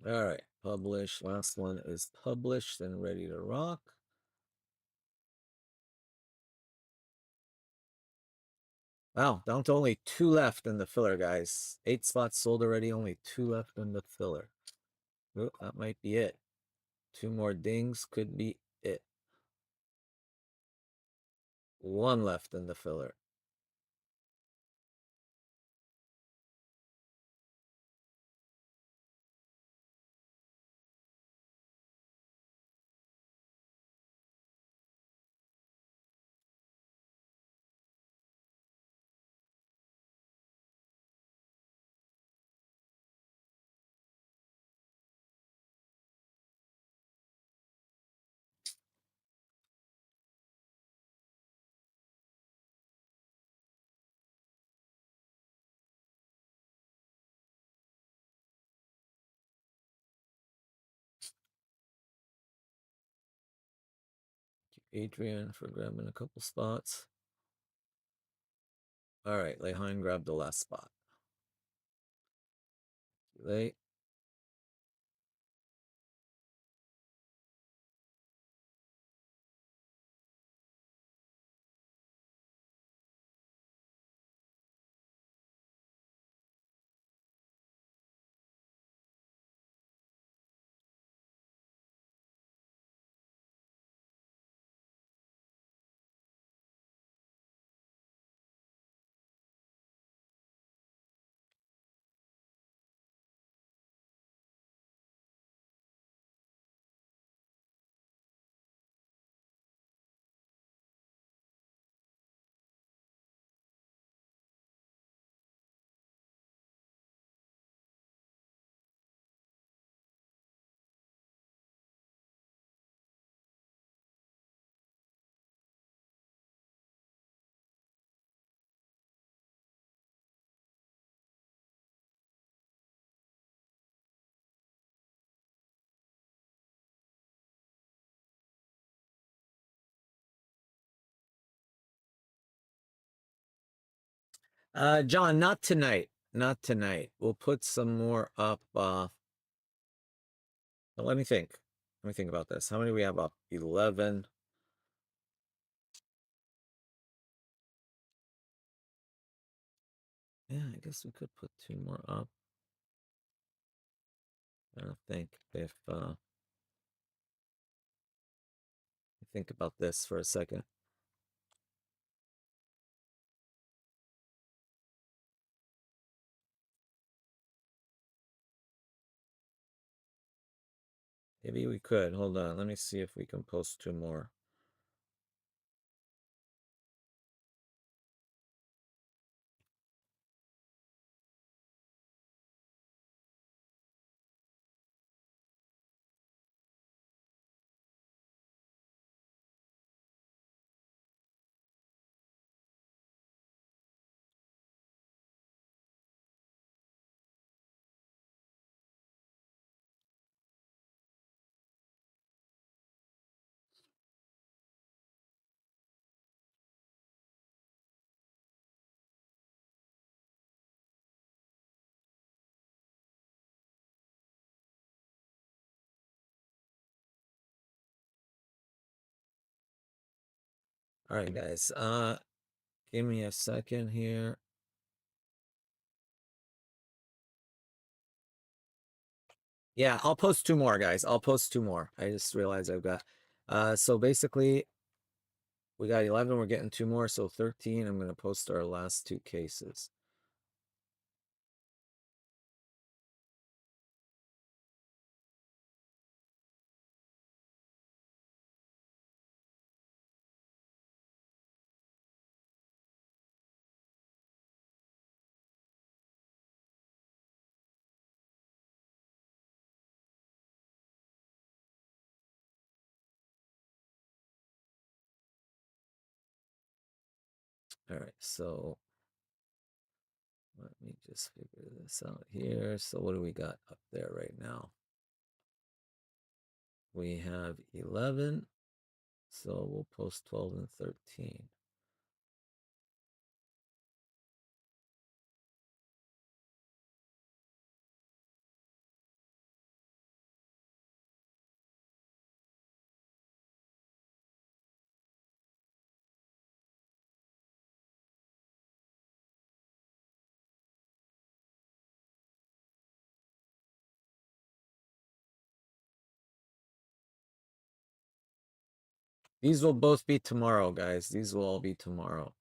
All right, publish. Last one is published and ready to rock. Wow, down to only 2 left in the filler, guys. 8 spots sold already, only 2 left in the filler. Oh, that might be it. 2 more dings could be it. 1 left in the filler. Adrian for grabbing a couple spots. All right, Lehan grabbed the last spot. Late. John, not tonight. Not tonight. We'll put some more up. Let me think. Let me think about this. How many do we have up? 11. Yeah, I guess we could put 2 more up. I don't think if think about this for a second. Maybe we could. Hold on. Let me see if we can post 2 more. All right, guys. Give me a second here. Yeah, I'll post 2 more, guys. I'll post 2 more. I just realized I've got so basically we got 11, we're getting 2 more, so 13. I'm gonna post our last 2 cases. All right, so let me just figure this out here. So what do we got up there right now? We have 11, so we'll post 12 and 13. These will both be tomorrow, guys. These will all be tomorrow.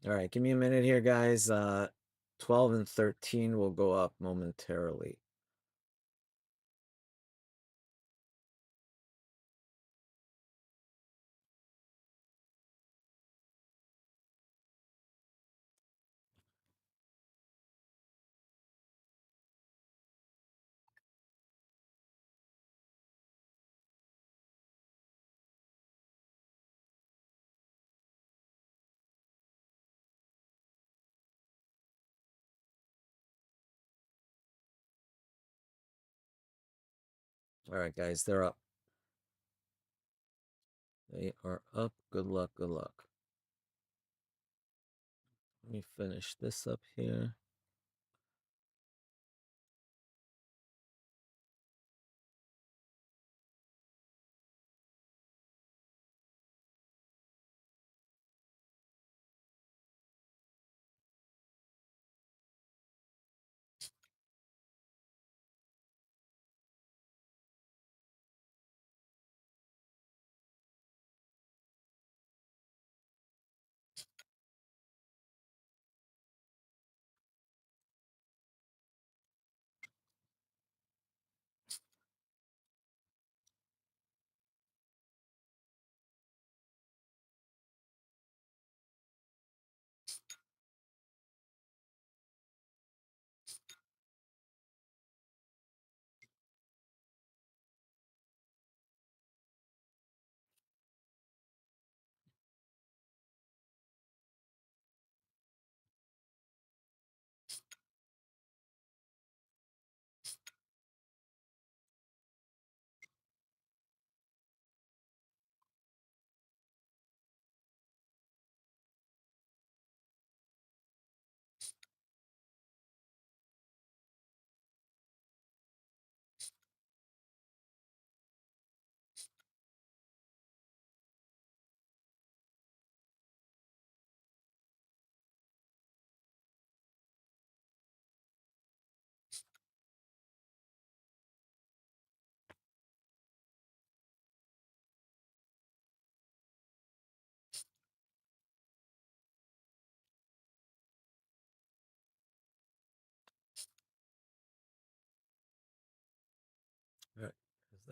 All right, give me a minute here, guys. 12 and 13 will go up momentarily. All right, guys, they're up. They are up. Good luck, good luck. Let me finish this up here.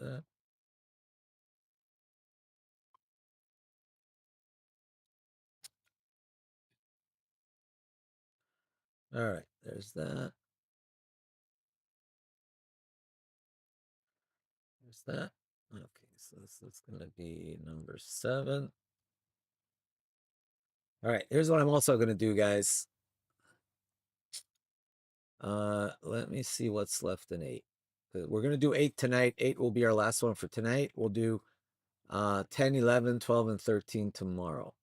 that. All right, there's that. There's that. Okay, so this is going to be number 7. All right, here's what I'm also going to do, guys. Let me see what's left in 8. We're going to do 8 tonight. 8 will be our last one for tonight. We'll do 10, 11, 12, and 13 tomorrow.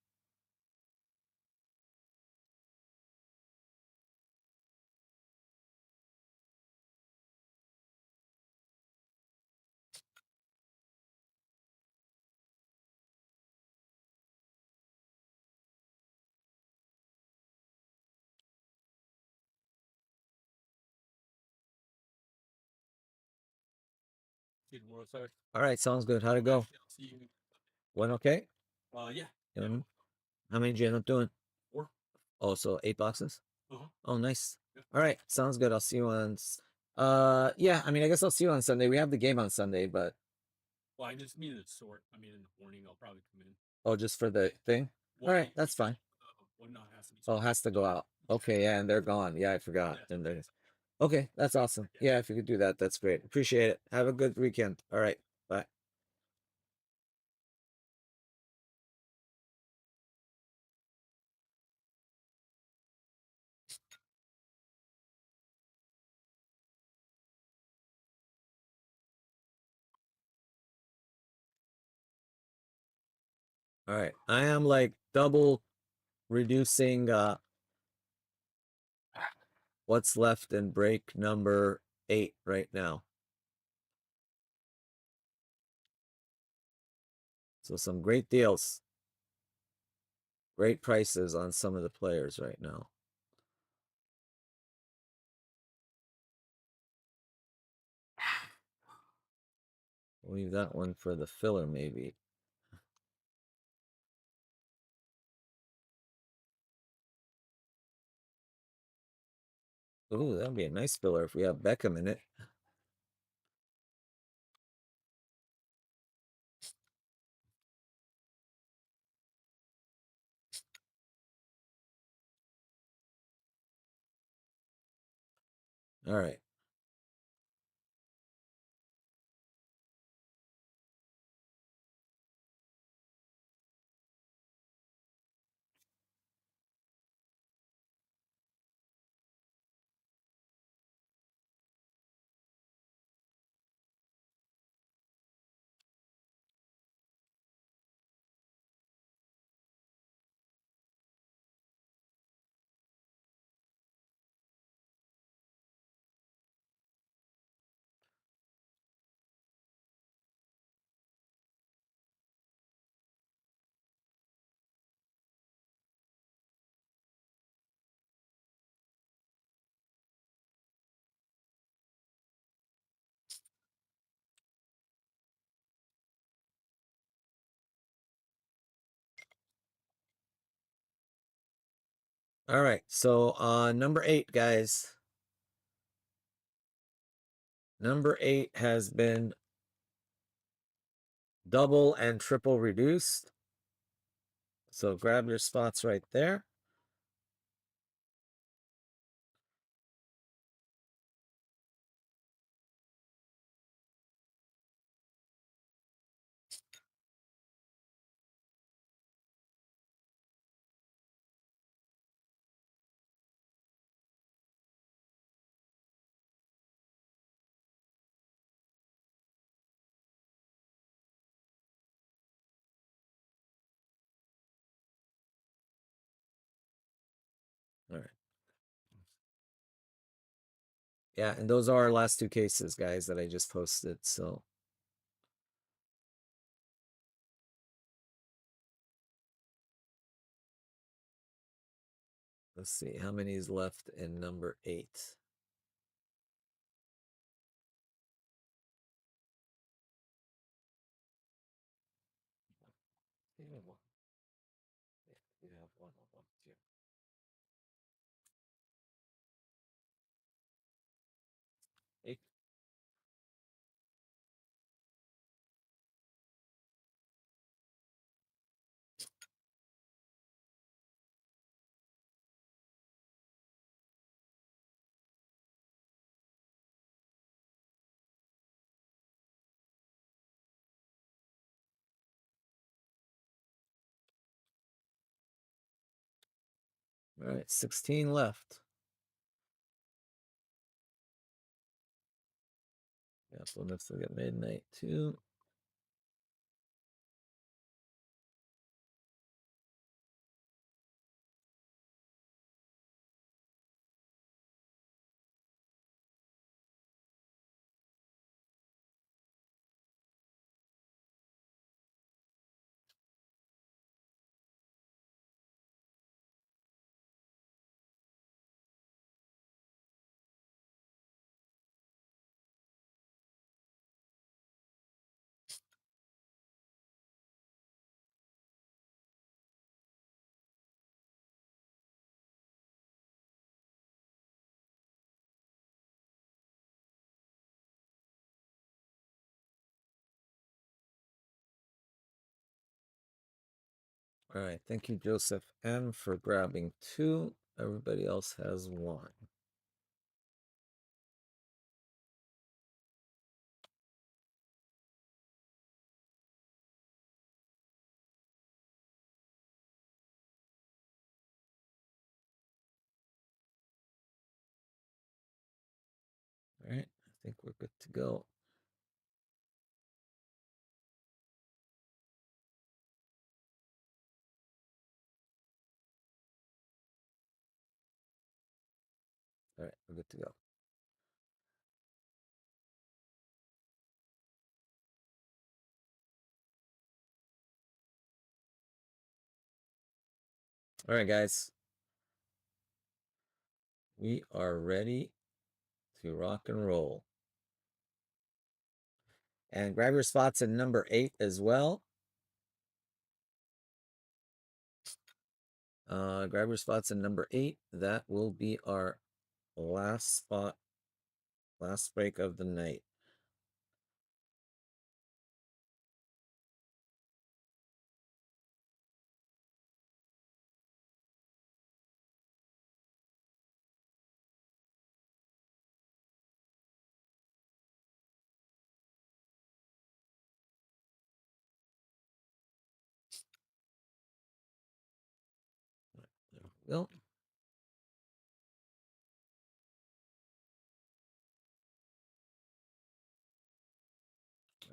All right, sounds good. How'd it go? Went okay? Yeah. How many did you end up doing? 4. Oh, so 8 boxes? Uh-huh. Oh, nice. Yeah. All right, sounds good. I'll see you on. Yeah. I mean, I guess I'll see you on Sunday. We have the game on Sunday, but Well, I just mean it's sort. I mean, in the morning I'll probably come in. oh, just for the thing. All right, that's fine. One not has to be. Oh, has to go out. Okay, yeah, and they're gone. Yeah, I forgot. Yeah. And there's. Okay, that's awesome. Yeah, if you could do that, that's great. Appreciate it. Have a good weekend. All right, bye. All right, I am like double reducing what's left in break number 8 right now. So some great deals. Great prices on some of the players right now. We'll leave that one for the filler, maybe. Ooh, that'd be a nice filler if we have Beckham in it. All right. All right. So number 8, guys. Number 8 has been double and triple reduced. So grab your spots right there. All right. Yeah, and those are our last 2 cases, guys, that I just posted. So let's see how many is left in number 8. You have one. Yeah, you have one of them too. Eight. All right, 16 left. Yeah, so let's look at midnight too. All right, thank you, Joseph M, for grabbing 2. Everybody else has 1. All right, I think we're good to go. All right, we're good to go. All right, guys. We are ready to rock and roll. And grab your spots in number 8 as well. Grab your spots in number 8. That will be our last spot, last break of the night. There we go.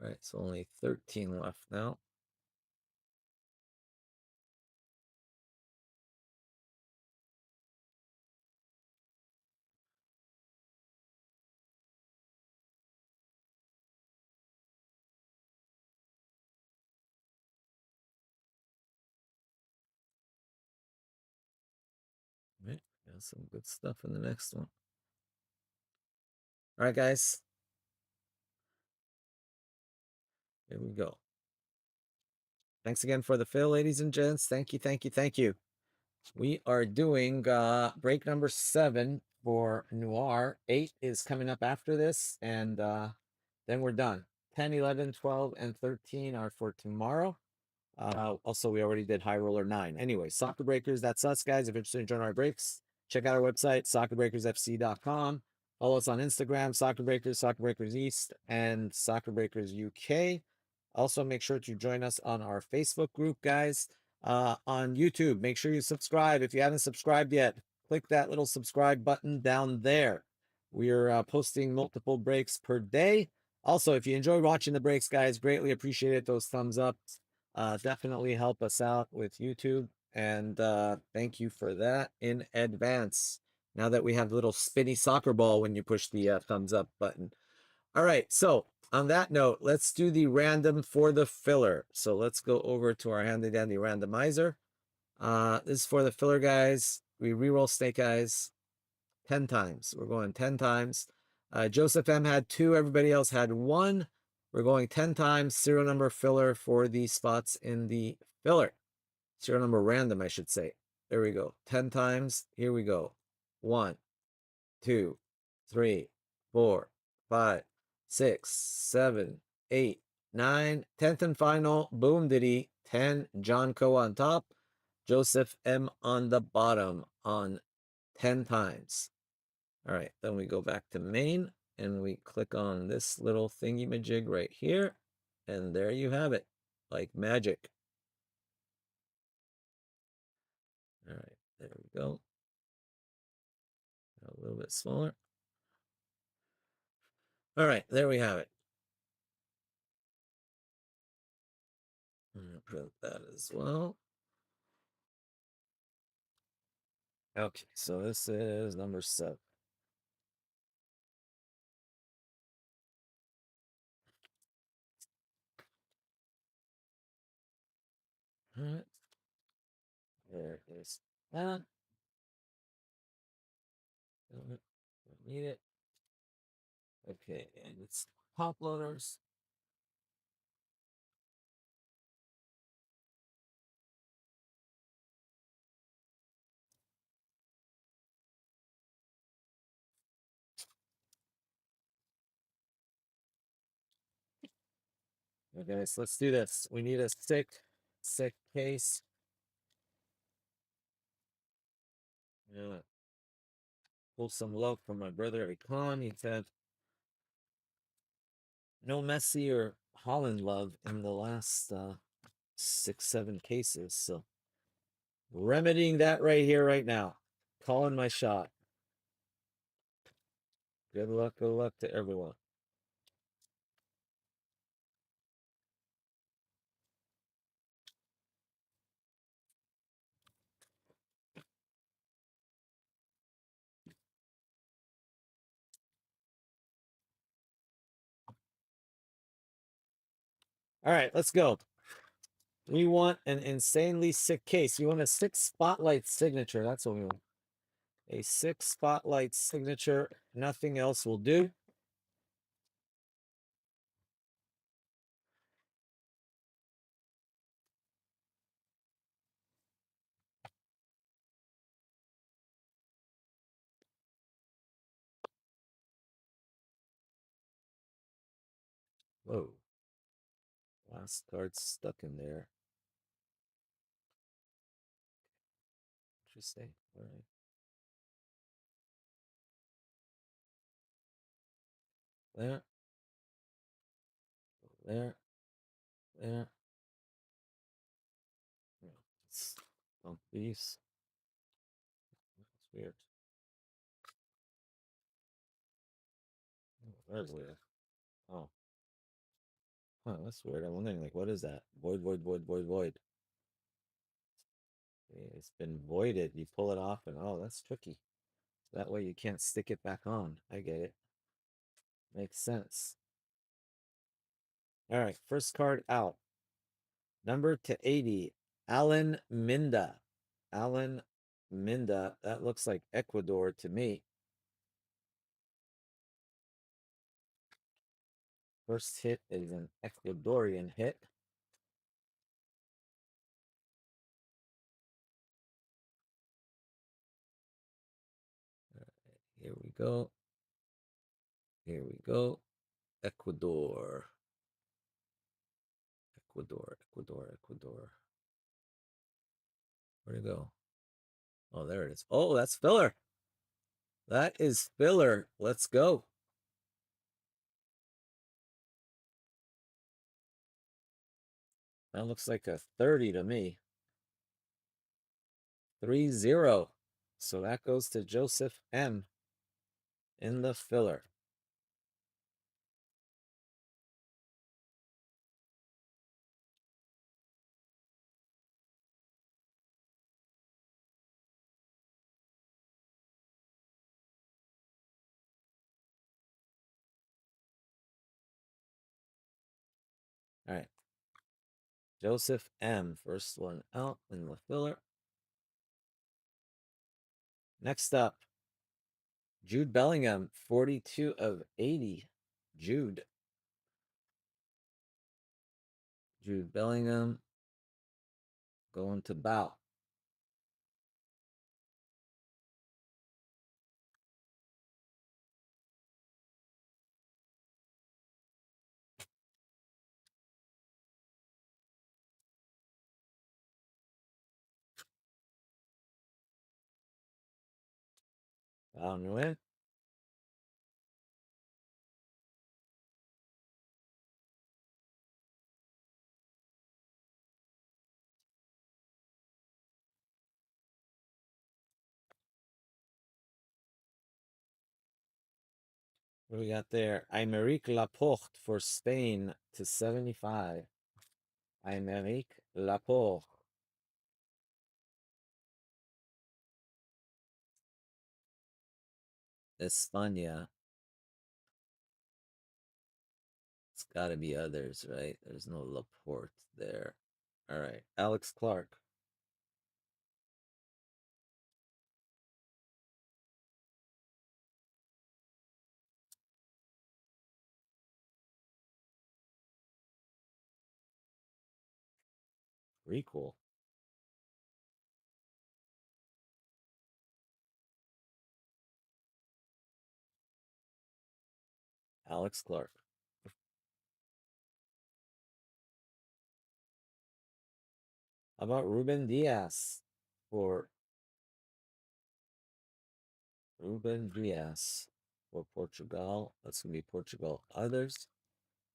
All right, so only 13 left now. All right, got some good stuff in the next one. All right, guys. Here we go. Thanks again for the fill, ladies and gents. Thank you, thank you, thank you. We are doing break number 7 for Noir. 8 is coming up after this, and then we're done. 10, 11, 12, and 13 are for tomorrow. Also, we already did High Roller 9. Anyway, Soccer Breakers, that's us, guys. If you're interested in joining our breaks, check out our website, soccerbreakersfc.com. Follow us on Instagram, Soccer Breakers, Soccer Breakers East, and Soccer Breakers UK. Also, make sure to join us on our Facebook group, guys. On YouTube, make sure you subscribe. If you haven't subscribed yet, click that little subscribe button down there. We are posting multiple breaks per day. Also, if you enjoy watching the breaks, guys, greatly appreciate it. Those thumbs up definitely help us out with YouTube. And thank you for that in advance. Now that we have the little spinny soccer ball when you push the thumbs up button. All right, so on that note, let's do the random for the filler. So let's go over to our handy dandy randomizer. This is for the filler, guys. We reroll snake eyes 10 times. We're going 10 times. Joseph M had 2. Everybody else had 1. We're going 10 times. Serial number filler for the spots in the filler. Serial number random, I should say. There we go. 10 times. Here we go. 1, 2, 3, 4, 5, 6, 7, 8, 9. 10th and final. Boom diddy. 10. John Co on top. Joseph M on the bottom on 10 times. All right, then we go back to main and we click on this little thingy majig right here. And there you have it, like magic. All right, there we go. A little bit smaller. All right, there we have it. I'm gonna print that as well. Okay, so this is number 7. All right. There is that. Don't need it. Okay, and it's top loaders. Okay, so let's do this. We need a sick case. Yeah. Pull some love from my brother Akon. He said no Messi or Holland love in the last 6-7 cases. So remedying that right here, right now. Calling my shot. Good luck to everyone. All right, let's go. We want an insanely sick case. We want a 6 spotlight signature. That's what we want. A 6 spotlight signature. Nothing else will do. Whoa. Last card stuck in there. Interesting. All right. There. There. There. Yeah, let's dump these. That's weird. Oh, that's weird. Oh. Huh, that's weird. I'm wondering, like, what is that? Void, void, void, void, void. Okay, it's been voided. You pull it off and, oh, that's tricky. That way you can't stick it back on. I get it. Makes sense. All right, first card out. Number to 80, Alan Minda. Alan Minda. That looks like Ecuador to me. First hit is an Ecuadorian hit. Here we go. Here we go. Ecuador. Ecuador, Ecuador, Ecuador. Where'd it go? Oh, there it is. Oh, that's filler. That is filler. Let's go. That looks like a 30 to me. 3-0. So that goes to Joseph M. in the filler. All right. Joseph M. First one out in the filler. Next up, Jude Bellingham, 42 of 80. Jude. Jude Bellingham going to bout. Bound to win. What do we got there? Aymeric Laporte for Spain to 75. Aymeric Laporte. España. It's got to be others, right? There's no Laporte there. All right. Alex Clark. Pretty cool. Alex Clark. How about Ruben Diaz for Portugal? That's gonna be Portugal. Others.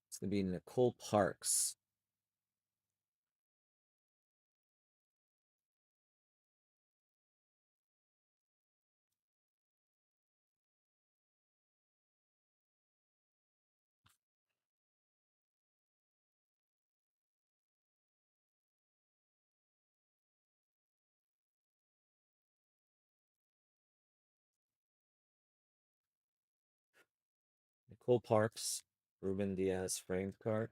It's gonna be Nicole Parks. Nicole Parks. Ruben Diaz framed card.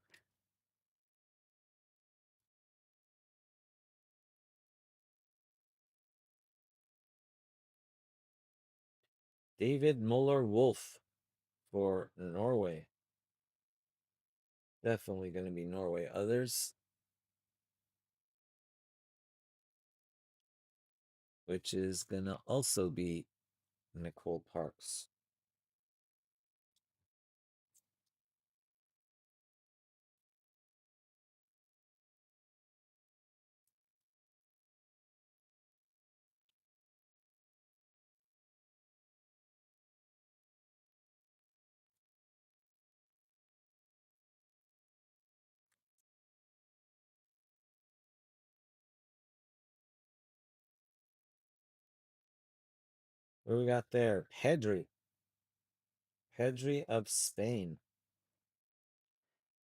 David Muller Wolf for Norway. Definitely going to be Norway. Others, which is going to also be Nicole Parks. What do we got there? Pedri. Pedri of Spain.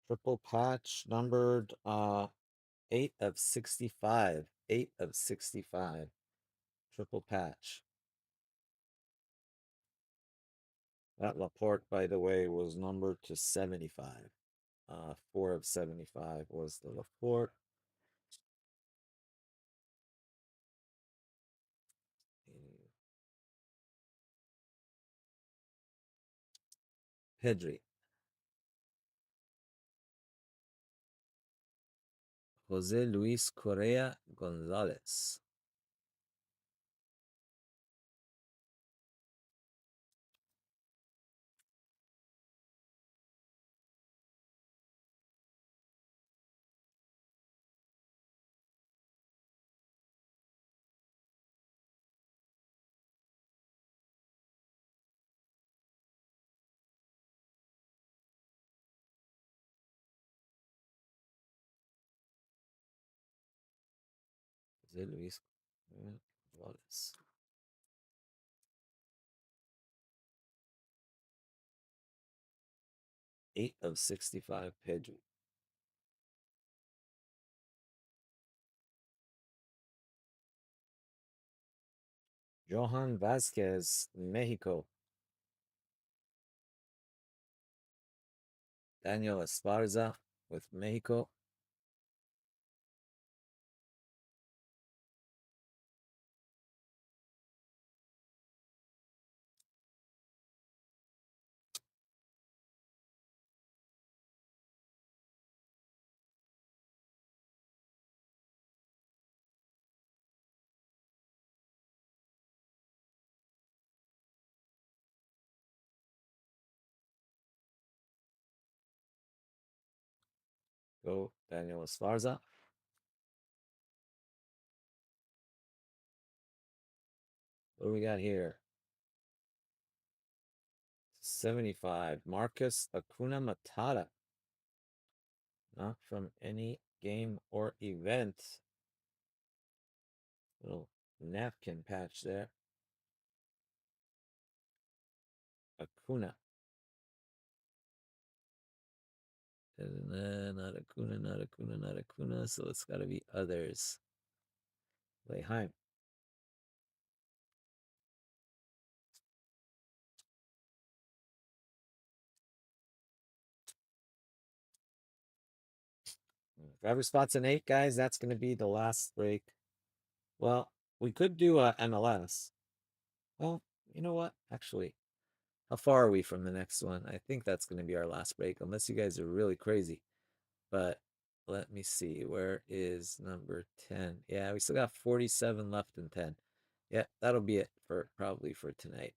Triple patch numbered 8 of 65. 8 of 65. Triple patch. That Laporte, by the way, was numbered to 75. 4 of 75 was the Laporte. Pedri. Jose Luis Correa Gonzalez. Jose Luis Correa Gonzalez. 8 of 65 Pedri. Johan Vasquez, Mexico. Daniel Esparza with Mexico. Go Daniel Esparza. What do we got here? 75. Marcus Acuna Matata. Not from any game or event. Little napkin patch there. Acuna. Not a kuna, not a kuna, not a kuna. So it's got to be others. Leheim. Driver spots an 8, guys. That's going to be the last break. Well, we could do a MLS. Well, you know what? Actually, how far are we from the next one? I think that's going to be our last break, unless you guys are really crazy. But let me see. Where is number 10? Yeah, we still got 47 left in 10. Yeah, that'll be it for probably for tonight.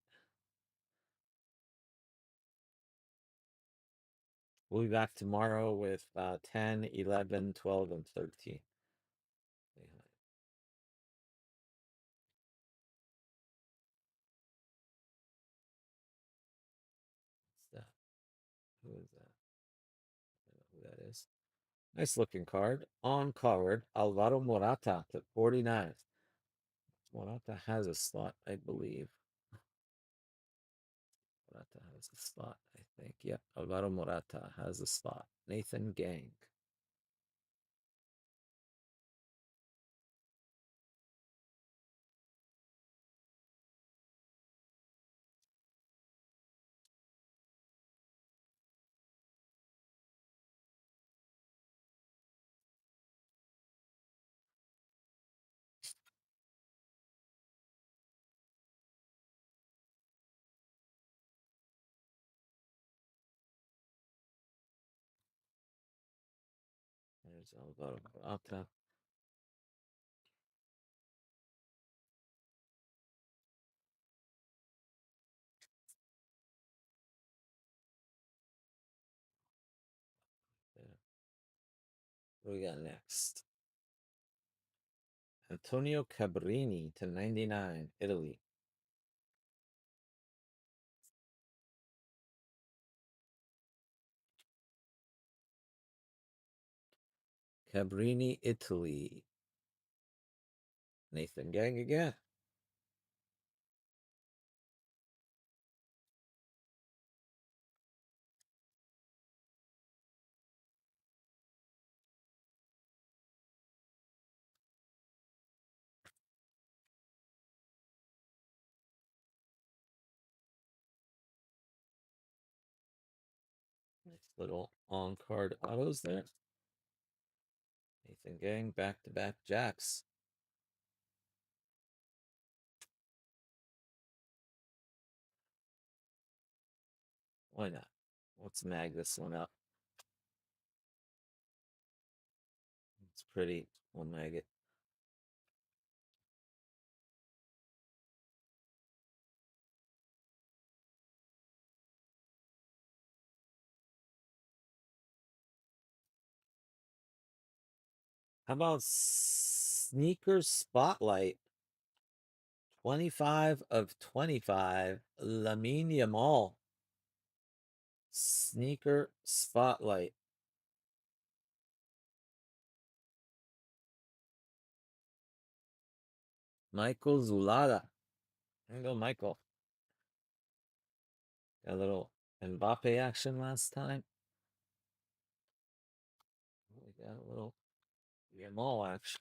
We'll be back tomorrow with 10, 11, 12, and 13. What's that? Who is that? I don't know who that is. Nice looking card. On card, Alvaro Morata to 49. Morata has a slot, I believe. Morata has a slot, I think. Yep, Alvaro Morata has a spot. Nathan Gang. There's Alvaro Morata. There. What do we got next? Antonio Cabrini to 99, Italy. Cabrini, Italy. Nathan Gang again. Nice little on-card autos there. Nathan Gang, back-to-back jacks. Why not? Let's mag this one up. It's pretty. We'll mag it. How about Sneaker Spotlight? 25 of 25. Lamine Yamal. Sneaker Spotlight. Michael Zulada. There you go, Michael. Got a little Mbappe action last time. We got a little Yamal action.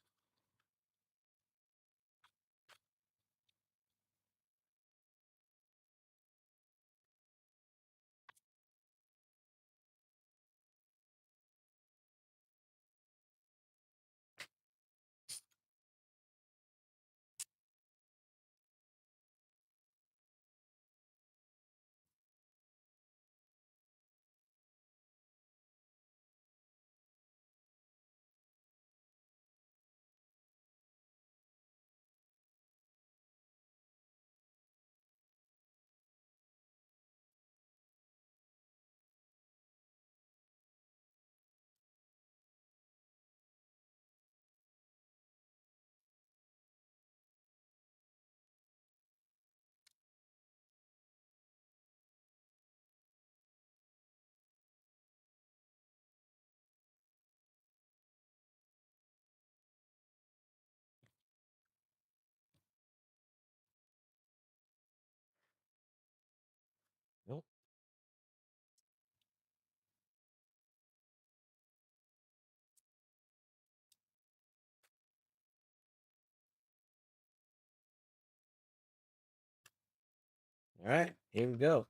All right, here we go.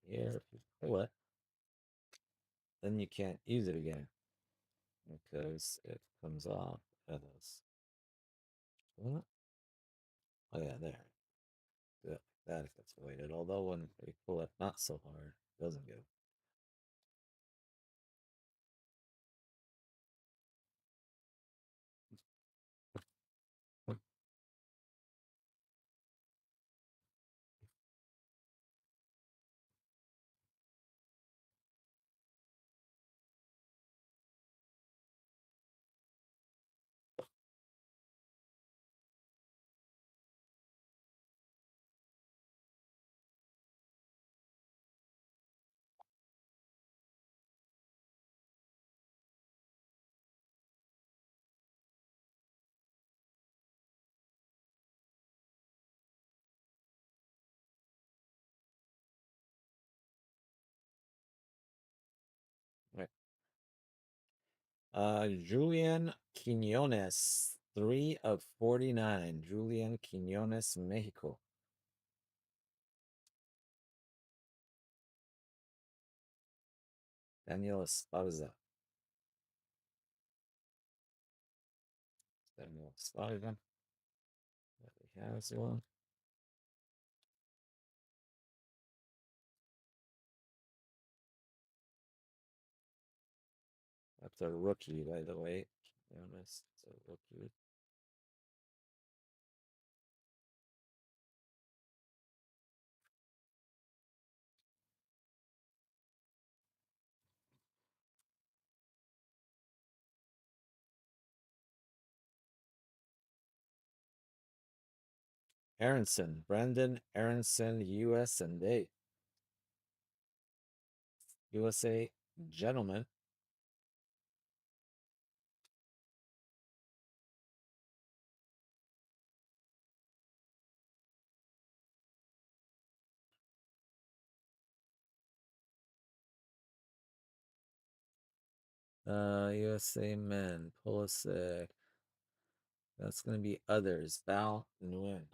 Here, if you pull it, then you can't use it again because it comes off as what? Oh yeah, there. Do it like that if it's weighted. Although when we pull it not so hard, it doesn't go. Right. Julian Quinones, 3 of 49. Julian Quinones, Mexico. Daniel Esparza. Daniel Esparza. He has one. That's a rookie, by the way. Quinones, it's a rookie. Aronson, Brandon Aronson, USA. USA gentleman. USA men, Pulisic. That's gonna be others. Val Nguyen.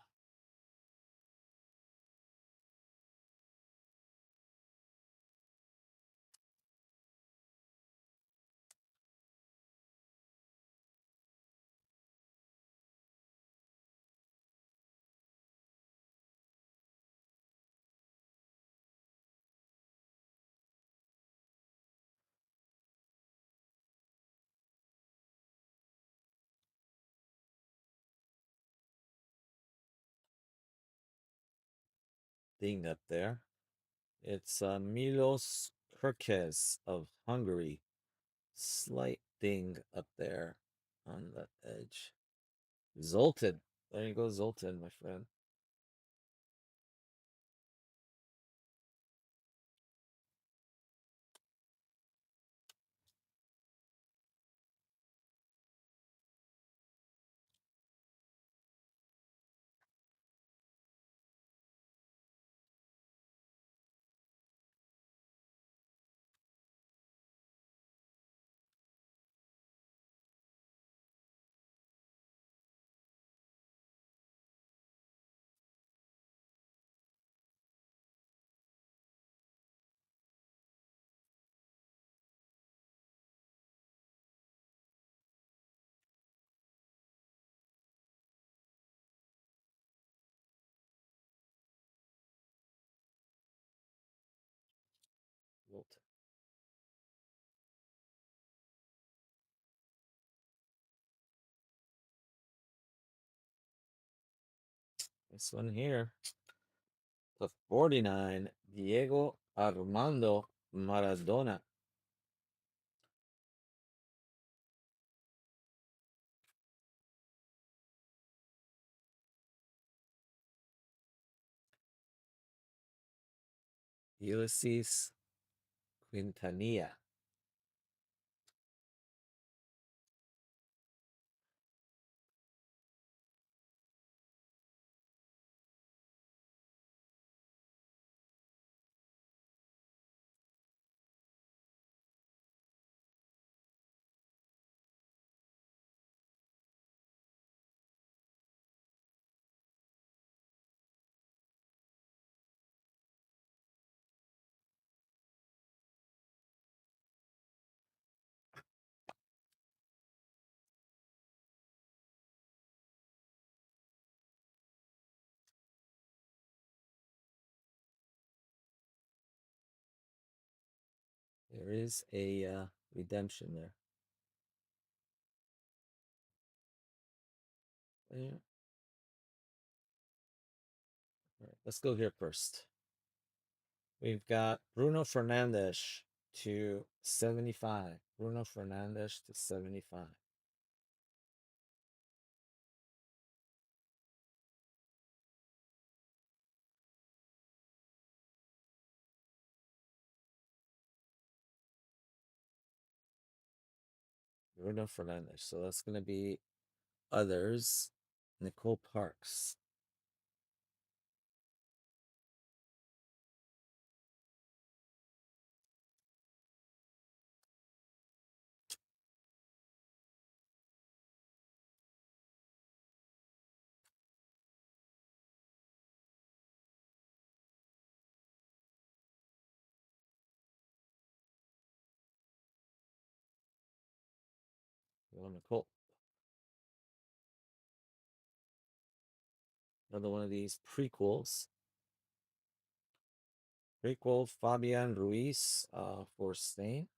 Thing up there. It's Milos Kerkez of Hungary. Slight ding up there on the edge. Zoltan. There you go, Zoltan, my friend. Zoltan. This one here. The 49, Diego Armando Maradona. Ulysses Quintanilla. There is a redemption there. There. All right, let's go here first. We've got Bruno Fernandes to 75. Bruno Fernandes to 75. Bruno Fernandes. So that's going to be others. Nicole Parks. Nicole. Another one of these prequels. Prequel Fabian Ruiz for Spain.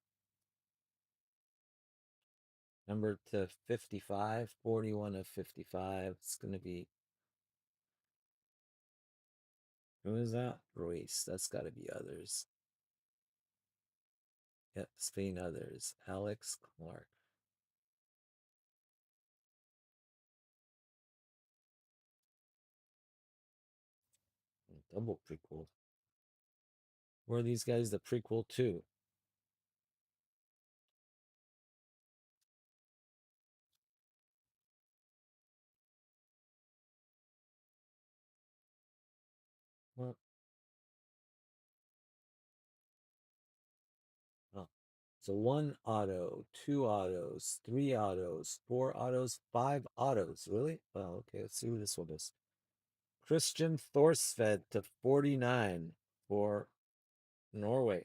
Number to 55, 41 of 55. It's going to be. Who is that? Ruiz. That's got to be others. Yep, Spain others. Alex Clark. Double prequel. Where are these guys the prequel to? What? Oh. So 1 auto, 2 autos, 3 autos, 4 autos, 5 autos. Really? Well, okay, let's see who this one is. Christian Thorsved to 49 for Norway.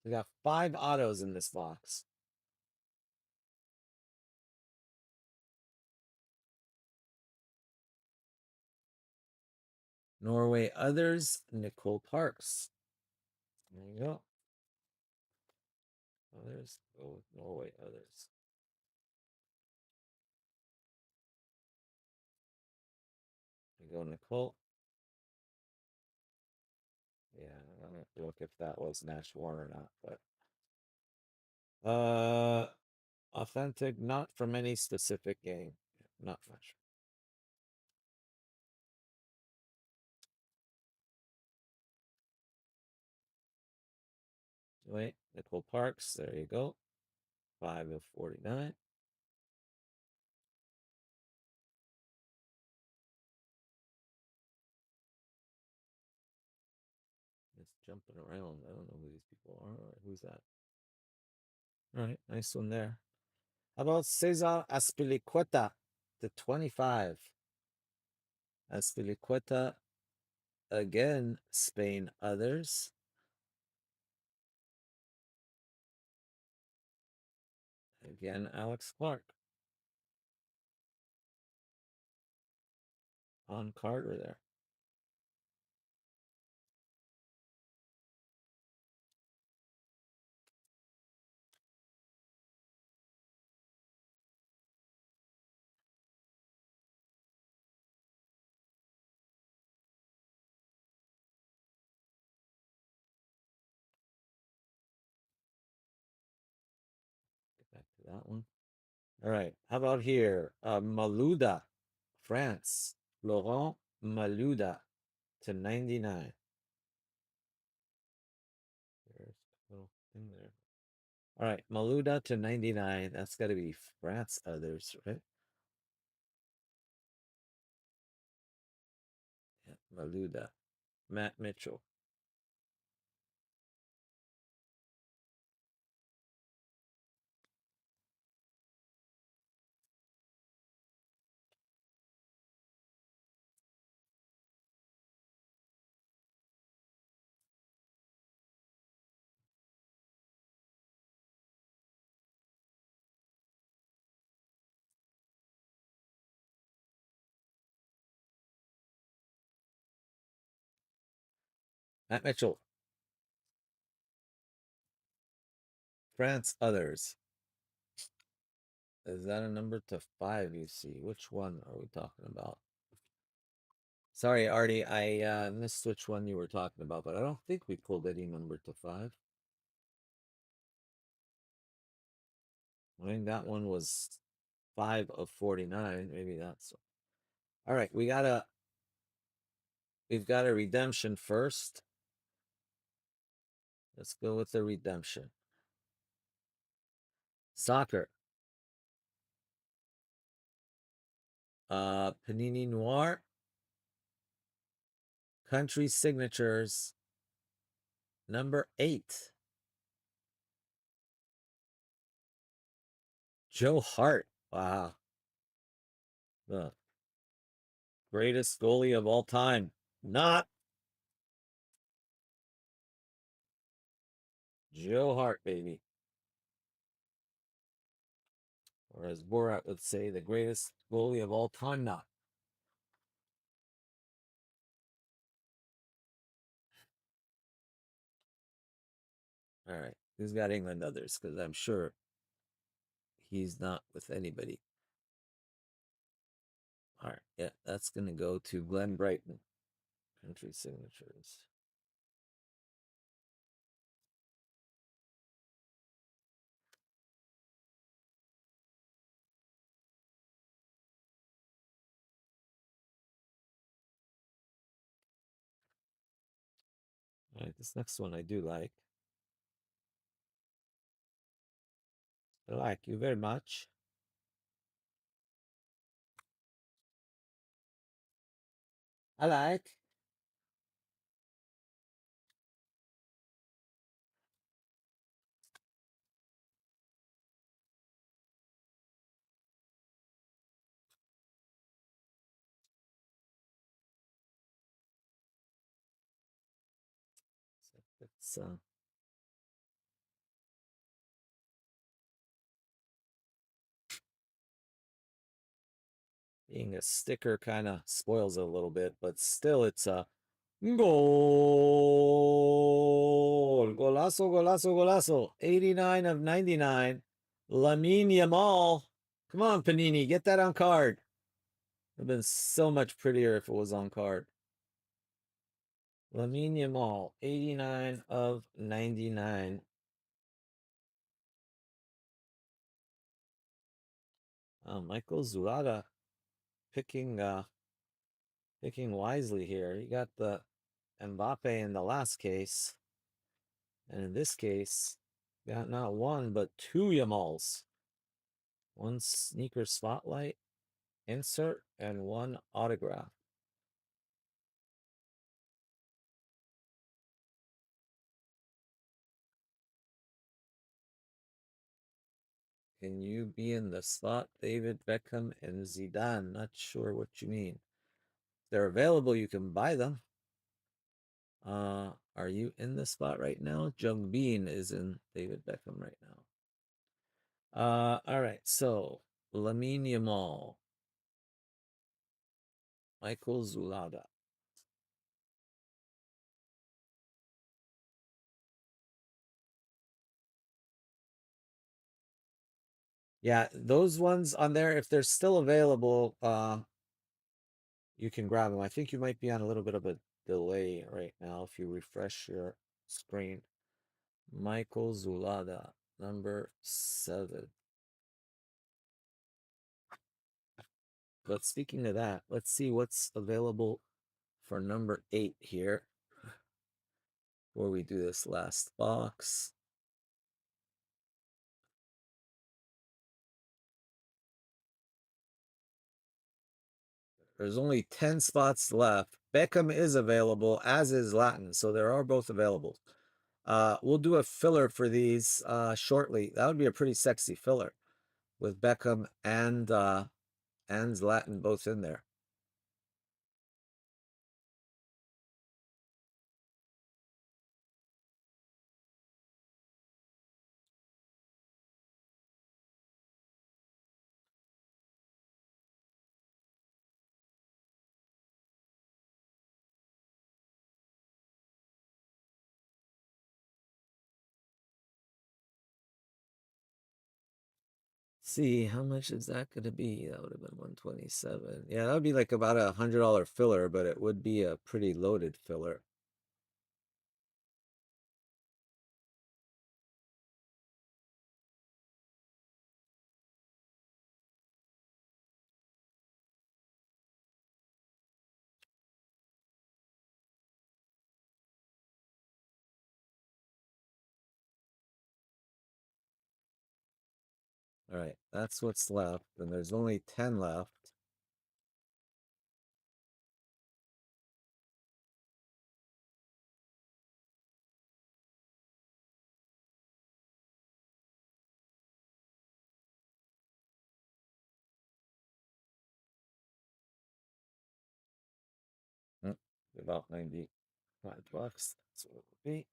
We got 5 autos in this box. Norway others, Nicole Parks. There you go. Others, go with Norway others. There you go, Nicole. Yeah, I don't have to look if that was Nash 1 or not, but authentic, not from any specific game. Not much. Wait, Nicole Parks, there you go. 5 of 49. It's jumping around. I don't know who these people are. All right, who's that? All right, nice one there. How about Cesar Azpilicueta to 25? Azpilicueta again, Spain others. Again, Alex Clark. On Carter there. Get back to that one. All right. How about here? Malouda, France. Laurent Malouda to 99. There's a little thing there. All right. Malouda to 99. That's got to be France others, right? Yeah, Malouda. Matt Mitchell. Matt Mitchell. France others. Is that a number to 5 you see? Which one are we talking about? Sorry, Artie, I missed which one you were talking about, but I don't think we pulled any number to 5. I think that one was 5 of 49. Maybe that's all right. We've got a redemption first. Let's go with the redemption. Soccer. Panini Noir. Country signatures. Number 8. Joe Hart. Wow. The greatest goalie of all time. Not Joe Hart, baby. Or as Borat would say, the greatest goalie of all time. Not. All right. Who's got England others? Because I'm sure he's not with anybody. All right. Yeah, that's going to go to Glenn Brighton. Country signatures. All right. This next one I do like. I like you very much. I like. It's being a sticker kind of spoils it a little bit, but still it's a goal. Golazo, golazo, golazo. 89 of 99. Lamine Yamal. Come on, Panini, get that on card. It would have been so much prettier if it was on card. Lamine Yamal, 89 of 99. Michael Zurada picking wisely here. He got the Mbappe in the last case. And in this case, got not one, but 2 Yamals. 1 sneaker spotlight insert and 1 autograph. Can you be in the slot? David Beckham and Zidane. Not sure what you mean. If they're available, you can buy them. Are you in the spot right now? Jung Bean is in David Beckham right now. All right. So Lamine Yamal, Michael Zulada. Yeah, those ones on there, if they're still available, you can grab them. I think you might be on a little bit of a delay right now if you refresh your screen. Michael Zulada, number 7. But speaking of that, let's see what's available for number 8 here before we do this last box. There's only 10 spots left. Beckham is available, as is Latin, so they are both available. We'll do a filler for these shortly. That would be a pretty sexy filler with Beckham and Latin both in there. see, how much is that going to be? That would have been 127. Yeah, that would be like about $100 filler, but it would be a pretty loaded filler. All right, that's what's left, and there's only 10 left. About $95. That's what it would be.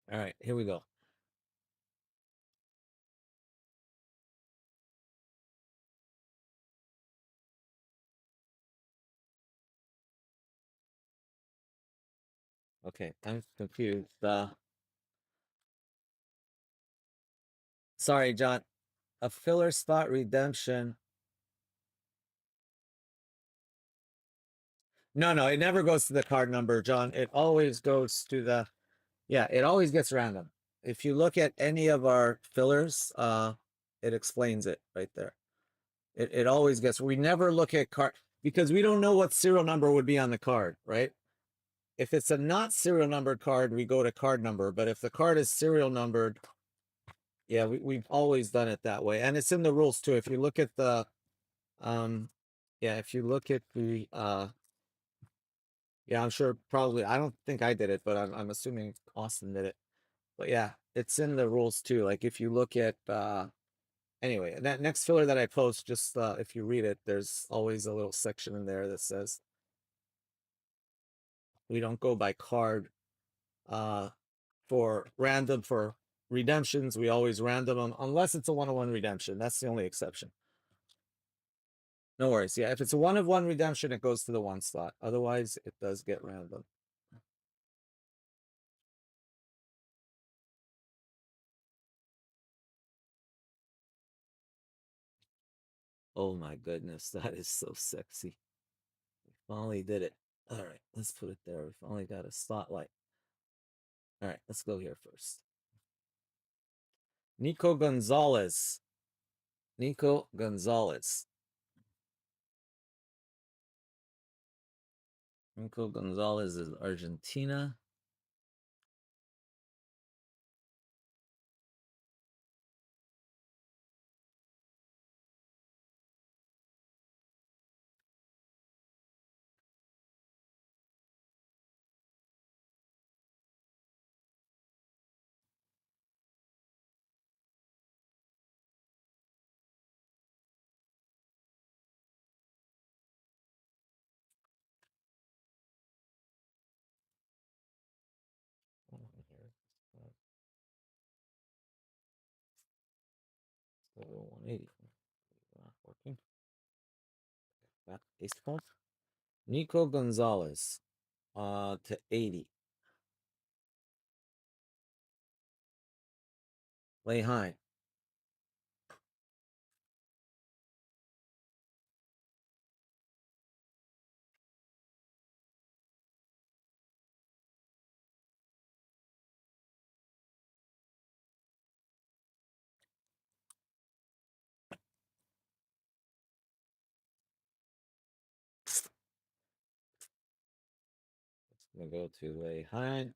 All right, here we go. Okay, I'm confused. Sorry, John. A filler spot redemption. No, it never goes to the card number, John. It always goes to the, yeah, it always gets random. If you look at any of our fillers, it explains it right there. It always gets, we never look at card, because we don't know what serial number would be on the card, right? If it's a not serial numbered card, we go to card number. But if the card is serial numbered, yeah, we've always done it that way. And it's in the rules too. If you look at the, yeah, if you look at the, yeah, I'm sure probably, I don't think I did it, but I'm assuming Austin did it. But yeah, it's in the rules too. Like if you look at, anyway, that next filler that I post, just if you read it, there's always a little section in there that says we don't go by card. For random for redemptions, we always random them unless it's a 1-of-1 redemption. That's the only exception. No worries. Yeah, if it's a 1-of-1 redemption, it goes to the 1 slot. Otherwise, it does get random. Oh my goodness, that is so sexy. We finally did it. All right, let's put it there. We finally got a spotlight. All right, let's go here first. Nico Gonzalez. Nico Gonzalez. Nico Gonzalez is Argentina. Oh, here. Let's go to 180. Not working. Back ace card. Nico Gonzalez. To 80. Lay high. It's gonna go to lay high.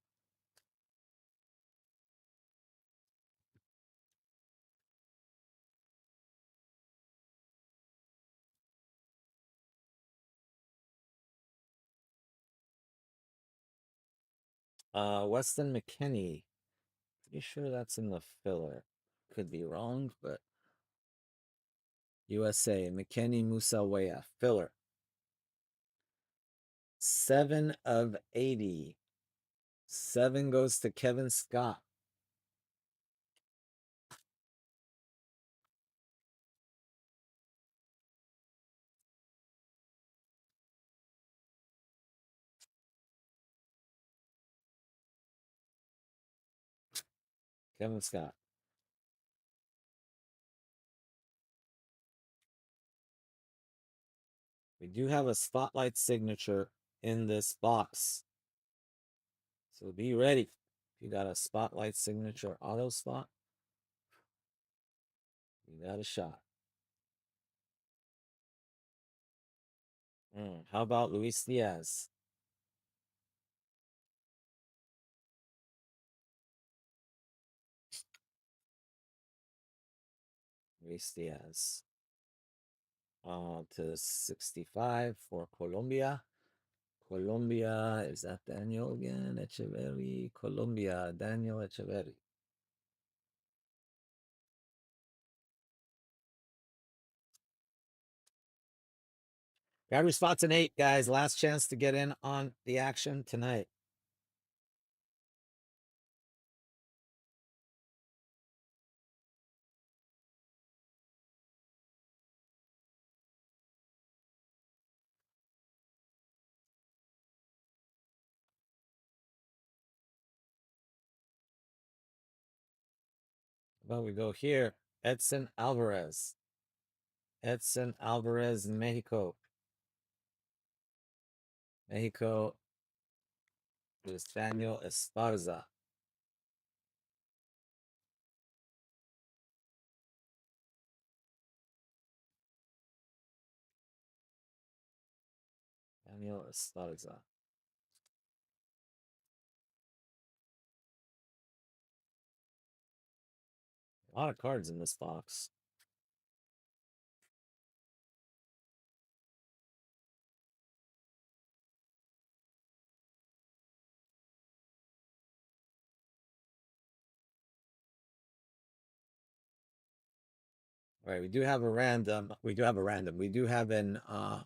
Weston McKinney. Pretty sure that's in the filler. Could be wrong, but USA. McKinney Musaweya. Filler. 7 of 80. 7 goes to Kevin Scott. Kevin Scott. We do have a spotlight signature in this box. So be ready. If you got a spotlight signature auto spot, you got a shot. How about Luis Diaz? Luis Diaz. To 65 for Colombia. Colombia, is that Daniel again? Echeverri. Colombia, Daniel Echeverri. Battery spots an 8, guys. Last chance to get in on the action tonight. Well, we go here. Edson Alvarez. Edson Alvarez, Mexico. Mexico is Daniel Esparza. Daniel Esparza. A lot of cards in this box. All right, we do have a random. We do have an a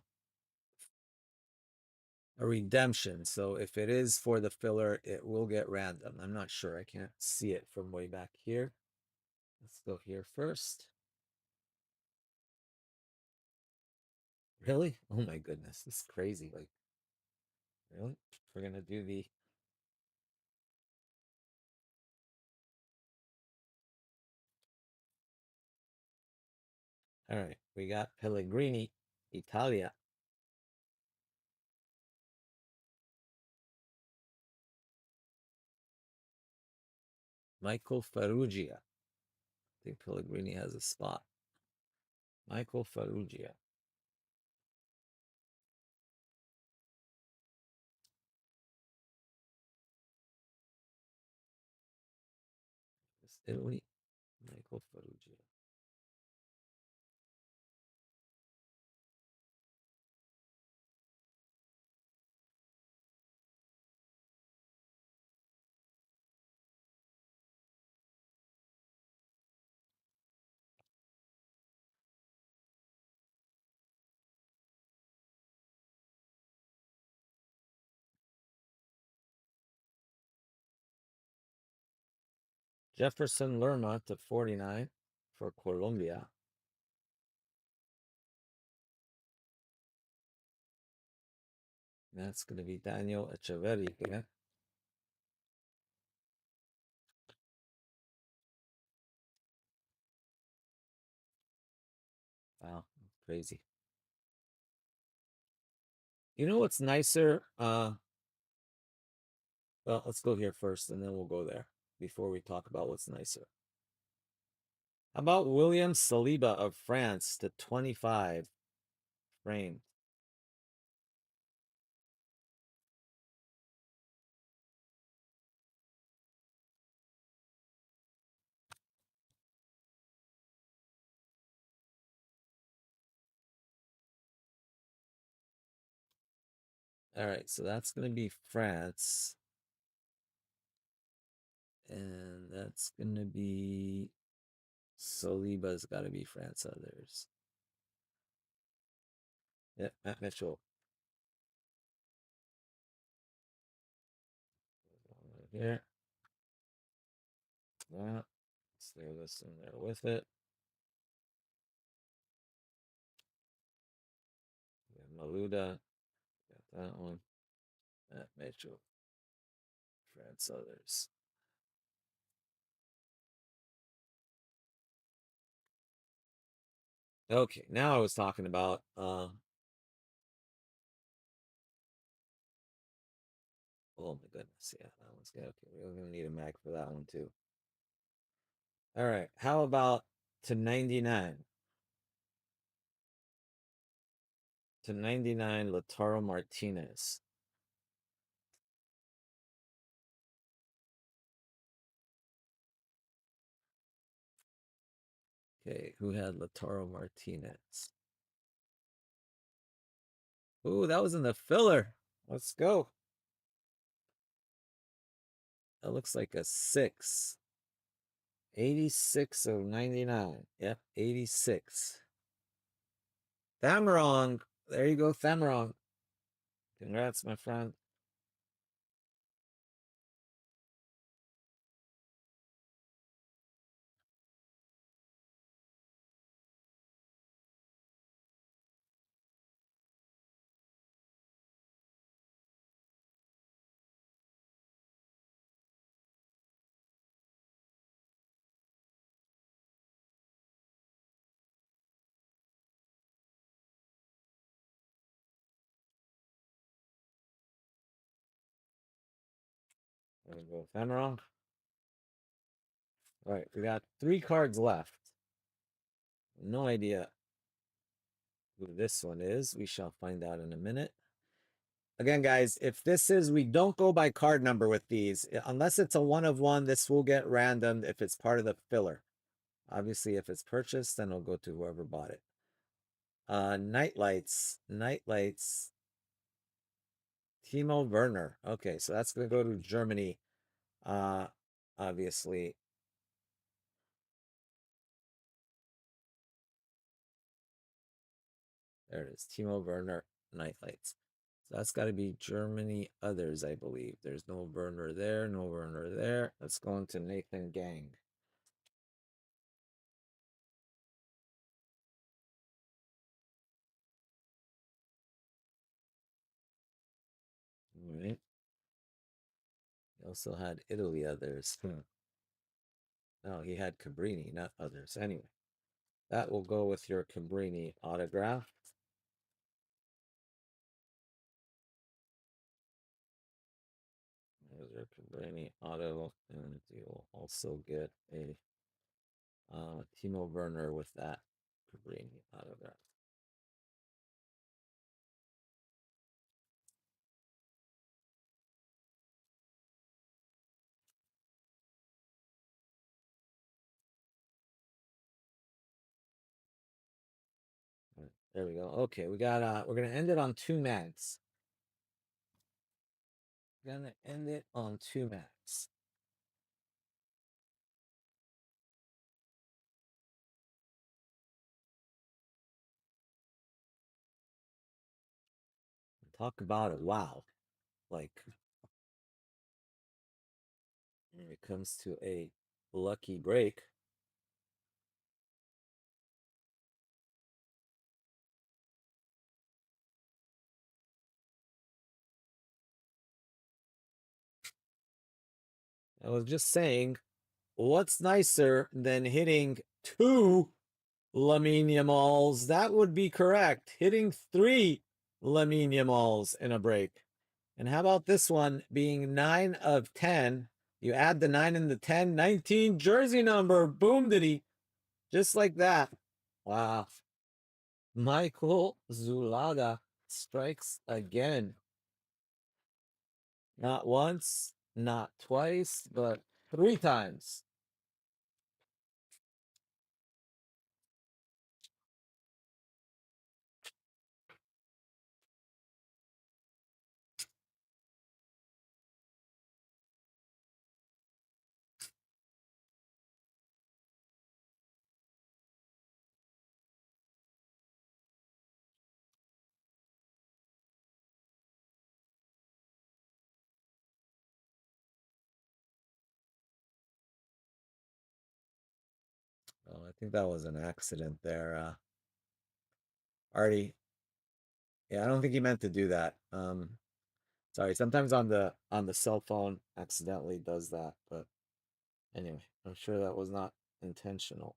redemption. So if it is for the filler, it will get random. I'm not sure. I can't see it from way back here. Let's go here first. Really? Oh my goodness. This is crazy. Like, really? We're gonna do the all right, we got Pellegrini, Italia. Michael Ferrugia. I think Pellegrini has a spot. Michael Ferrugia. It's Italy. Michael Ferrugia. Jefferson Lerma to 49 for Colombia. That's going to be Daniel Echeverri again. Wow, crazy. You know what's nicer? Well, let's go here first and then we'll go there before we talk about what's nicer. How about William Saliba of France to 25 framed? All right, so that's going to be France. And that's going to be Saliba's got to be France others. Yeah, Matt Mitchell. Here. That. Let's throw this in there with it. Maluda. Got that one. Matt Mitchell. France others. Okay, now I was talking about Oh my goodness, yeah, that one's good. Okay, we're gonna need a mag for that one too. All right, how about to 99? To 99, Lautaro Martinez. Okay, who had Lautaro Martinez? Ooh, that was in the filler. Let's go. That looks like a 6. 86 of 99. Yep, 86. Thamrong. There you go, Thamrong. Congrats, my friend. There we go, Thamrong. All right, we got 3 cards left. No idea who this one is. We shall find out in a minute. Again, guys, if this is, we don't go by card number with these. Unless it's a 1 of 1, this will get randomed if it's part of the filler. Obviously, if it's purchased, then it'll go to whoever bought it. Nightlights. Timo Werner. Okay, so that's going to go to Germany. Obviously. There it is. Timo Werner, Nightlights. So that's got to be Germany others, I believe. There's no Werner there, no Werner there. Let's go into Nathan Gang. All right. He also had Italy others. No, he had Cabrini, not others. Anyway, that will go with your Cabrini autograph. There's your Cabrini auto, and you'll also get a Timo Werner with that Cabrini autograph. Right, there we go. Okay, we got we're gonna end it on 2 mags. Gonna end it on 2 mags. Talk about it. Wow. Like when it comes to a lucky break. I was just saying, what's nicer than hitting 2 Lamine Yamals? That would be correct. Hitting 3 Lamine Yamals in a break. And how about this one being 9 of 10? You add the 9 and the 10, 19 jersey number. Boom diddy. Just like that. Wow. Michael Zulaga strikes again. Not once, not twice, but 3 times. Oh, I think that was an accident there. Artie. Yeah, I don't think he meant to do that. Sorry, sometimes on the cell phone accidentally does that, but anyway, I'm sure that was not intentional.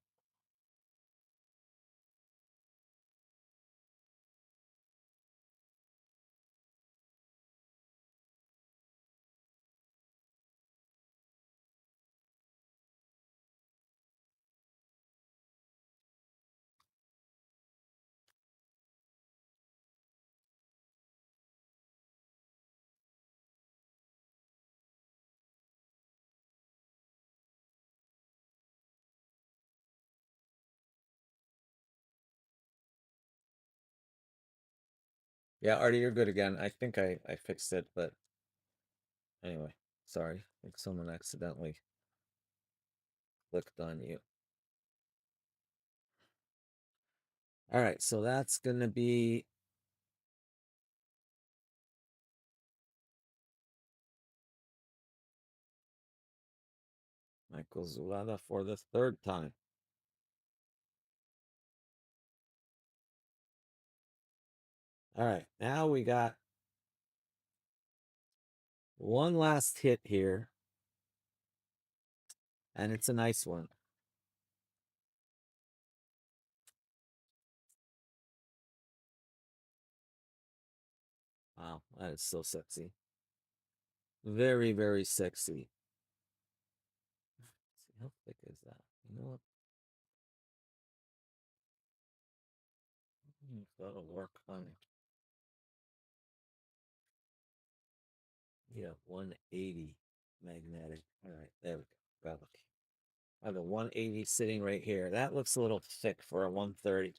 Yeah, Artie, you're good again. I think I fixed it, but anyway, sorry. I think someone accidentally clicked on you. All right, so that's gonna be Michael Zulada for the third time. All right, now we got one last hit here, and it's a nice one. Wow, that is so sexy. Very, very sexy. Let's see, how thick is that? You know what? That'll work on it. Yeah, 180 magnetic. All right, there we go. Got it. I have a 180 sitting right here. That looks a little thick for a 130.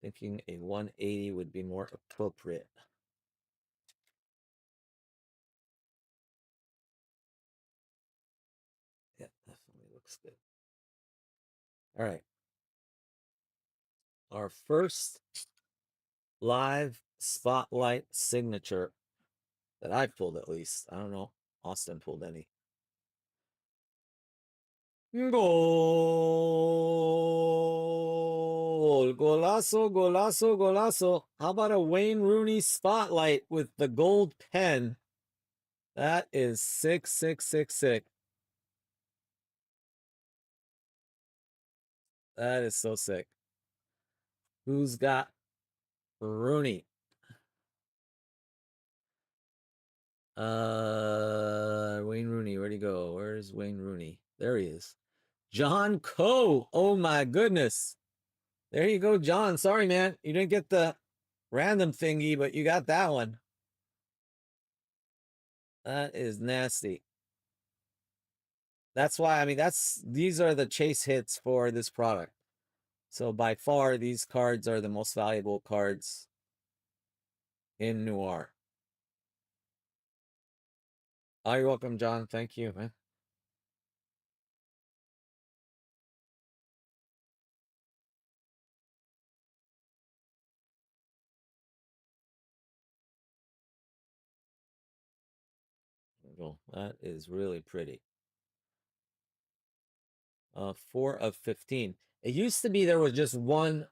Thinking a 180 would be more appropriate. Yeah, definitely looks good. All right. Our first live spotlight signature that I pulled, at least. I don't know. Austin pulled any. Goal! Golazo, golazo, golazo. How about a Wayne Rooney spotlight with the gold pen? That is sick, sick, sick, sick. That is so sick. Who's got Rooney? Wayne Rooney, where'd he go? Where's Wayne Rooney? There he is. John Coe. Oh my goodness. There you go, John. Sorry, man. You didn't get the random thingy, but you got that one. That is nasty. That's why, I mean, these are the chase hits for this product. So by far, these cards are the most valuable cards in Noir. Oh, you're welcome, John. Thank you, man. Well, that is really pretty. 4 of 15. It used to be there was just one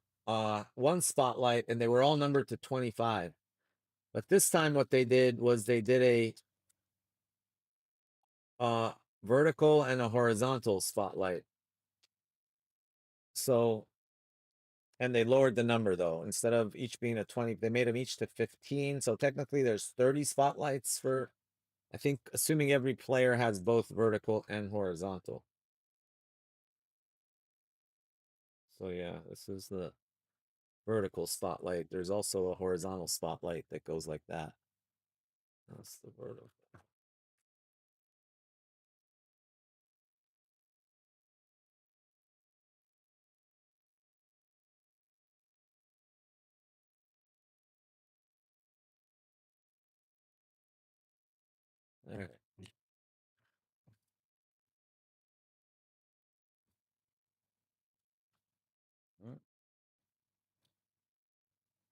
spotlight and they were all numbered to 25. But this time what they did was they did a vertical and a horizontal spotlight. So, and they lowered the number though. Instead of each being a 20, they made them each to 15. So technically there's 30 spotlights for, I think, assuming every player has both vertical and horizontal. So yeah, this is the vertical spotlight. There's also a horizontal spotlight that goes like that. That's the vertical. All right.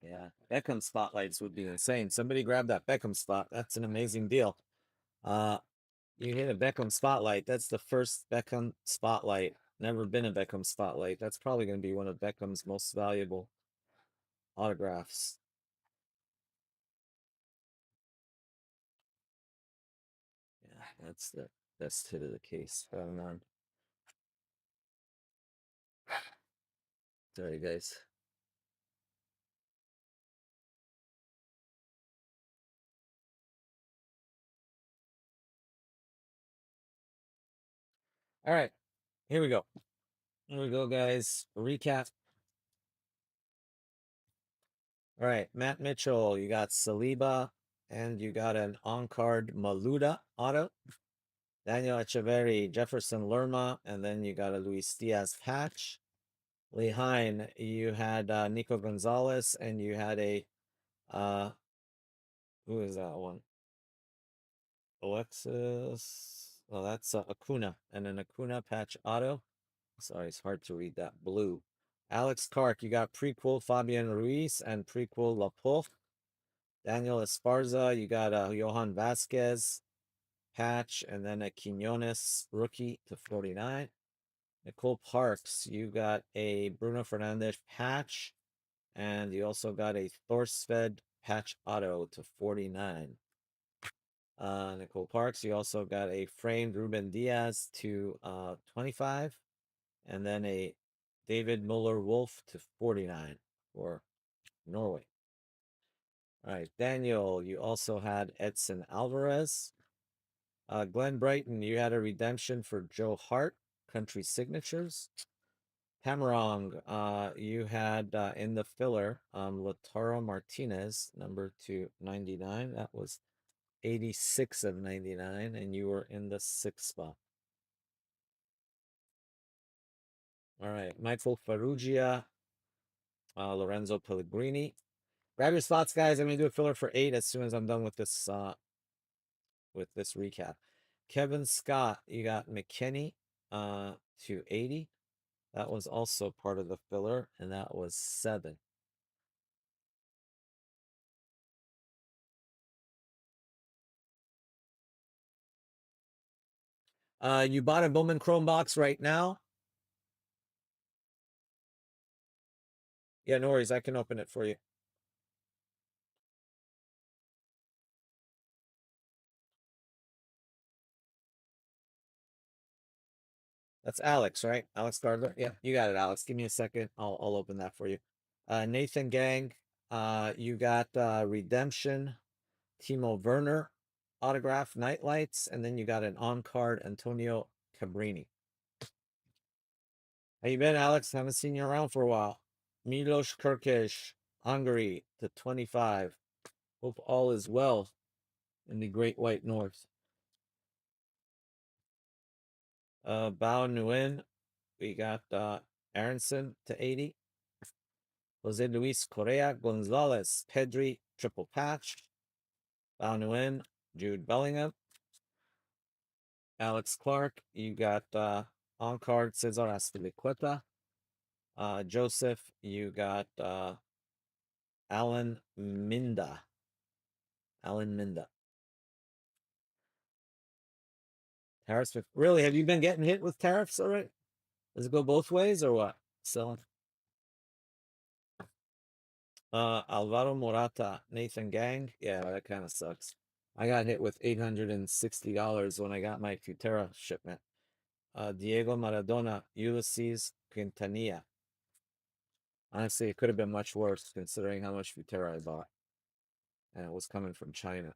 Yeah, Beckham spotlights would be insane. Somebody grab that Beckham spot. That's an amazing deal. You hit a Beckham spotlight. That's the first Beckham spotlight. Never been a Beckham spotlight. That's probably going to be one of Beckham's most valuable autographs. Yeah, that's the best hit of the case. Going on. Sorry, guys. All right, here we go. Here we go, guys. Recap. All right, Matt Mitchell, you got Saliba, and you got an on-card Maluda auto. Daniel Echeverri, Jefferson Lerma, and then you got a Luis Diaz patch. Lehine, you had Nico Gonzalez, and you had a Uh, who is that one? Alexis. Oh, that's Acuna, and an Acuna patch auto. Sorry, it's hard to read that. Blue. Alex Clark, you got prequel Fabian Ruiz and prequel Laporte. Daniel Esparza, you got Johan Vasquez patch, and then a Quinones rookie to 49. Nicole Parks, you got a Bruno Fernandez patch, and you also got a Thorsved patch auto to 49. Nicole Parks, you also got a framed Ruben Diaz to 25, and then a David Muller Wolf to 49 for Norway. All right, Daniel, you also had Edson Alvarez. Glenn Brighton, you had a redemption for Joe Hart, Country Signatures. Tamarong, you had in the filler Lautaro Martinez, number 299. That was 86 of 99, and you were in the 6th spot. All right, Michael Farrugia, Lorenzo Pellegrini. Grab your spots, guys. I'm gonna do a filler for 8 as soon as I'm done with this recap. Kevin Scott, you got McKinney to 80. That was also part of the filler, and that was 7. You bought a Bowman Chrome box right now? Yeah, no worries. I can open it for you. That's Alex, right? Alex Gardner. Yeah, you got it, Alex. Give me a second. I'll open that for you. Nathan Gang, you got Redemption, Timo Werner, autograph Nightlights, and then you got an on-card Antonio Cabrini. How you been, Alex? Haven't seen you around for a while. Milos Kirkish, Hungary to 25. Hope all is well in the Great White North. Bao Nguyen, we got Aronson to 80. Jose Luis Correa Gonzalez, Pedri, triple patch. Bao Nguyen, Jude Bellingham. Alex Clark, you got on card Cesar Azpilicueta. Joseph, you got Alan Minda. Alan Minda. Tariffs. Really, have you been getting hit with tariffs already? Does it go both ways or what? Selling. Alvaro Morata, Nathan Gang. Yeah, that kind of sucks. I got hit with $860 when I got my Futera shipment. Diego Maradona, Ulysses Quintanilla. Honestly, it could have been much worse considering how much Futera I bought. And it was coming from China.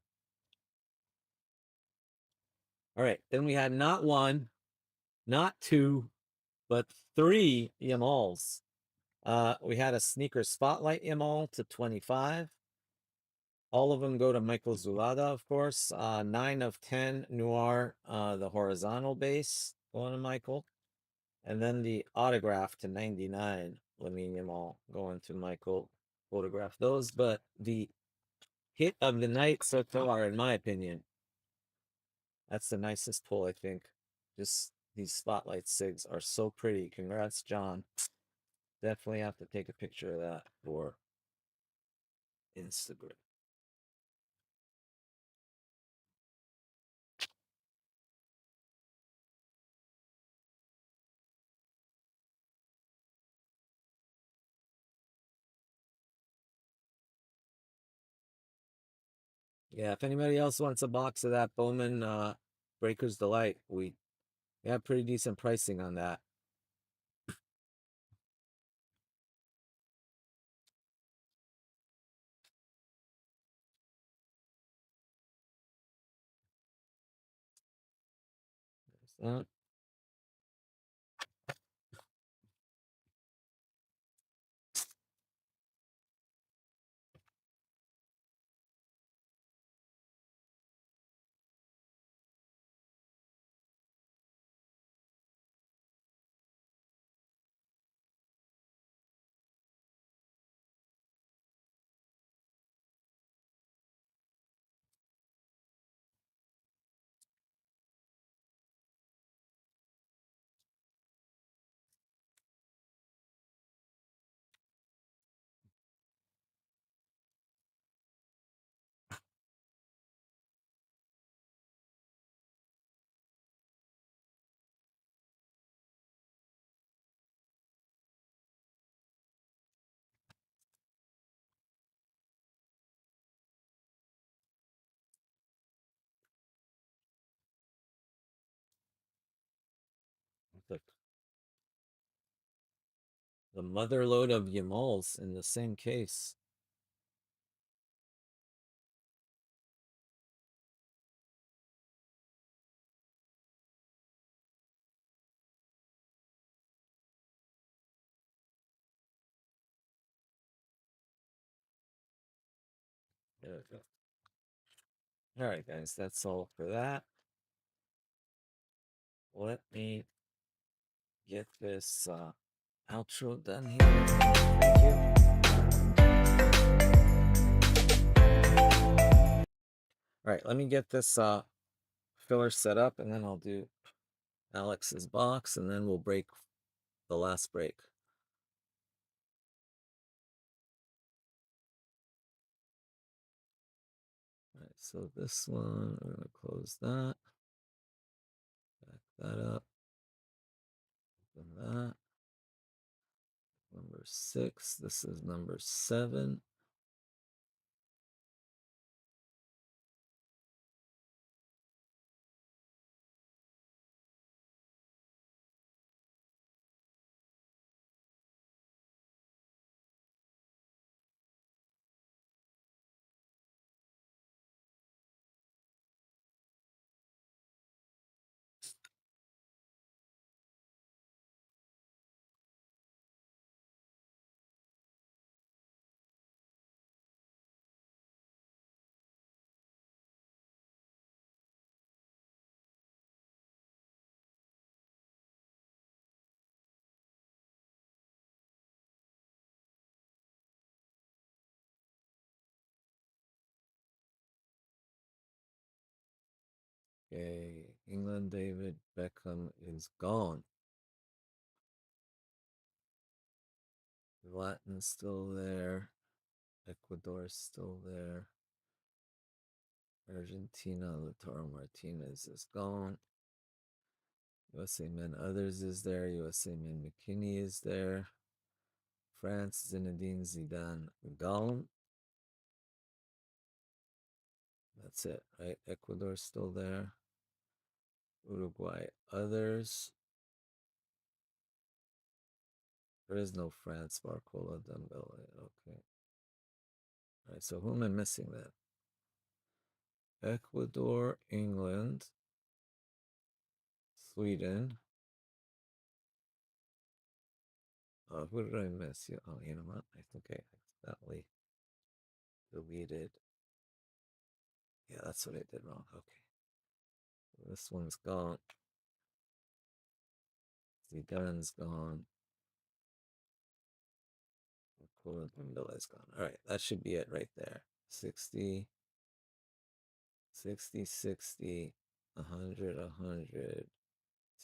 All right, then we had not 1, not 2, but 3 Yamals. We had a sneaker spotlight Yamal to 25. All of them go to Michael Zulada, of course. 9 of 10 Noir, the horizontal base going to Michael. And then the autograph to 99, Lamine Yamal going to Michael. Photograph those. But the hit of the night so far, in my opinion, that's the nicest pull, I think. Just these spotlight SIGs are so pretty. Congrats, John. Definitely have to take a picture of that for Instagram. Yeah, if anybody else wants a box of that Bowman Breaker's Delight, we have pretty decent pricing on that. There's that. Perfect. The motherload of Yamals in the same case. There we go. All right, guys, that's all for that. Let me get this outro done here. Thank you. All right, let me get this filler set up, and then I'll do Alex's box, and then we'll break the last break. All right, so this one, we're going to close that. Back that up. Open that. Number 6. This is number 7. Okay, England, David Beckham is gone. Latin's still there. Ecuador's still there. Argentina, Lautaro Martinez is gone. USA Men Others is there. USA Men McKinney is there. France, Zinedine Zidane gone. That's it, right? Ecuador's still there. Uruguay Others. There is no France, Barcola, Dembele. Okay. All right, so who am I missing then? Ecuador, England, Sweden. Who did I miss? Oh, you know what? I think I accidentally deleted. Yeah, that's what I did wrong. Okay. This one's gone. Zidane's gone. Is gone. All right, that should be it right there. 60, 60, 60, 100, 100,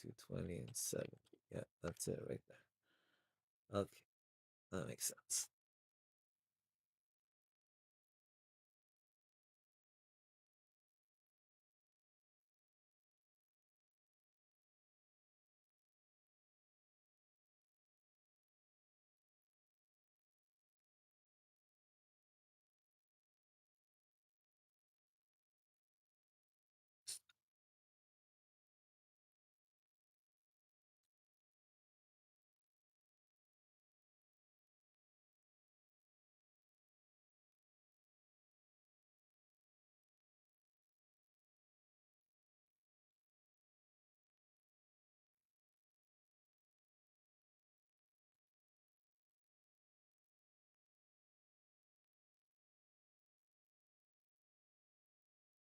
220, and 70. Yeah, that's it right there. Okay, that makes sense.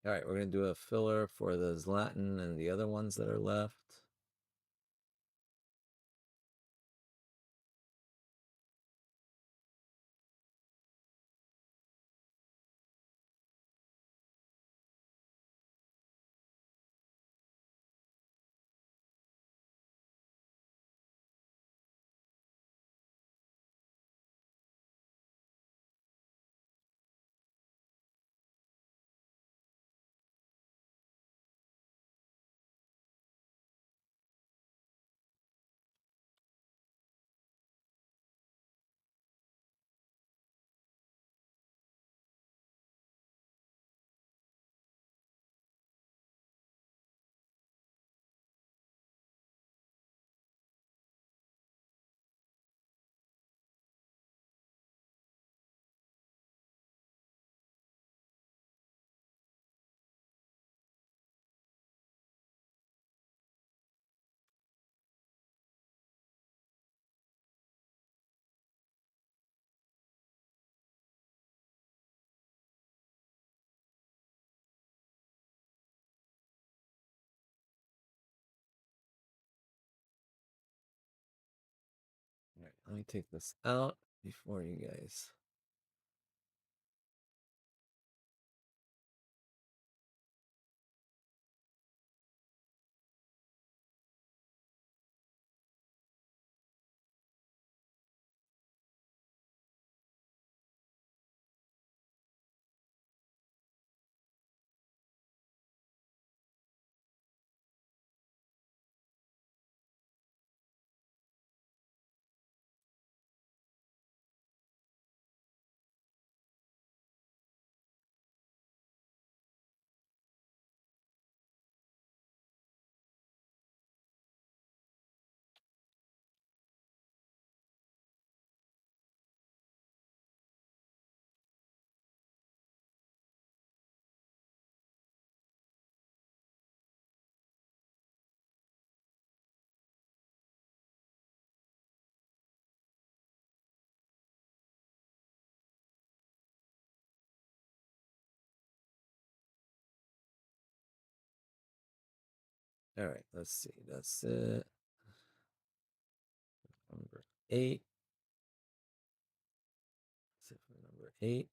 All right, we're going to do a filler for the Zlatan and the other ones that are left. let me take this out before you guys. All right, let's see. That's it. Number 8. That's it for number 8.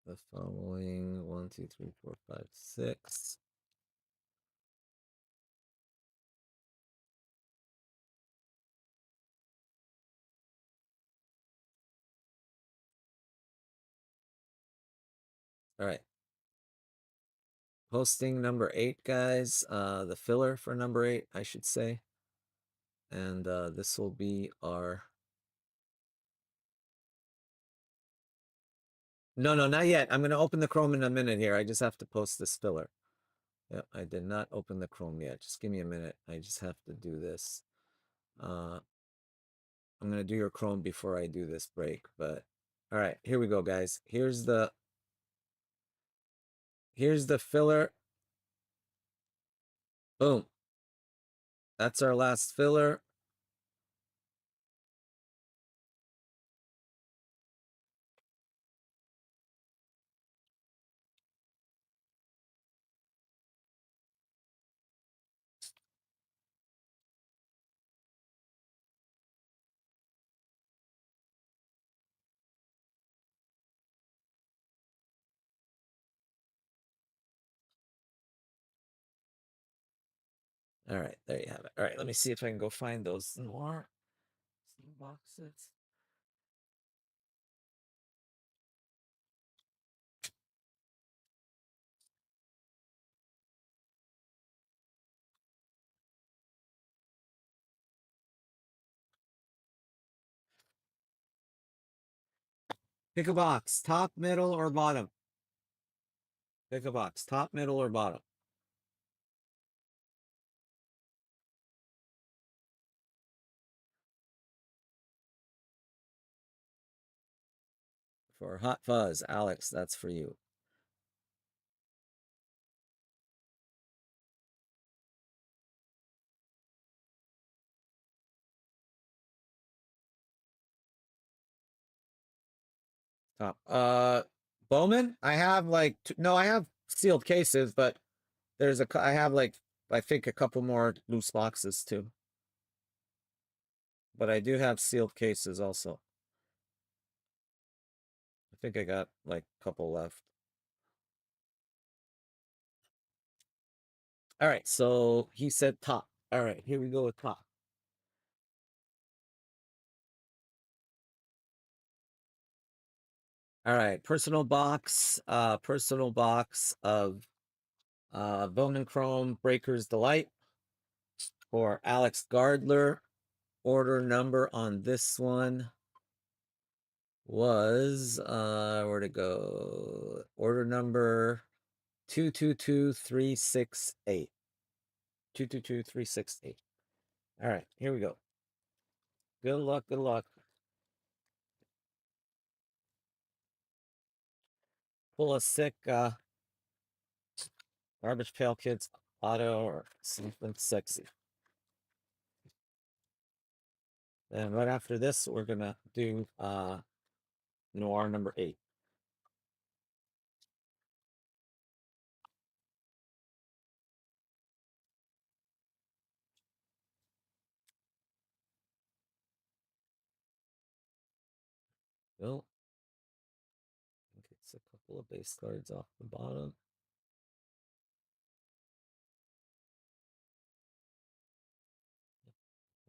The following 1, 2, 3, 4, 5, 6. All right. Posting number 8, guys. The filler for number 8, I should say. And this will be our... No, not yet. I'm going to open the Chrome in a minute here. I just have to post this filler. Yep, I did not open the Chrome yet. Just give me a minute. I just have to do this. I'm going to do your Chrome before I do this break, but all right, here we go, guys. Here's the filler. Boom. That's our last filler. All right, there you have it. All right, let me see if I can go find those Noir boxes. Pick a box, top, middle, or bottom. Pick a box, top, middle, or bottom. For Hot Fuzz, Alex, that's for you. Top. Bowman, I have like no, I have sealed cases, but there's I have like I think a couple more loose boxes too. But I do have sealed cases also. I think I got like a couple left. All right, so he said top. All right, here we go with top. All right, personal box of Bowman Chrome Breakers Delight for Alex Gardler. Order number on this one was where'd it go? Order number 222368. 222368. All right, here we go. Good luck, good luck. Pull a sick Garbage Pail Kids auto or something sexy. And right after this, we're gonna do Noir number 8. Well, I think it's a couple of base cards off the bottom.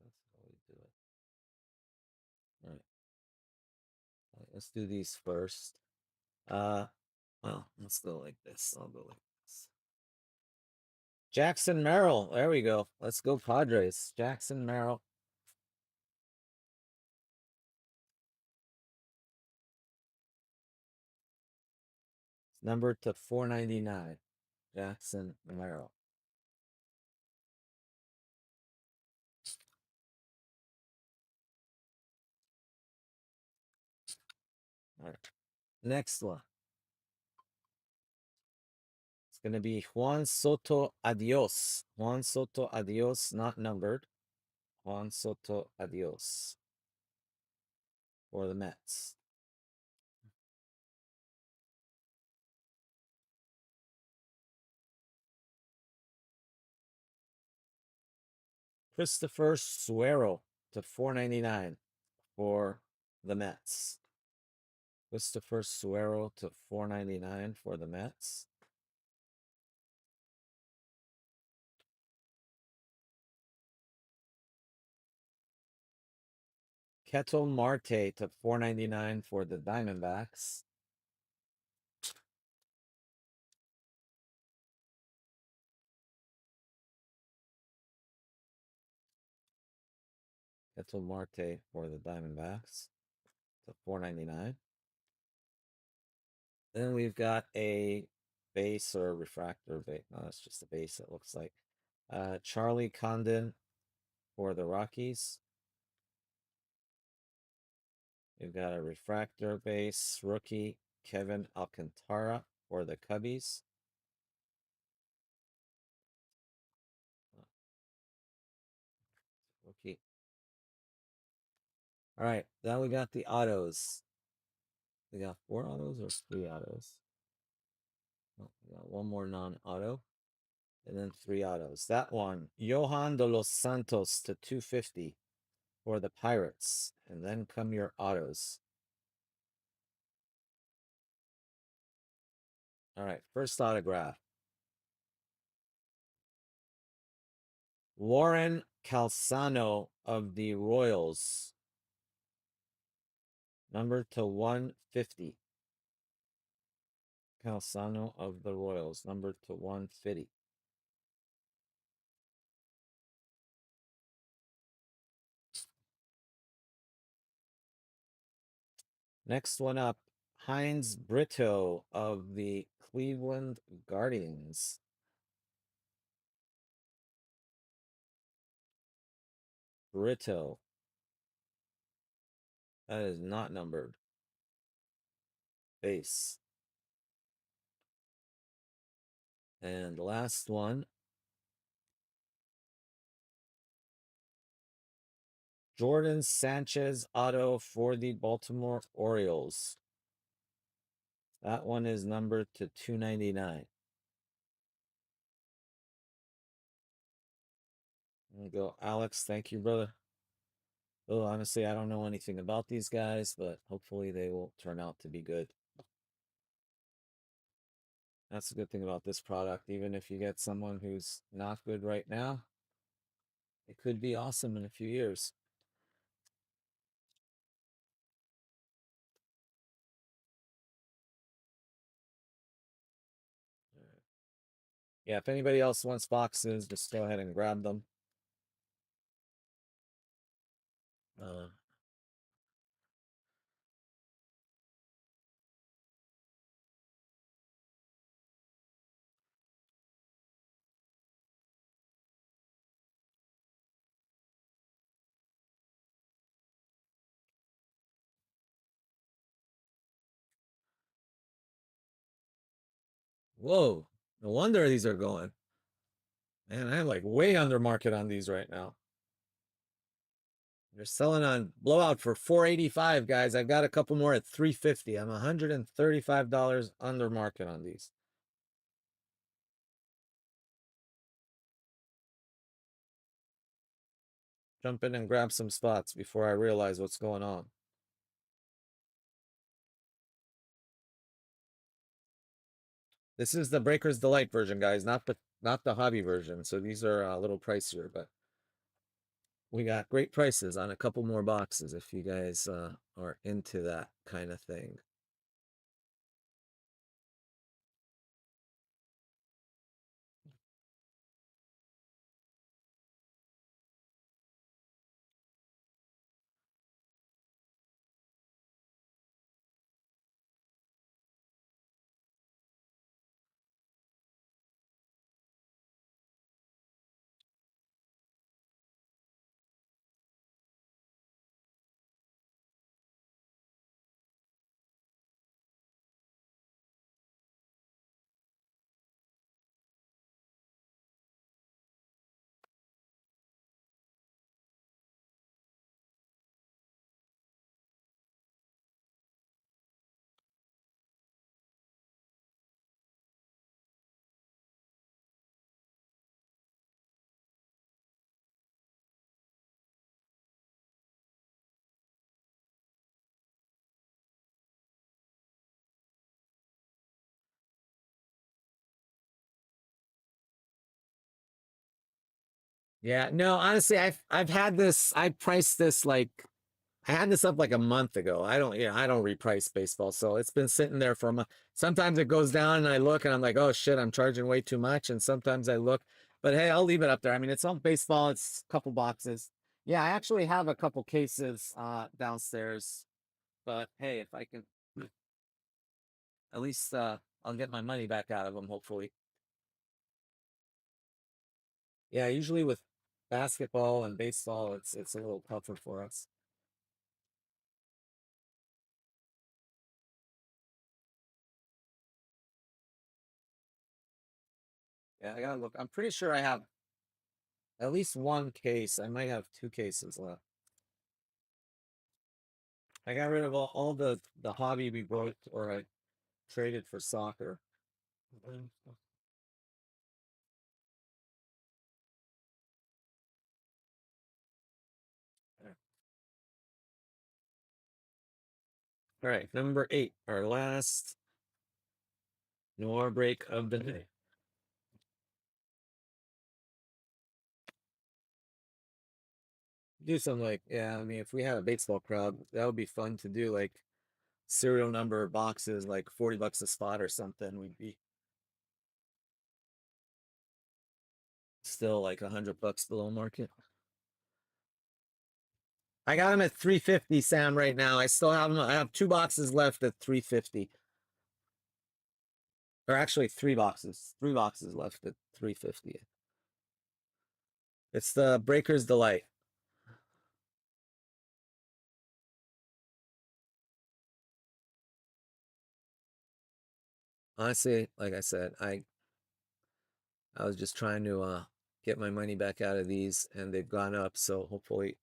That's how we do it. All right. Let's do these first. Well, let's go like this. I'll go like this. Jackson Merrill. There we go. Let's go Padres. Jackson Merrill. It's numbered to 499. Jackson Merrill. All right. Next one. It's going to be Juan Soto Adios. Juan Soto Adios, not numbered. Juan Soto Adios for the Mets. Christopher Suero to 499 for the Mets. Christopher Suero to 499 for the Mets. Ketel Marte to 499 for the Diamondbacks. Ketel Marte for the Diamondbacks to 499. Then we've got a base or refractor base. No, it's just a base, it looks like. Charlie Condon for the Rockies. We've got a refractor base rookie, Kevin Alcantara for the Cubbies. Rookie. All right, now we got the autos. We got 4 autos or 3 autos? Oh, we got one more non-auto. And then 3 autos. That one, Johan de los Santos to 250 for the Pirates. And then come your autos. All right, first autograph. Warren Calzano of the Royals. Number to 150. Calzano of the Royals. Number to 150. Next one up, Heinz Brito of the Cleveland Guardians. Brito. That is not numbered. Base. And last one. Jordan Sanchez auto for the Baltimore Orioles. That one is numbered to 299. There we go. Alex, thank you, brother. Oh, honestly, I don't know anything about these guys, but hopefully they will turn out to be good. That's the good thing about this product. Even if you get someone who's not good right now, it could be awesome in a few years. Yeah, if anybody else wants boxes, just go ahead and grab them. Whoa, no wonder these are going. Man, I'm like way under market on these right now. They're selling on blowout for 485, guys. I've got a couple more at 350. I'm $135 under market on these. Jump in and grab some spots before I realize what's going on. This is the Breaker's Delight version, guys, not the hobby version. So these are a little pricier, but we got great prices on a couple more boxes if you guys are into that kind of thing. Yeah, no, honestly, I've had this. I priced this like I had this up like a month ago. I don't reprice baseball, so it's been sitting there for a month. Sometimes it goes down and I look and I'm like, oh shit, I'm charging way too much. And sometimes I look, but hey, I'll leave it up there. I mean, it's on baseball, it's a couple boxes. Yeah, I actually have a couple cases downstairs, but hey, if I can at least I'll get my money back out of them, hopefully. Yeah, usually with basketball and baseball, it's a little tougher for us. Yeah, I gotta look. I'm pretty sure I have at least one case. I might have two cases left. I got rid of all the hobby we bought or I traded for soccer. All right, number 8, our last Noir break of the day. Do some like, yeah, I mean, if we had a baseball crowd, that would be fun to do like serial number boxes, like 40 bucks a spot or something. We'd be still like 100 bucks below market. I got them at 350, Sam, right now. I still have them. I have 2 boxes left at 350. Or actually 3 boxes. 3 boxes left at 350. It's the Breaker's Delight. Honestly, like I said, I was just trying to get my money back out of these and they've gone up, so hopefully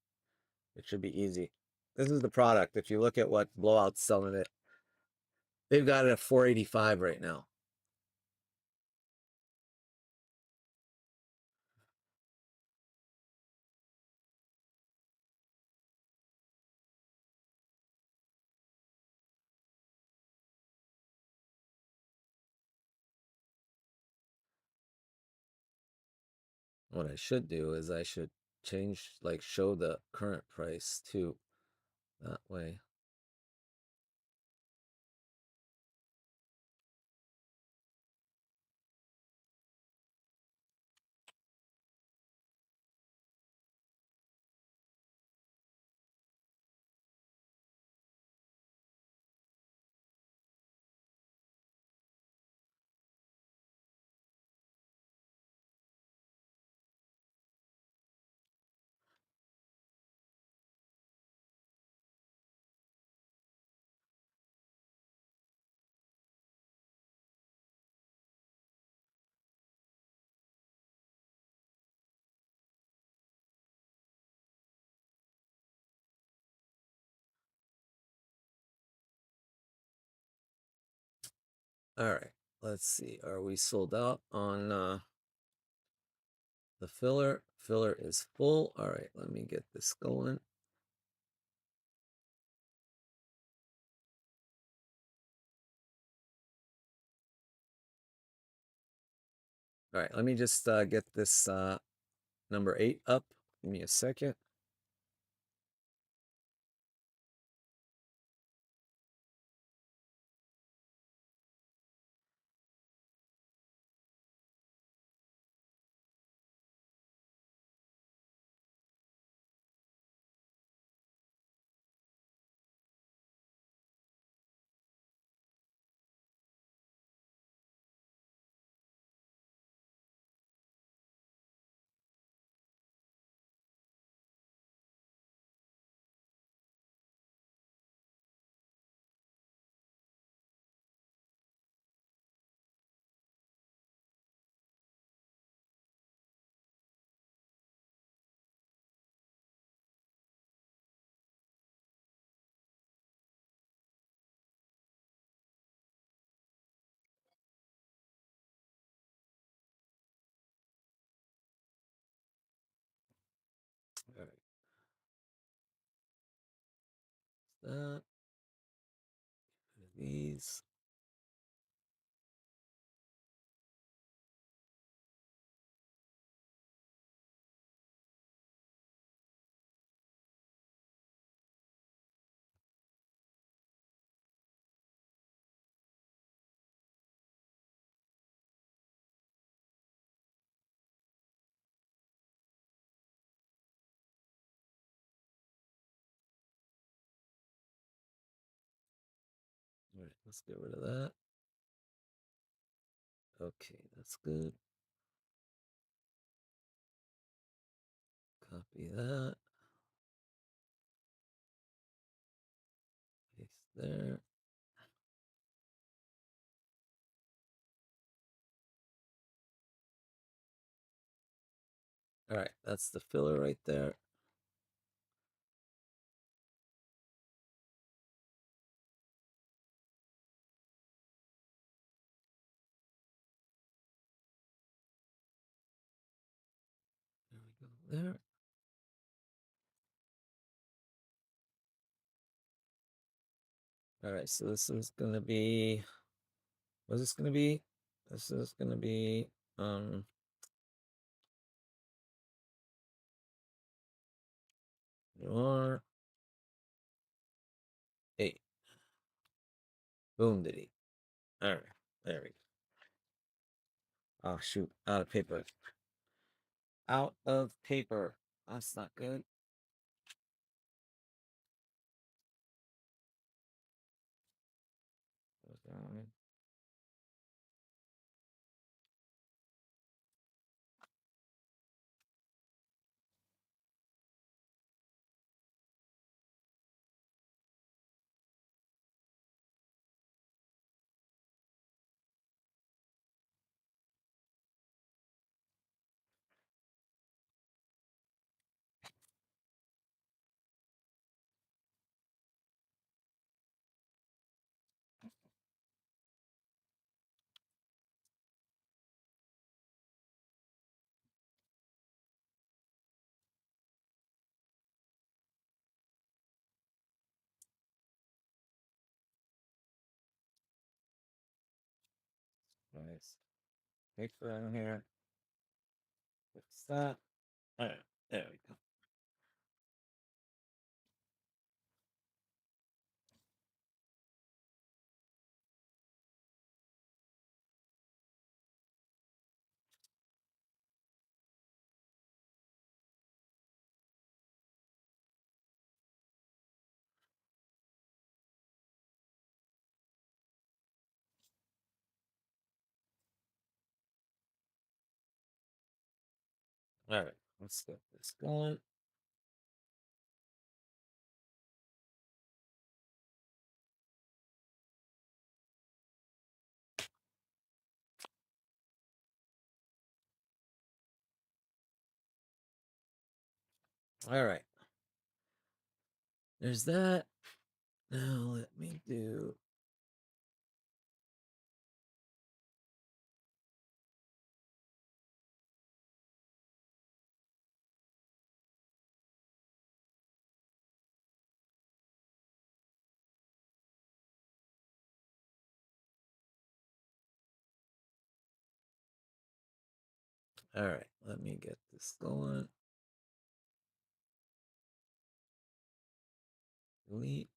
it should be easy. This is the product. If you look at what Blowout's selling it, they've got it at 485 right now. What I should do is I should change, like show the current price too. That way. All right. Let's see. Are we sold out on the filler? Filler is full. All right, let me get this going. All right, let me just get this number 8 up. Give me a second. All right. That. These. All right, let's get rid of that. Okay, that's good. Copy that. Paste there. All right, that's the filler right there. There we go there. All right, so this is going to be, what's this going to be? This is going to be, Noir 8. Boom diddy. All right, there we go. Oh, shoot, out of paper. Out of paper. That's not good. Nice. Paper in here. Fix that. All right, there we go. All right, let's get this going. All right. There's that. Now let me do. All right, let me get this going. Delete.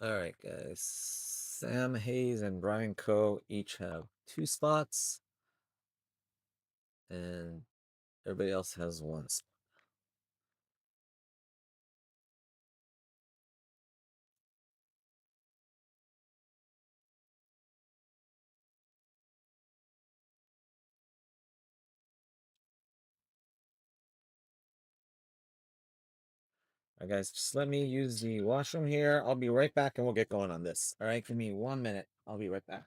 All right, guys. Sam Hayes and Brian Coe each have 2 spots, and everybody else has 1 spot. All right, guys, just let me use the washroom here. I'll be right back and we'll get going on this. All right, give me 1 minute. I'll be right back.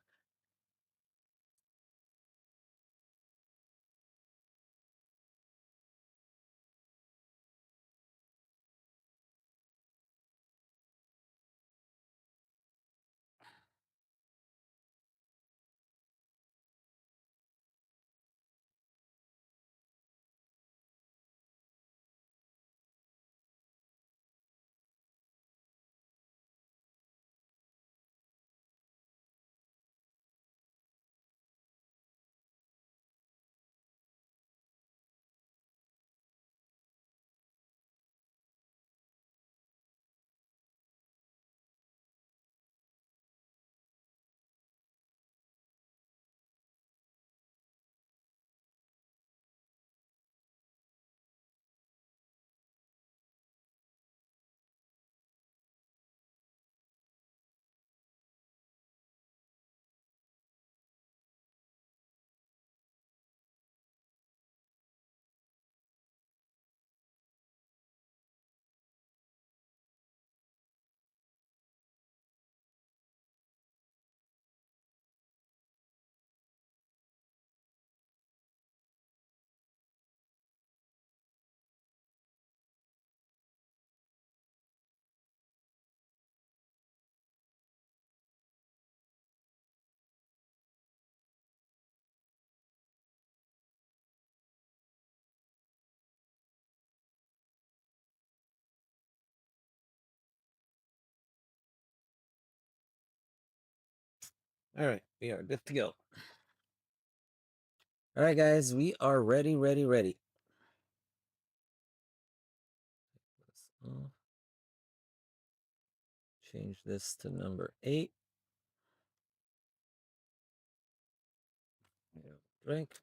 All right, we are good to go. All right, guys, we are ready. Change this to number 8. Drink.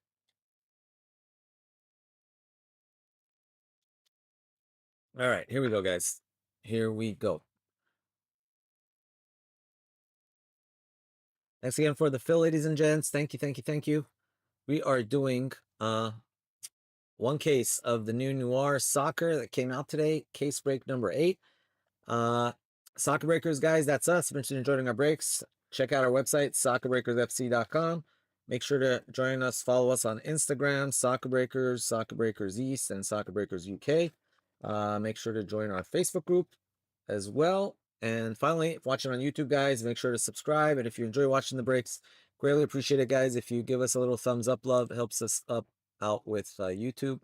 All right, here we go, guys. Here we go. Thanks again for the fill, ladies and gents. Thank you. We are doing 1 case of the new Noir soccer that came out today. Case break number 8. Soccer breakers, guys, that's us. If you're interested in joining our breaks, check out our website, soccerbreakersfc.com. Make sure to join us, follow us on Instagram, Soccer Breakers, Soccer Breakers East, and Soccer Breakers UK. Make sure to join our Facebook group as well. And finally, if watching on YouTube, guys, make sure to subscribe. And if you enjoy watching the breaks, greatly appreciate it, guys. If you give us a little thumbs up, love, it helps us out with YouTube,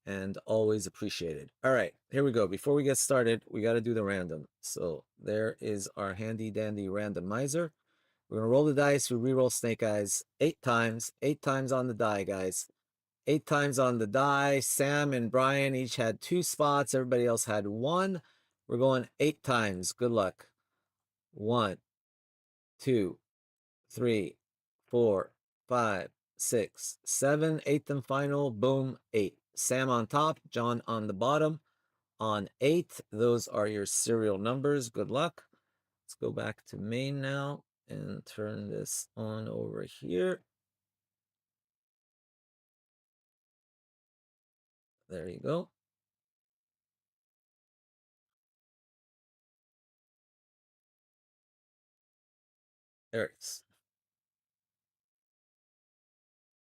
and always appreciated. All right, here we go. Before we get started, we got to do the random. So there is our handy dandy randomizer. We're gonna roll the dice. We re-roll snake eyes 8 times. 8 times on the die, guys. 8 times on the die. Sam and Brian each had 2 spots. Everybody else had 1. We're going 8 times. Good luck. 1, 2, 3, 4, 5, 6, 7. 8th and final. Boom. 8. Sam on top. John on the bottom. On 8. Those are your serial numbers. Good luck. Let's go back to main now and turn this on over here. There you go. There it is.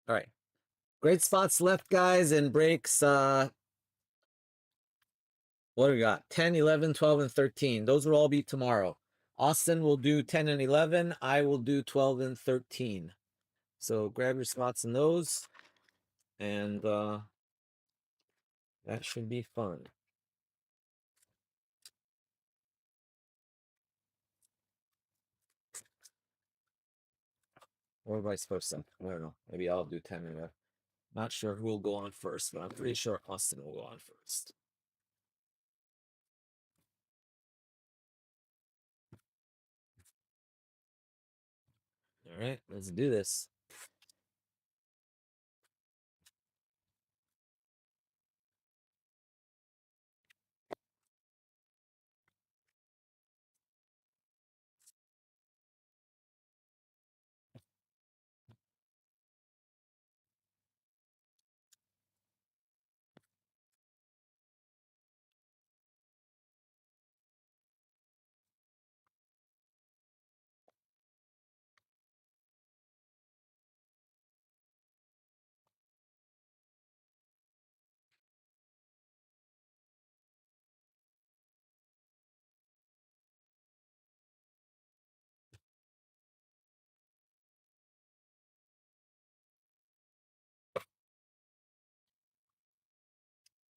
All right. Great spots left, guys, and breaks. What do we got? 10, 11, 12, and 13. Those will all be tomorrow. Austin will do 10 and 11. I will do 12 and 13. So grab your spots in those. And That should be fun. Or vice versa. I don't know. Maybe I'll do 10 and 11. Not sure who will go on first, but I'm pretty sure Austin will go on first. All right, let's do this.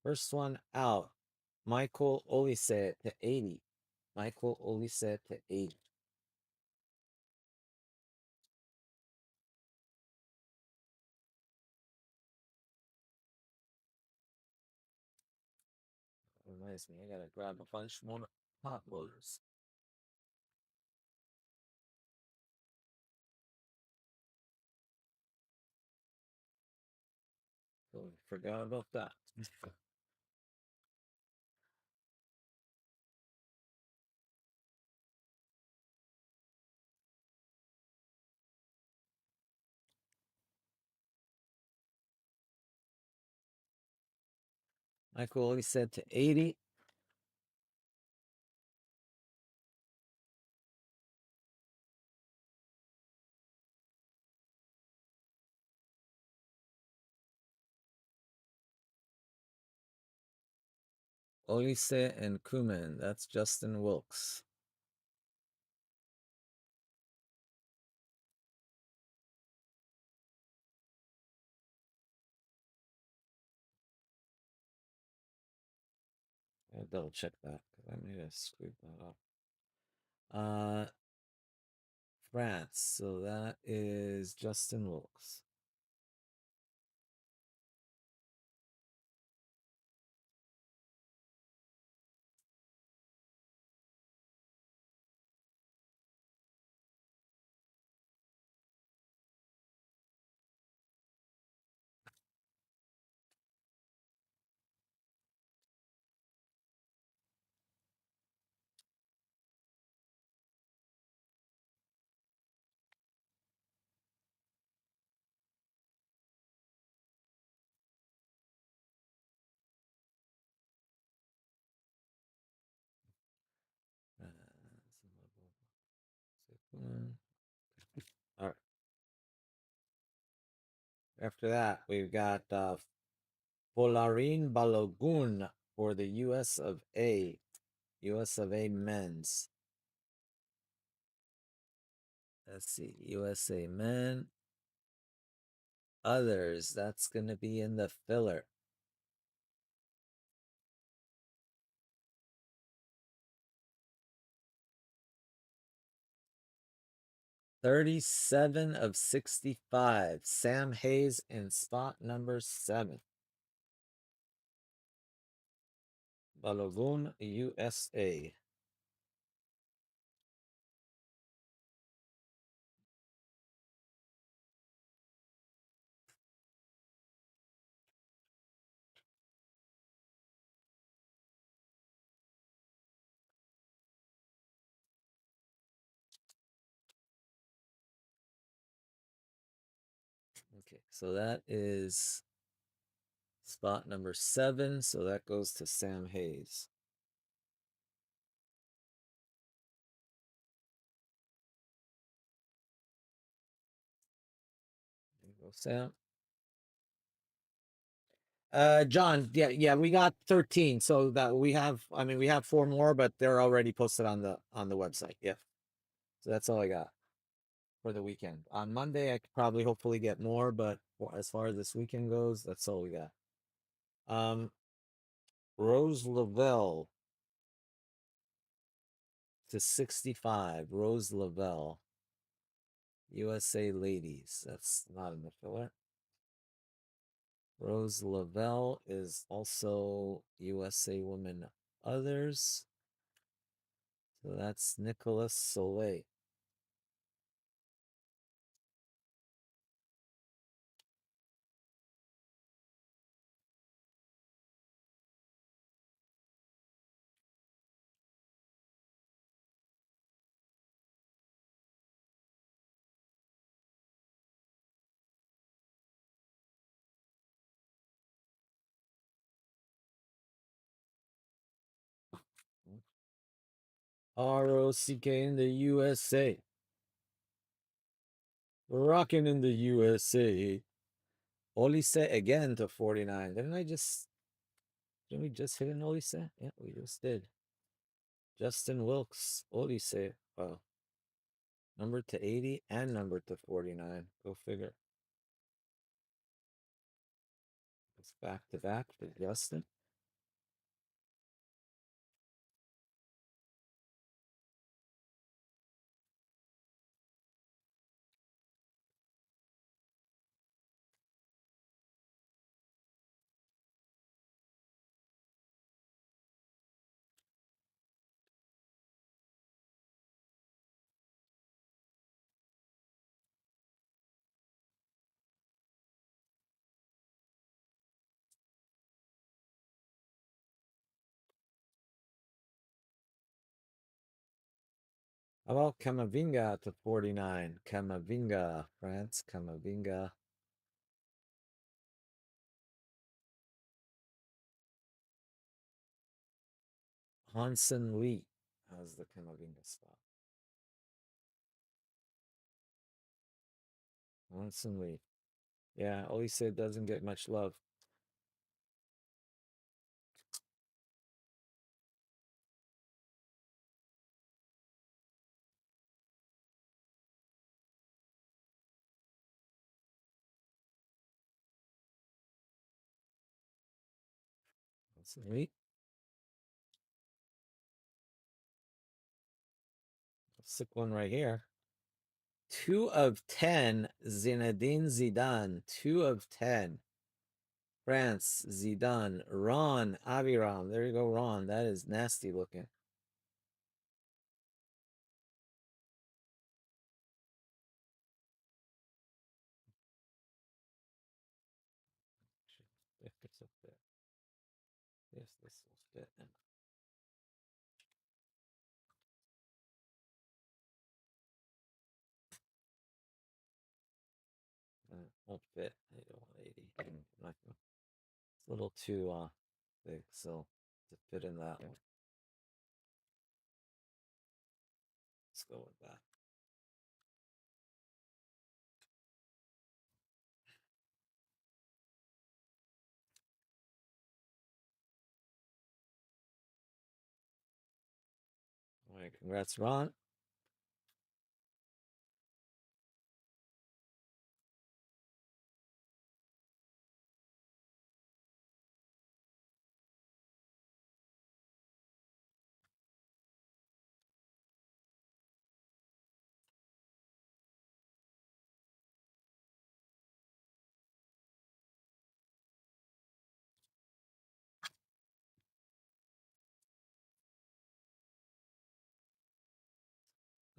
First one out. Michael Olise to 80. Michael Olise to 80. Reminds me, I gotta grab a bunch more pot loaders. Totally forgot about that. Michael Olise to 80. Olise and Kuman. That's Justin Wilkes. I'll double check that because I may have screwed that up. France. So that is Justin Wilkes. All right. After that, we've got Folarin Balogun for the US of A. US of A men's. Let's see. USA men. Others. That's going to be in the filler. $37 of 65. Sam Hayes in spot number 7. Balogun, USA. Okay, so that is spot number 7. So that goes to Sam Hayes. There you go, Sam. John, yeah, we got 13. So that we have, I mean, we have 4 more, but they're already posted on the website. Yeah. So that's all I got for the weekend. On Monday, I could probably hopefully get more, but as far as this weekend goes, that's all we got. Rose Lavelle to 65. Rose Lavelle. USA Ladies. That's not in the filler. Rose Lavelle is also USA Women Others. So that's Nicholas Soleil. ROCK in the USA. Rocking in the USA. Olise again to 49. Didn't we just hit an Olise? Yeah, we just did. Justin Wilkes, Olise. Wow. Number to 80 and number to 49. Go figure. It's back to back for Justin. How about Camavinga to 49? Camavinga, France, Camavinga. Hansen Lee has the Camavinga spot. Hansen Lee. Yeah, Olise doesn't get much love. Hansen Lee. Sick one right here. 2 of 10, Zinedine Zidane. 2 of 10. France, Zidane. Ron, Aviram. There you go, Ron. That is nasty looking. If it's up there. Yes, this will fit in. Won't fit. I don't want 80. It's a little too big, so to fit in that one. Let's go with that. All right, congrats, Ron.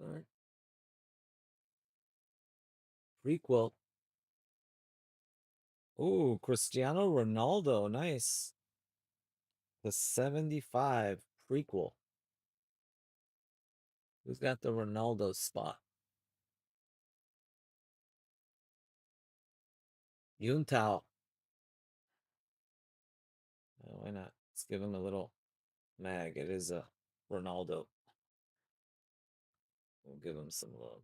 All right. Prequel. Ooh, Cristiano Ronaldo. Nice. The 75 prequel. Who's got the Ronaldo spot? Yuntao. Why not? Let's give him a little mag. It is a Ronaldo. We'll give him some love.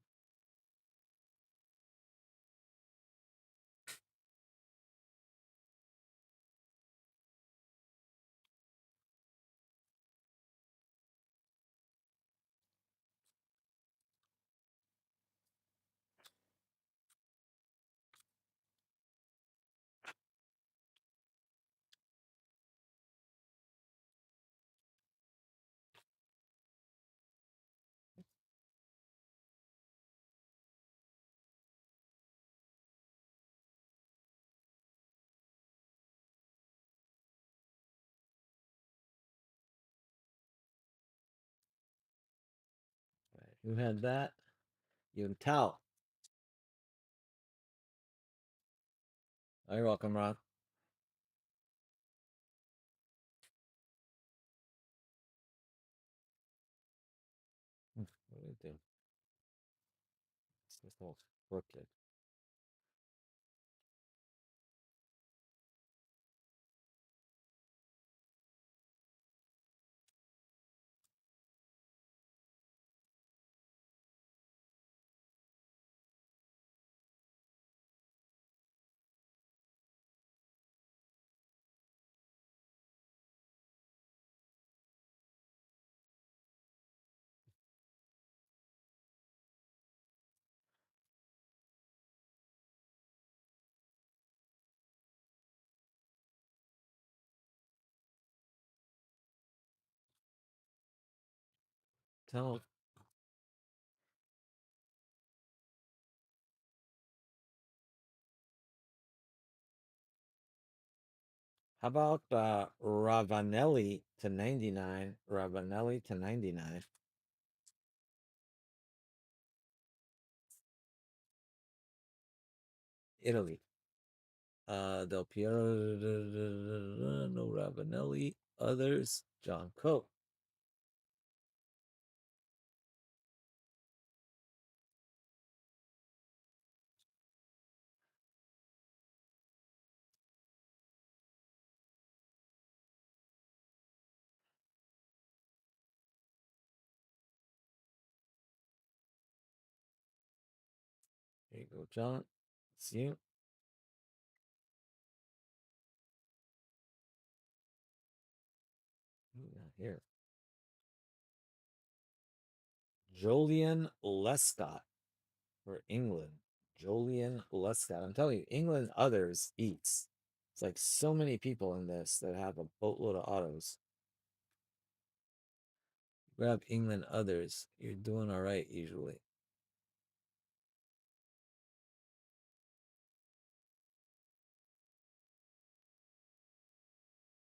Who had that? Yun Tao. Oh, you're welcome, Ron. What do we do? It's just all crooked. Tell. How about Ravanelli to 99? Ravanelli to 99. Italy. Del Piero, no Ravanelli. Others, John Coe. There you go, John. It's you. Ooh, not here. Jolyon Lescott for England. Jolyon Lescott. I'm telling you, England others eats. It's like so many people in this that have a boatload of autos. Grab England others. You're doing all right usually.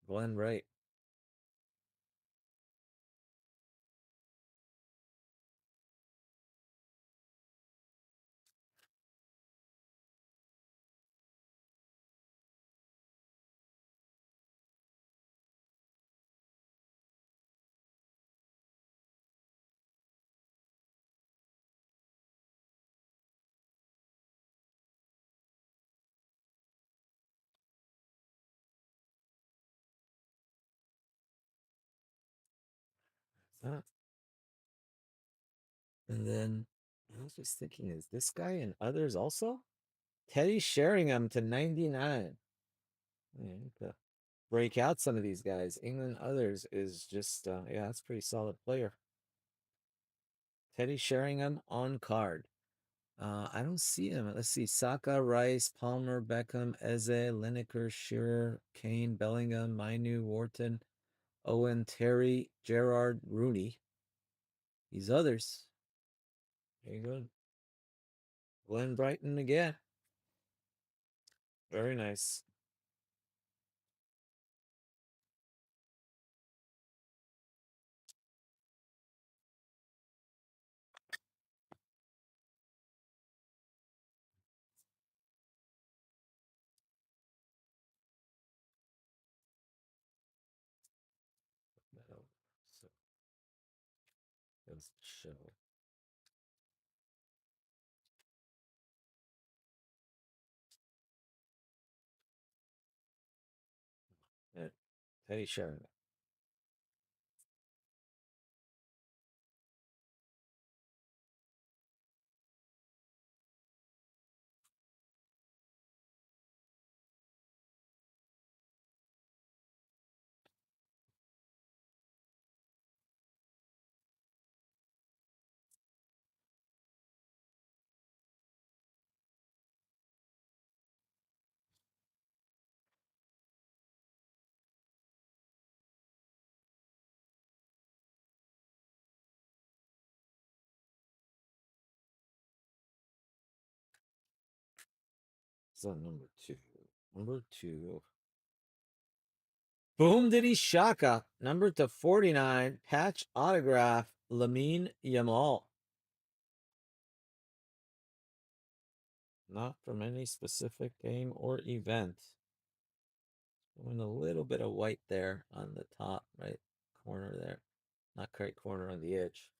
Glenn Wright. That. And then I was just thinking, is this guy and others also? Teddy Sheringham to 99. Yeah, you have to break out some of these guys. England others is just yeah, that's a pretty solid player. Teddy Sheringham on card. I don't see him. Let's see. Saka, Rice, Palmer, Beckham, Eze, Lineker, Shearer, Kane, Bellingham, Mainu, Wharton, Owen, Terry, Gerard, Rooney. These others. There you go. Glenn Brighton again. Very nice. So let's show. Yeah, Teddy Sheringham. So number two. Number two. Boom Diddy Shaka. Number to 49. Patch autograph. Lamine Yamal. Not from any specific game or event. Doing a little bit of white there on the top right corner there. Not quite corner on the edge.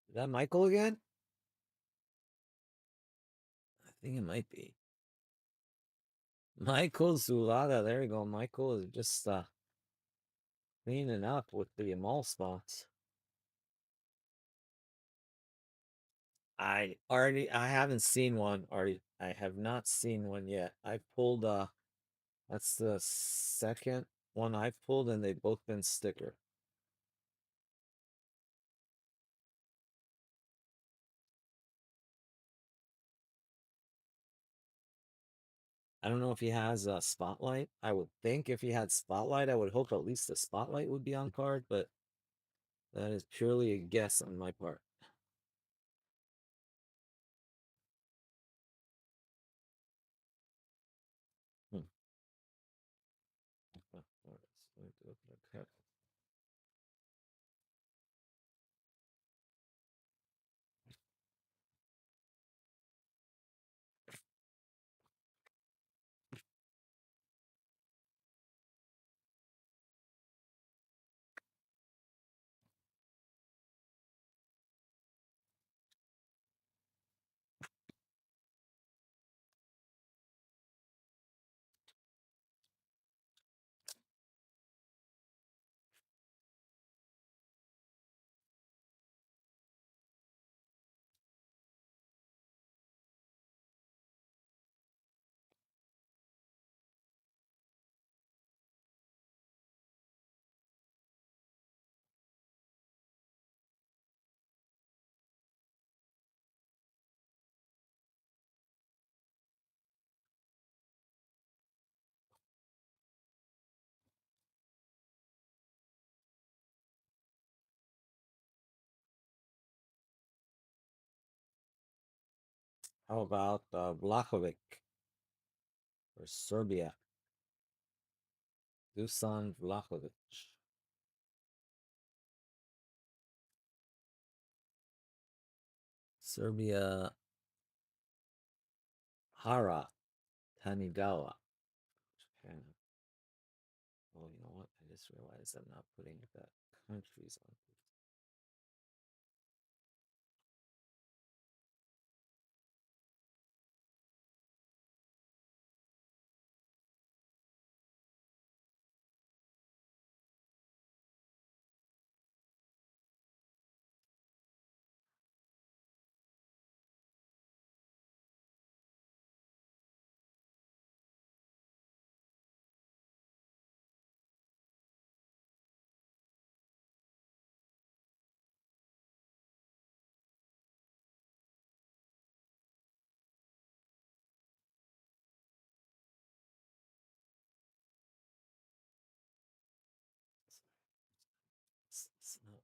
Is that Michael again? I think it might be. Michael Zulada. There you go. Michael is just cleaning up with the mall spots. I haven't seen one, already. I have not seen one yet. I pulled that's the second one I've pulled, and they've both been sticker. I don't know if he has a spotlight. I would think if he had spotlight, I would hope at least the spotlight would be on card, but that is purely a guess on my part. Hmm. Okay. How about Vlahovic for Serbia? Dusan Vlahovic. Serbia. Hara Tanigawa. Japan. Oh, you know what? I just realized I'm not putting the countries on. It's not.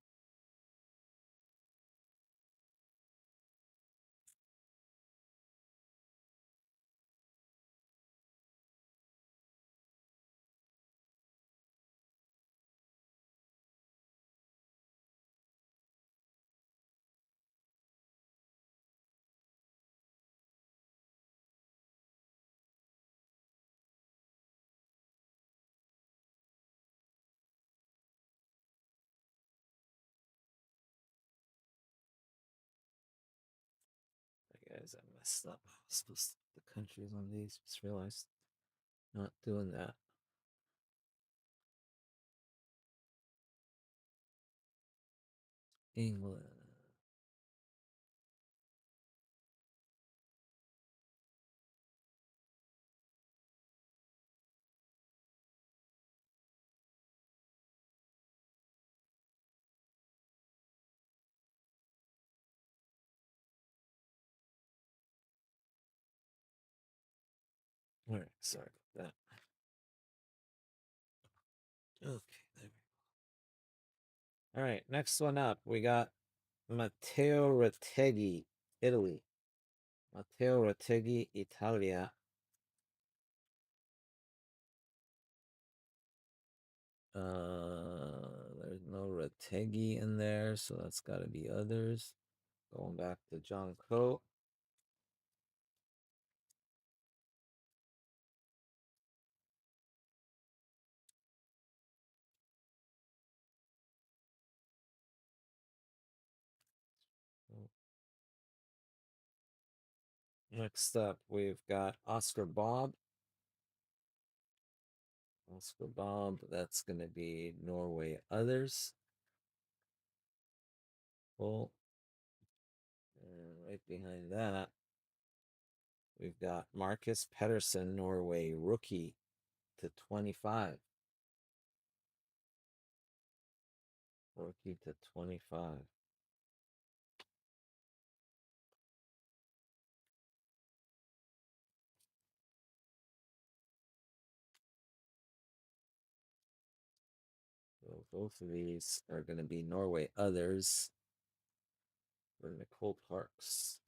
Guys, I messed up. I was supposed to put the countries on these. Just realized not doing that. England. All right, sorry about that. Okay, there we go. All right, next one up, we got Matteo Retteghi, Italy. Matteo Retteghi, Italia. There's no Retteghi in there, so that's got to be others. Going back to John Coe. Next up, we've got Oscar Bob. Oscar Bob, that's going to be Norway Others. Cool. And right behind that, we've got Marcus Pedersen, Norway Rookie to 25. Rookie to 25. So both of these are going to be Norway Others for Nicole Parks.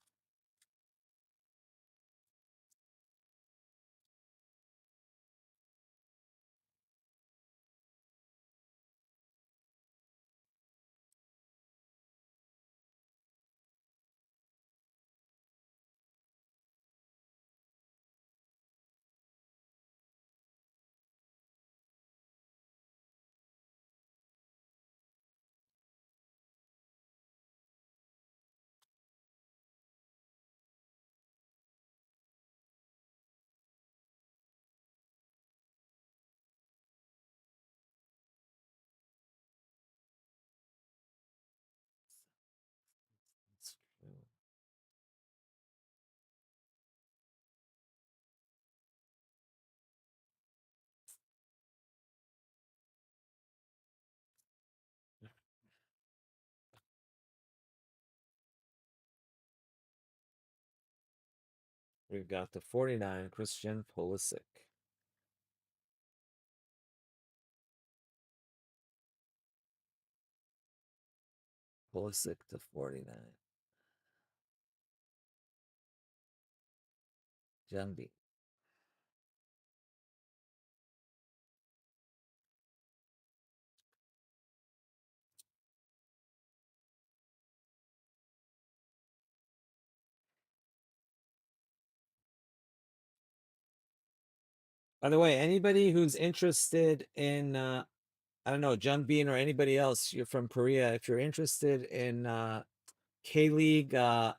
We've got the 49, Christian Pulisic. Pulisic to 49. Jambi. By the way, anybody who's interested in I don't know, John Bean or anybody else, you're from Korea. If you're interested in K-League, I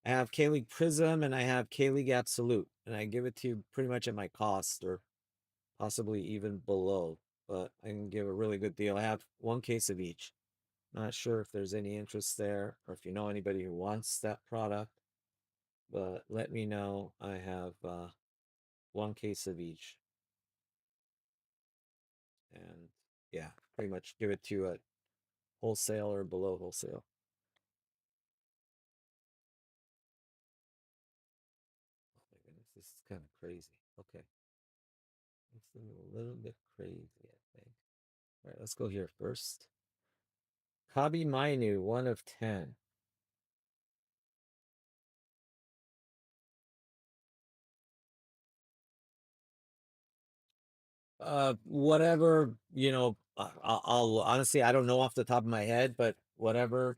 have K-League Prism and I have K-League Absolute, and I give it to you pretty much at my cost or possibly even below, but I can give a really good deal. I have one case of each. Not sure if there's any interest there or if you know anybody who wants that product, but let me know. I have one case of each. And yeah, pretty much give it to you at wholesale or below wholesale. Oh my goodness, this is kind of crazy. Okay. It's a little bit crazy, I think. All right, let's go here first. Kabi Mainu, 1 of 10. Whatever, you know, I'll honestly, I don't know off the top of my head, but whatever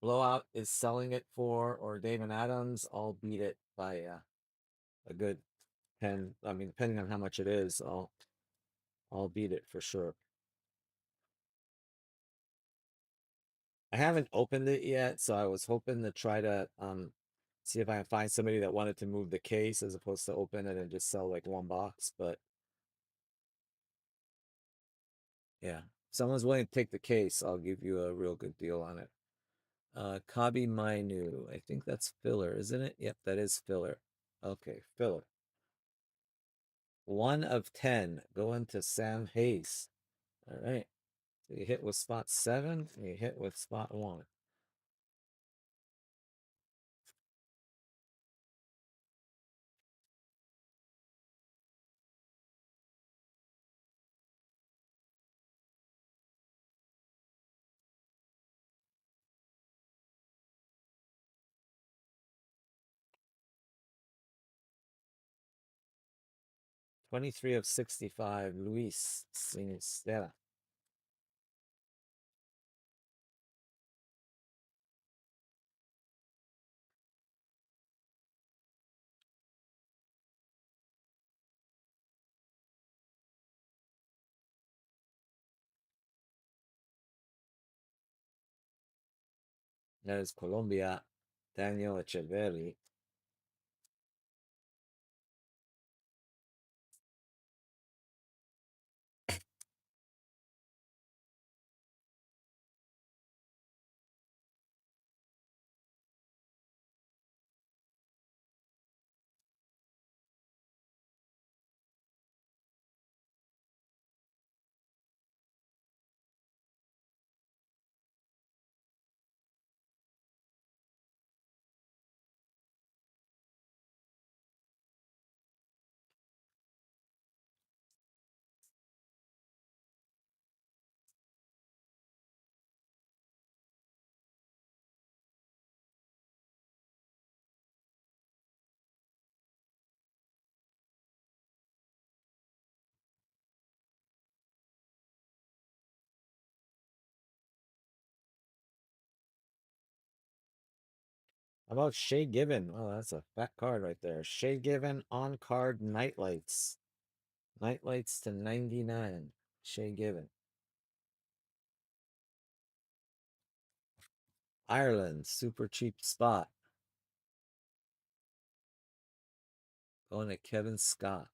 Blowout is selling it for, or David Adams, I'll beat it by a good 10. I mean, depending on how much it is, I'll beat it for sure. I haven't opened it yet, so I was hoping to try to see if I can find somebody that wanted to move the case as opposed to open it and just sell like one box, but yeah. If someone's willing to take the case, I'll give you a real good deal on it. Kabi Mainu. I think that's filler, isn't it? Yep, that is filler. Okay, filler. 1 of 10 going to Sam Hayes. All right. So you hit with spot 7, and you hit with spot 1. 23 of 65. Luis Sinistera. That is Colombia. Daniel Echeverri. How about Shay Given? Oh, that's a fat card right there. Shay Given on card Nightlights. Nightlights to 99. Shay Given. Ireland, super cheap spot. Going to Kevin Scott.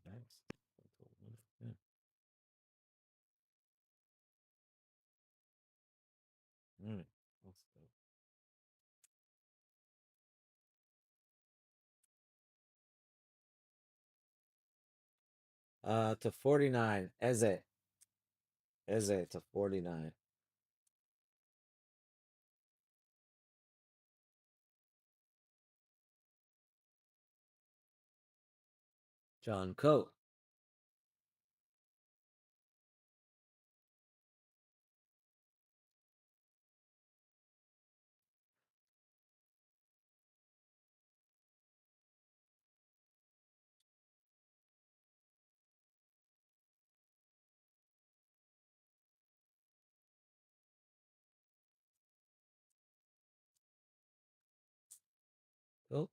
Nice. Yeah. All right. Let's go. To 49. Eze. Eze to 49. John Coe. Oh,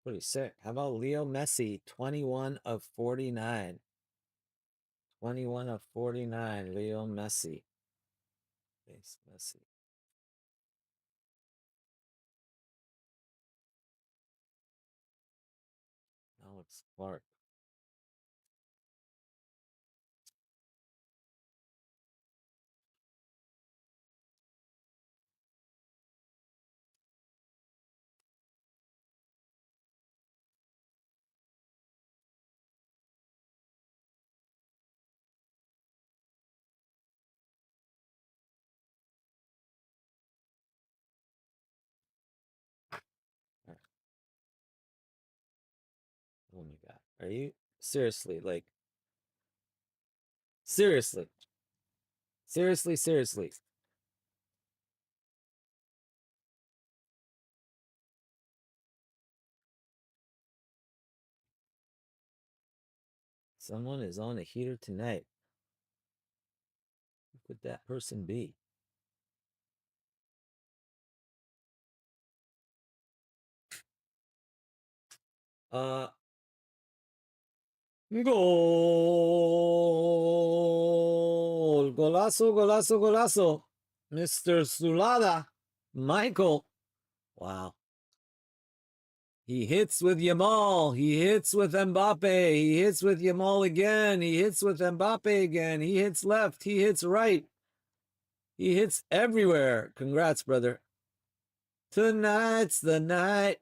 pretty sick. How about Leo Messi? 21 of 49. 21 of 49. Leo Messi. Base Messi. Alex Clark. All right. Oh my god. Are you seriously like seriously? Seriously, seriously. Someone is on a heater tonight. Who could that person be? Goal! Golazo, golazo, golazo. Mr. Sulada. Michael. Wow. He hits with Yamal. He hits with Mbappe. He hits with Yamal again. He hits with Mbappe again. He hits left. He hits right. He hits everywhere. Congrats, brother. Tonight's the night.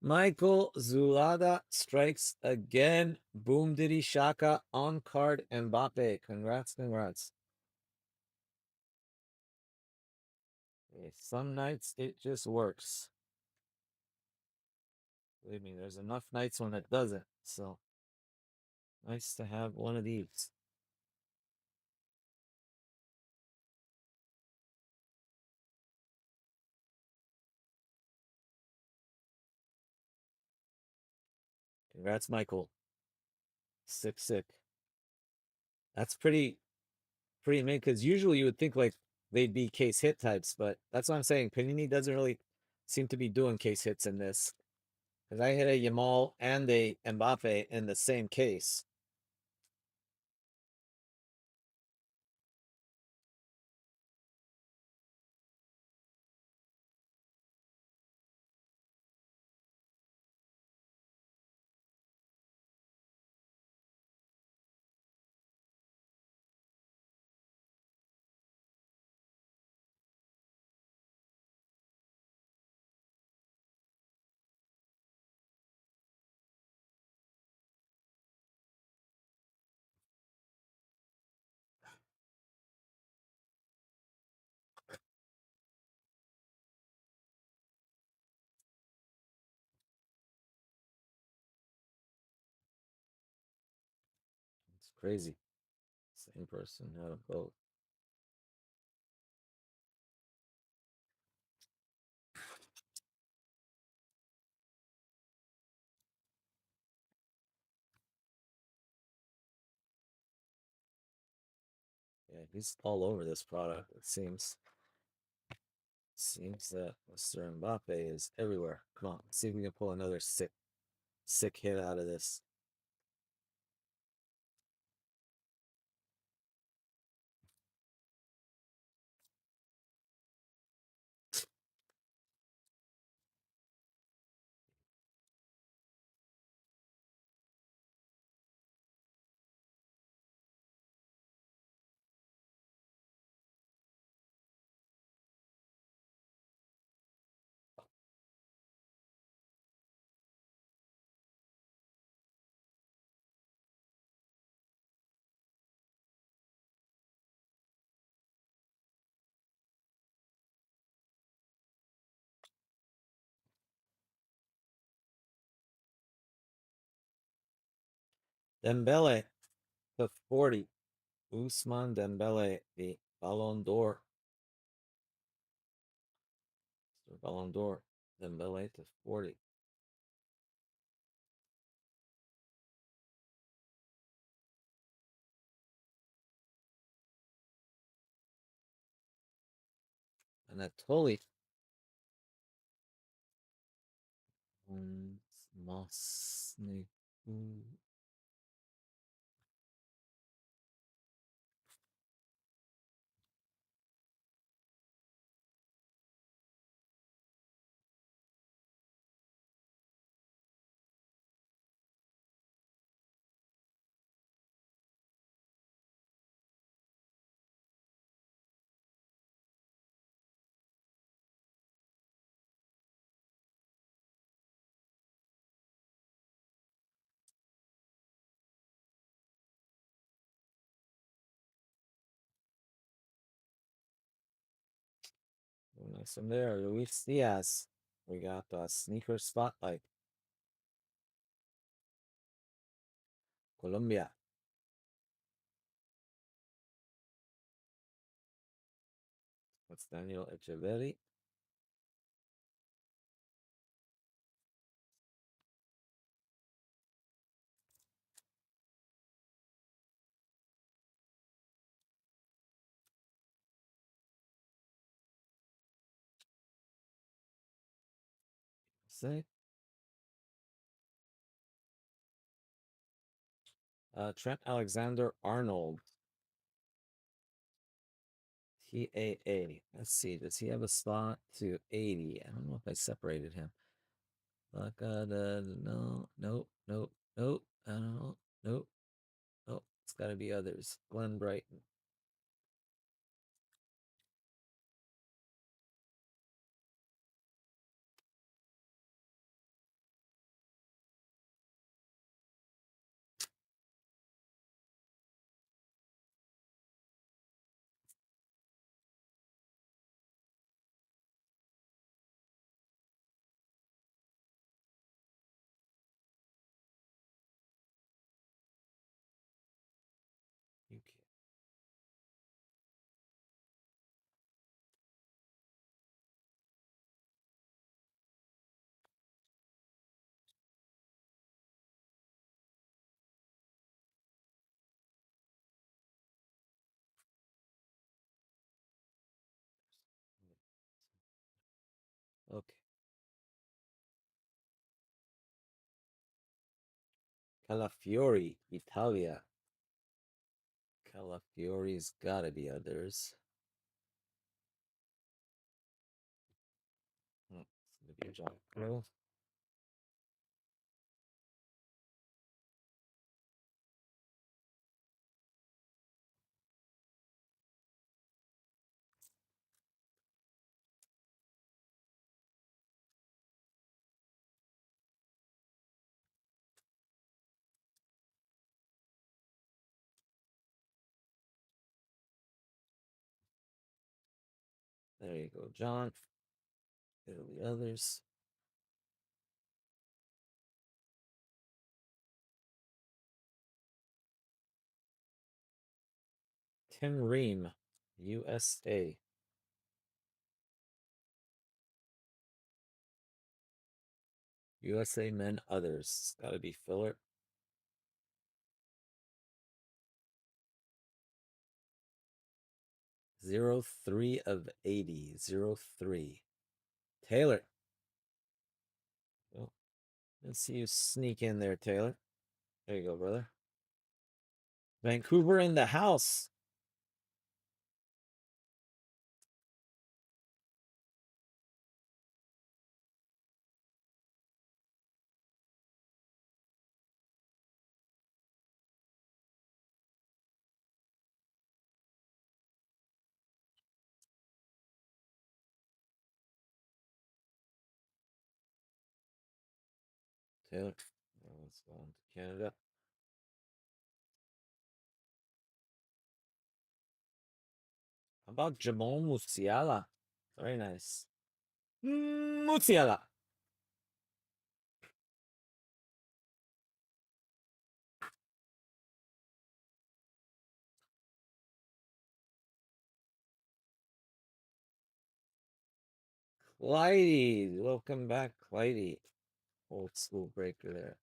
Michael Zulada strikes again. Boom diddy shaka on card Mbappe. Congrats, congrats. Okay, some nights it just works. Believe me, there's enough nights when it doesn't. So nice to have one of these. Congrats, Michael. Sick. That's pretty mint, because usually you would think like they'd be case hit types, but that's what I'm saying. Panini doesn't really seem to be doing case hits in this. Because I hit a Yamal and a Mbappe in the same case. It's crazy. Same person had a both. Yeah, he's all over this product, it seems. Seems that Mr. Mbappe is everywhere. Come on, let's see if we can pull another sick hit out of this. Dembele to 40. Usman Dembele, the Ballon d'Or. Mr. Ballon d'Or. Dembele to 40. Anatoly. Mosny. Nice one there, Luis Diaz. We got the sneaker spotlight. Colombia. That's Daniel Echeverri. Say. Trent Alexander-Arnold. TAA. Let's see. Does he have a slot to 80? I don't know if I separated him. No, nope, nope, nope. I don't know. Nope. Nope. It's got to be others. Glenn Brighton. You can't. Okay. Calafiori, Italia. Calafiori's gotta be others. It's gonna be John Crow. There you go, John. Italy others. Tim Ream, USA. USA men others. Gotta be filler. 03 of 80. 03. Taylor. Oh, let's see you sneak in there, Taylor. There you go, brother. Vancouver in the house. Taylor. Let's go on to Canada. How about Jamal Musiala? Very nice. Musiala. Clyde. Welcome back, Clyde. Old school breaker there.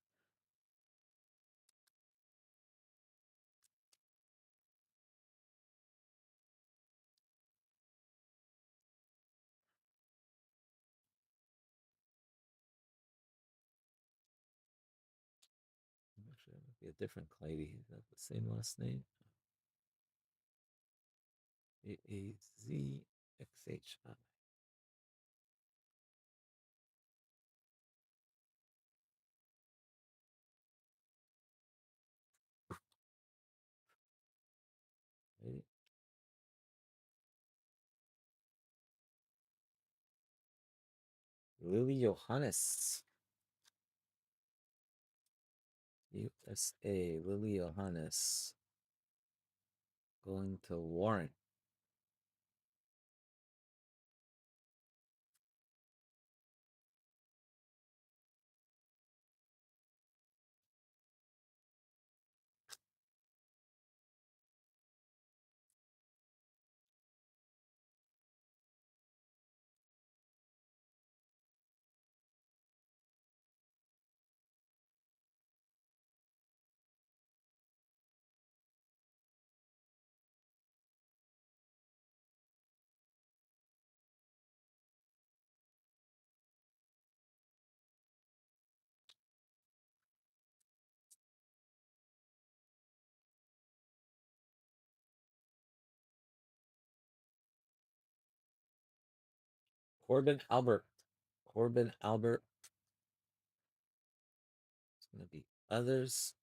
Actually, that might be a different Clyde. Is that the same last name? AAZXHI. Lily Johannes. USA. Lily Johannes. Going to Warren. Corbin Albert. Corbin Albert. It's going to be others.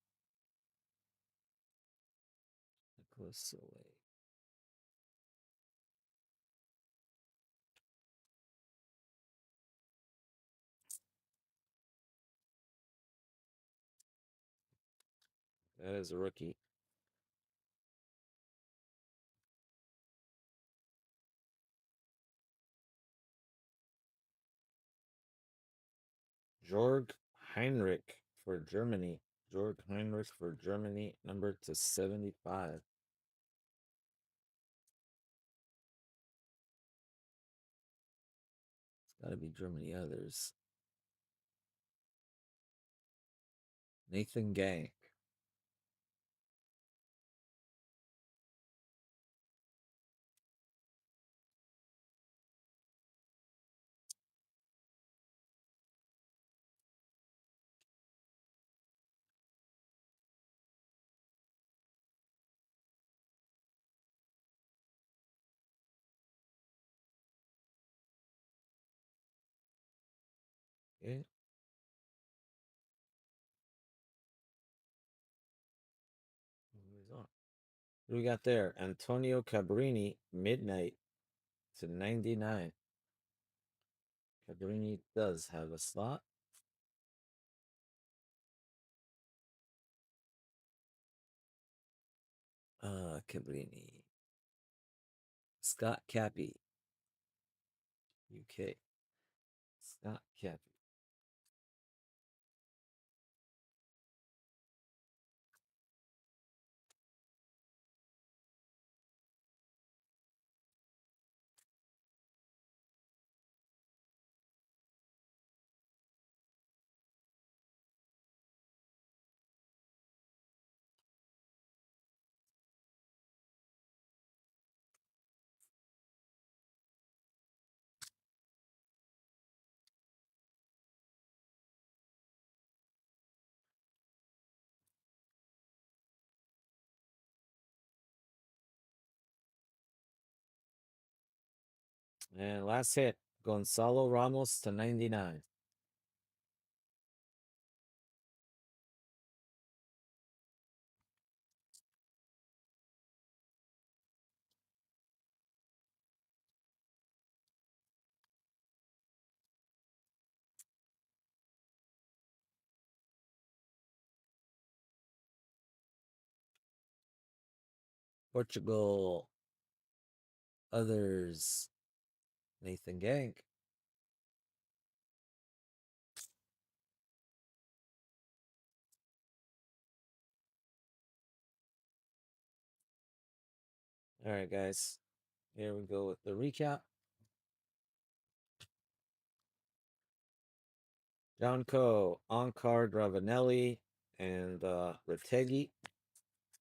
Nicholas Soleil. That is a rookie. Jörg Heinrich for Germany. Jörg Heinrich for Germany, number to 75. It's got to be Germany others. Nathan Gang. Okay. What do we got there? Antonio Cabrini, Midnight to 99. Cabrini does have a slot. Cabrini. Scott Cappy. UK. Scott Cappy. And last hit, Gonzalo Ramos to 99. Portugal. Others. Nathan Gang. All right, guys. Here we go with the recap. Jonko, Onkar Dravanelli, and Retegui.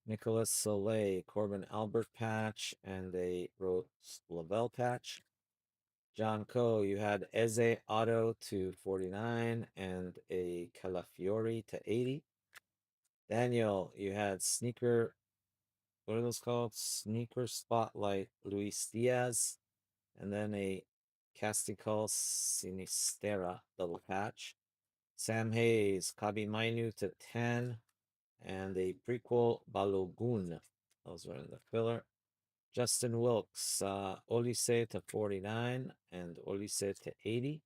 Nicholas Soleil, Corbin Albert patch, and a Rose Lavelle patch. John Coe, you had Eze Auto to 49 and a Calafiori to 80. Daniel, you had Sneaker, what are those called? Sneaker Spotlight Luis Diaz, and then a Castical Sinistera double patch. Sam Hayes, Kabi Mainu to 10, and a prequel Balogun. Those were in the filler. Justin Wilkes, Olise to 49 and Olise to 80.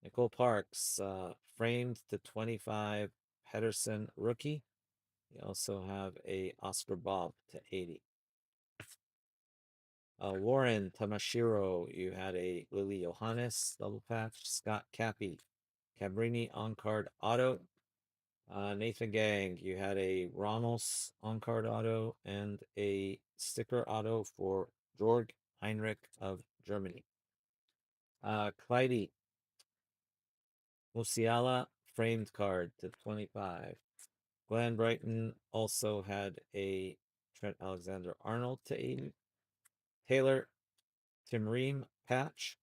Nicole Parks, framed to 25, Pedersen rookie. You also have a Oscar Bob to 80. Warren Tamashiro, you had a Lily Johannes double patch. Scott Cappy, Cabrini on card auto. Nathan Gang, you had a Ramos on card auto and a sticker auto for Jörg Heinrich of Germany. Clyde Musiala framed card to 25. Glenn Brighton also had a Trent Alexander-Arnold to 80. Taylor Tim Ream patch.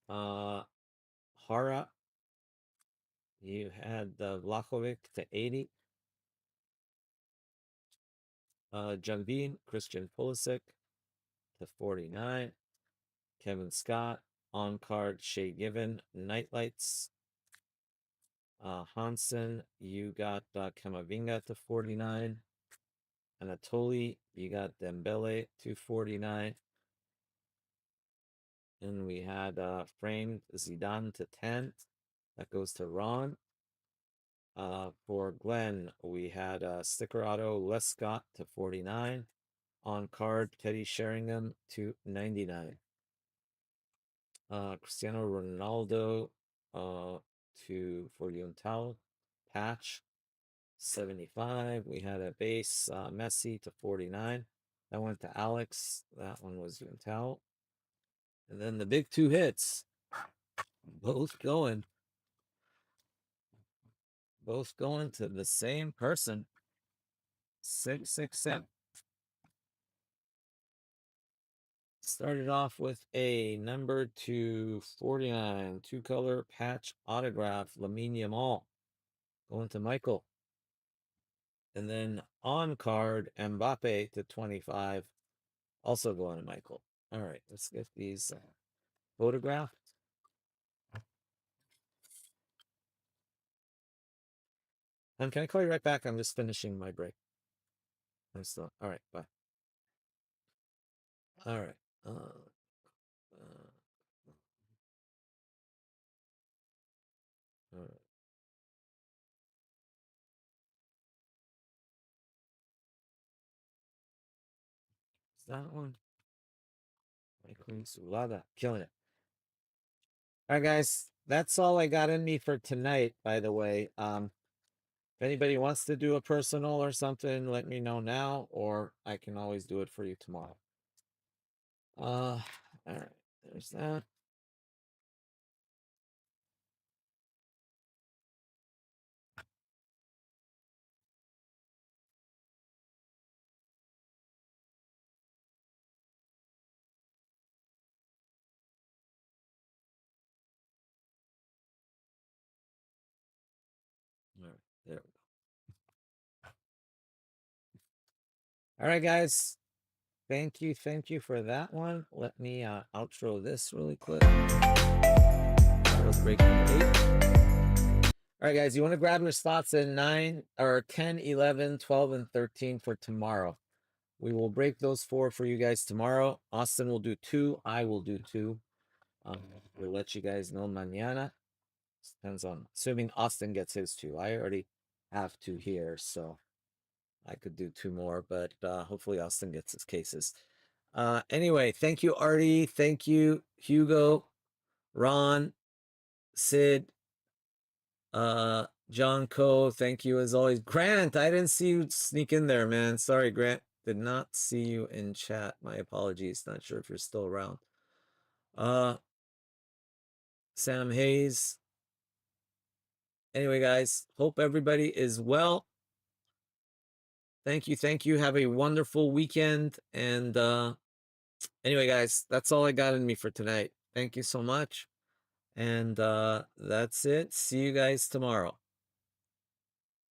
Hara, you had the Vlahovic to 80. Janveen Christian Pulisic to 49. Kevin Scott. On card, Shay Given, Nightlights. Hansen, you got Kamavinga to 49. Anatoly, you got Dembele to 49. And we had framed Zidane to 10. That goes to Ron. For Glenn, we had sticker auto Les Scott to 49. On card, Teddy Sheringham to 99. Cristiano Ronaldo for Yuntal. Patch 75. We had a base Messi to 49. That went to Alex. That one was Yuntal. And then the big two hits. Both going to the same person. 666. Started off with a number 249, 2-color patch autograph, Lamine Yamal, going to Michael. And then on card, Mbappe to 25, also going to Michael. All right, let's get these photographed. And can I call you right back? I'm just finishing my break. I'm still all right. Bye. All right. All right. Is that one? Michael Sulada, killing it. All right, guys. That's all I got in me for tonight. By the way, if anybody wants to do a personal or something, let me know now, or I can always do it for you tomorrow. All right. There's that. All right, there we go. All right, guys. Thank you for that one. Let me outro this really quick. That was break number 8. All right, guys, you want to grab your slots in 9 or 10, 11, 12, and 13 for tomorrow. We will break those 4 for you guys tomorrow. Austin will do 2. I will do 2. We'll let you guys know mañana. Depends on, assuming Austin gets his 2. I already have 2 here, so I could do 2 more, but hopefully Austin gets his cases. Anyway, thank you, Artie. Thank you, Hugo, Ron, Sid, John Coe. Thank you as always. Grant, I didn't see you sneak in there, man. Sorry, Grant. Did not see you in chat. My apologies. Not sure if you're still around. Sam Hayes. Anyway, guys, hope everybody is well. Thank you. Have a wonderful weekend. And anyway, guys, that's all I got in me for tonight. Thank you so much. And that's it. See you guys tomorrow.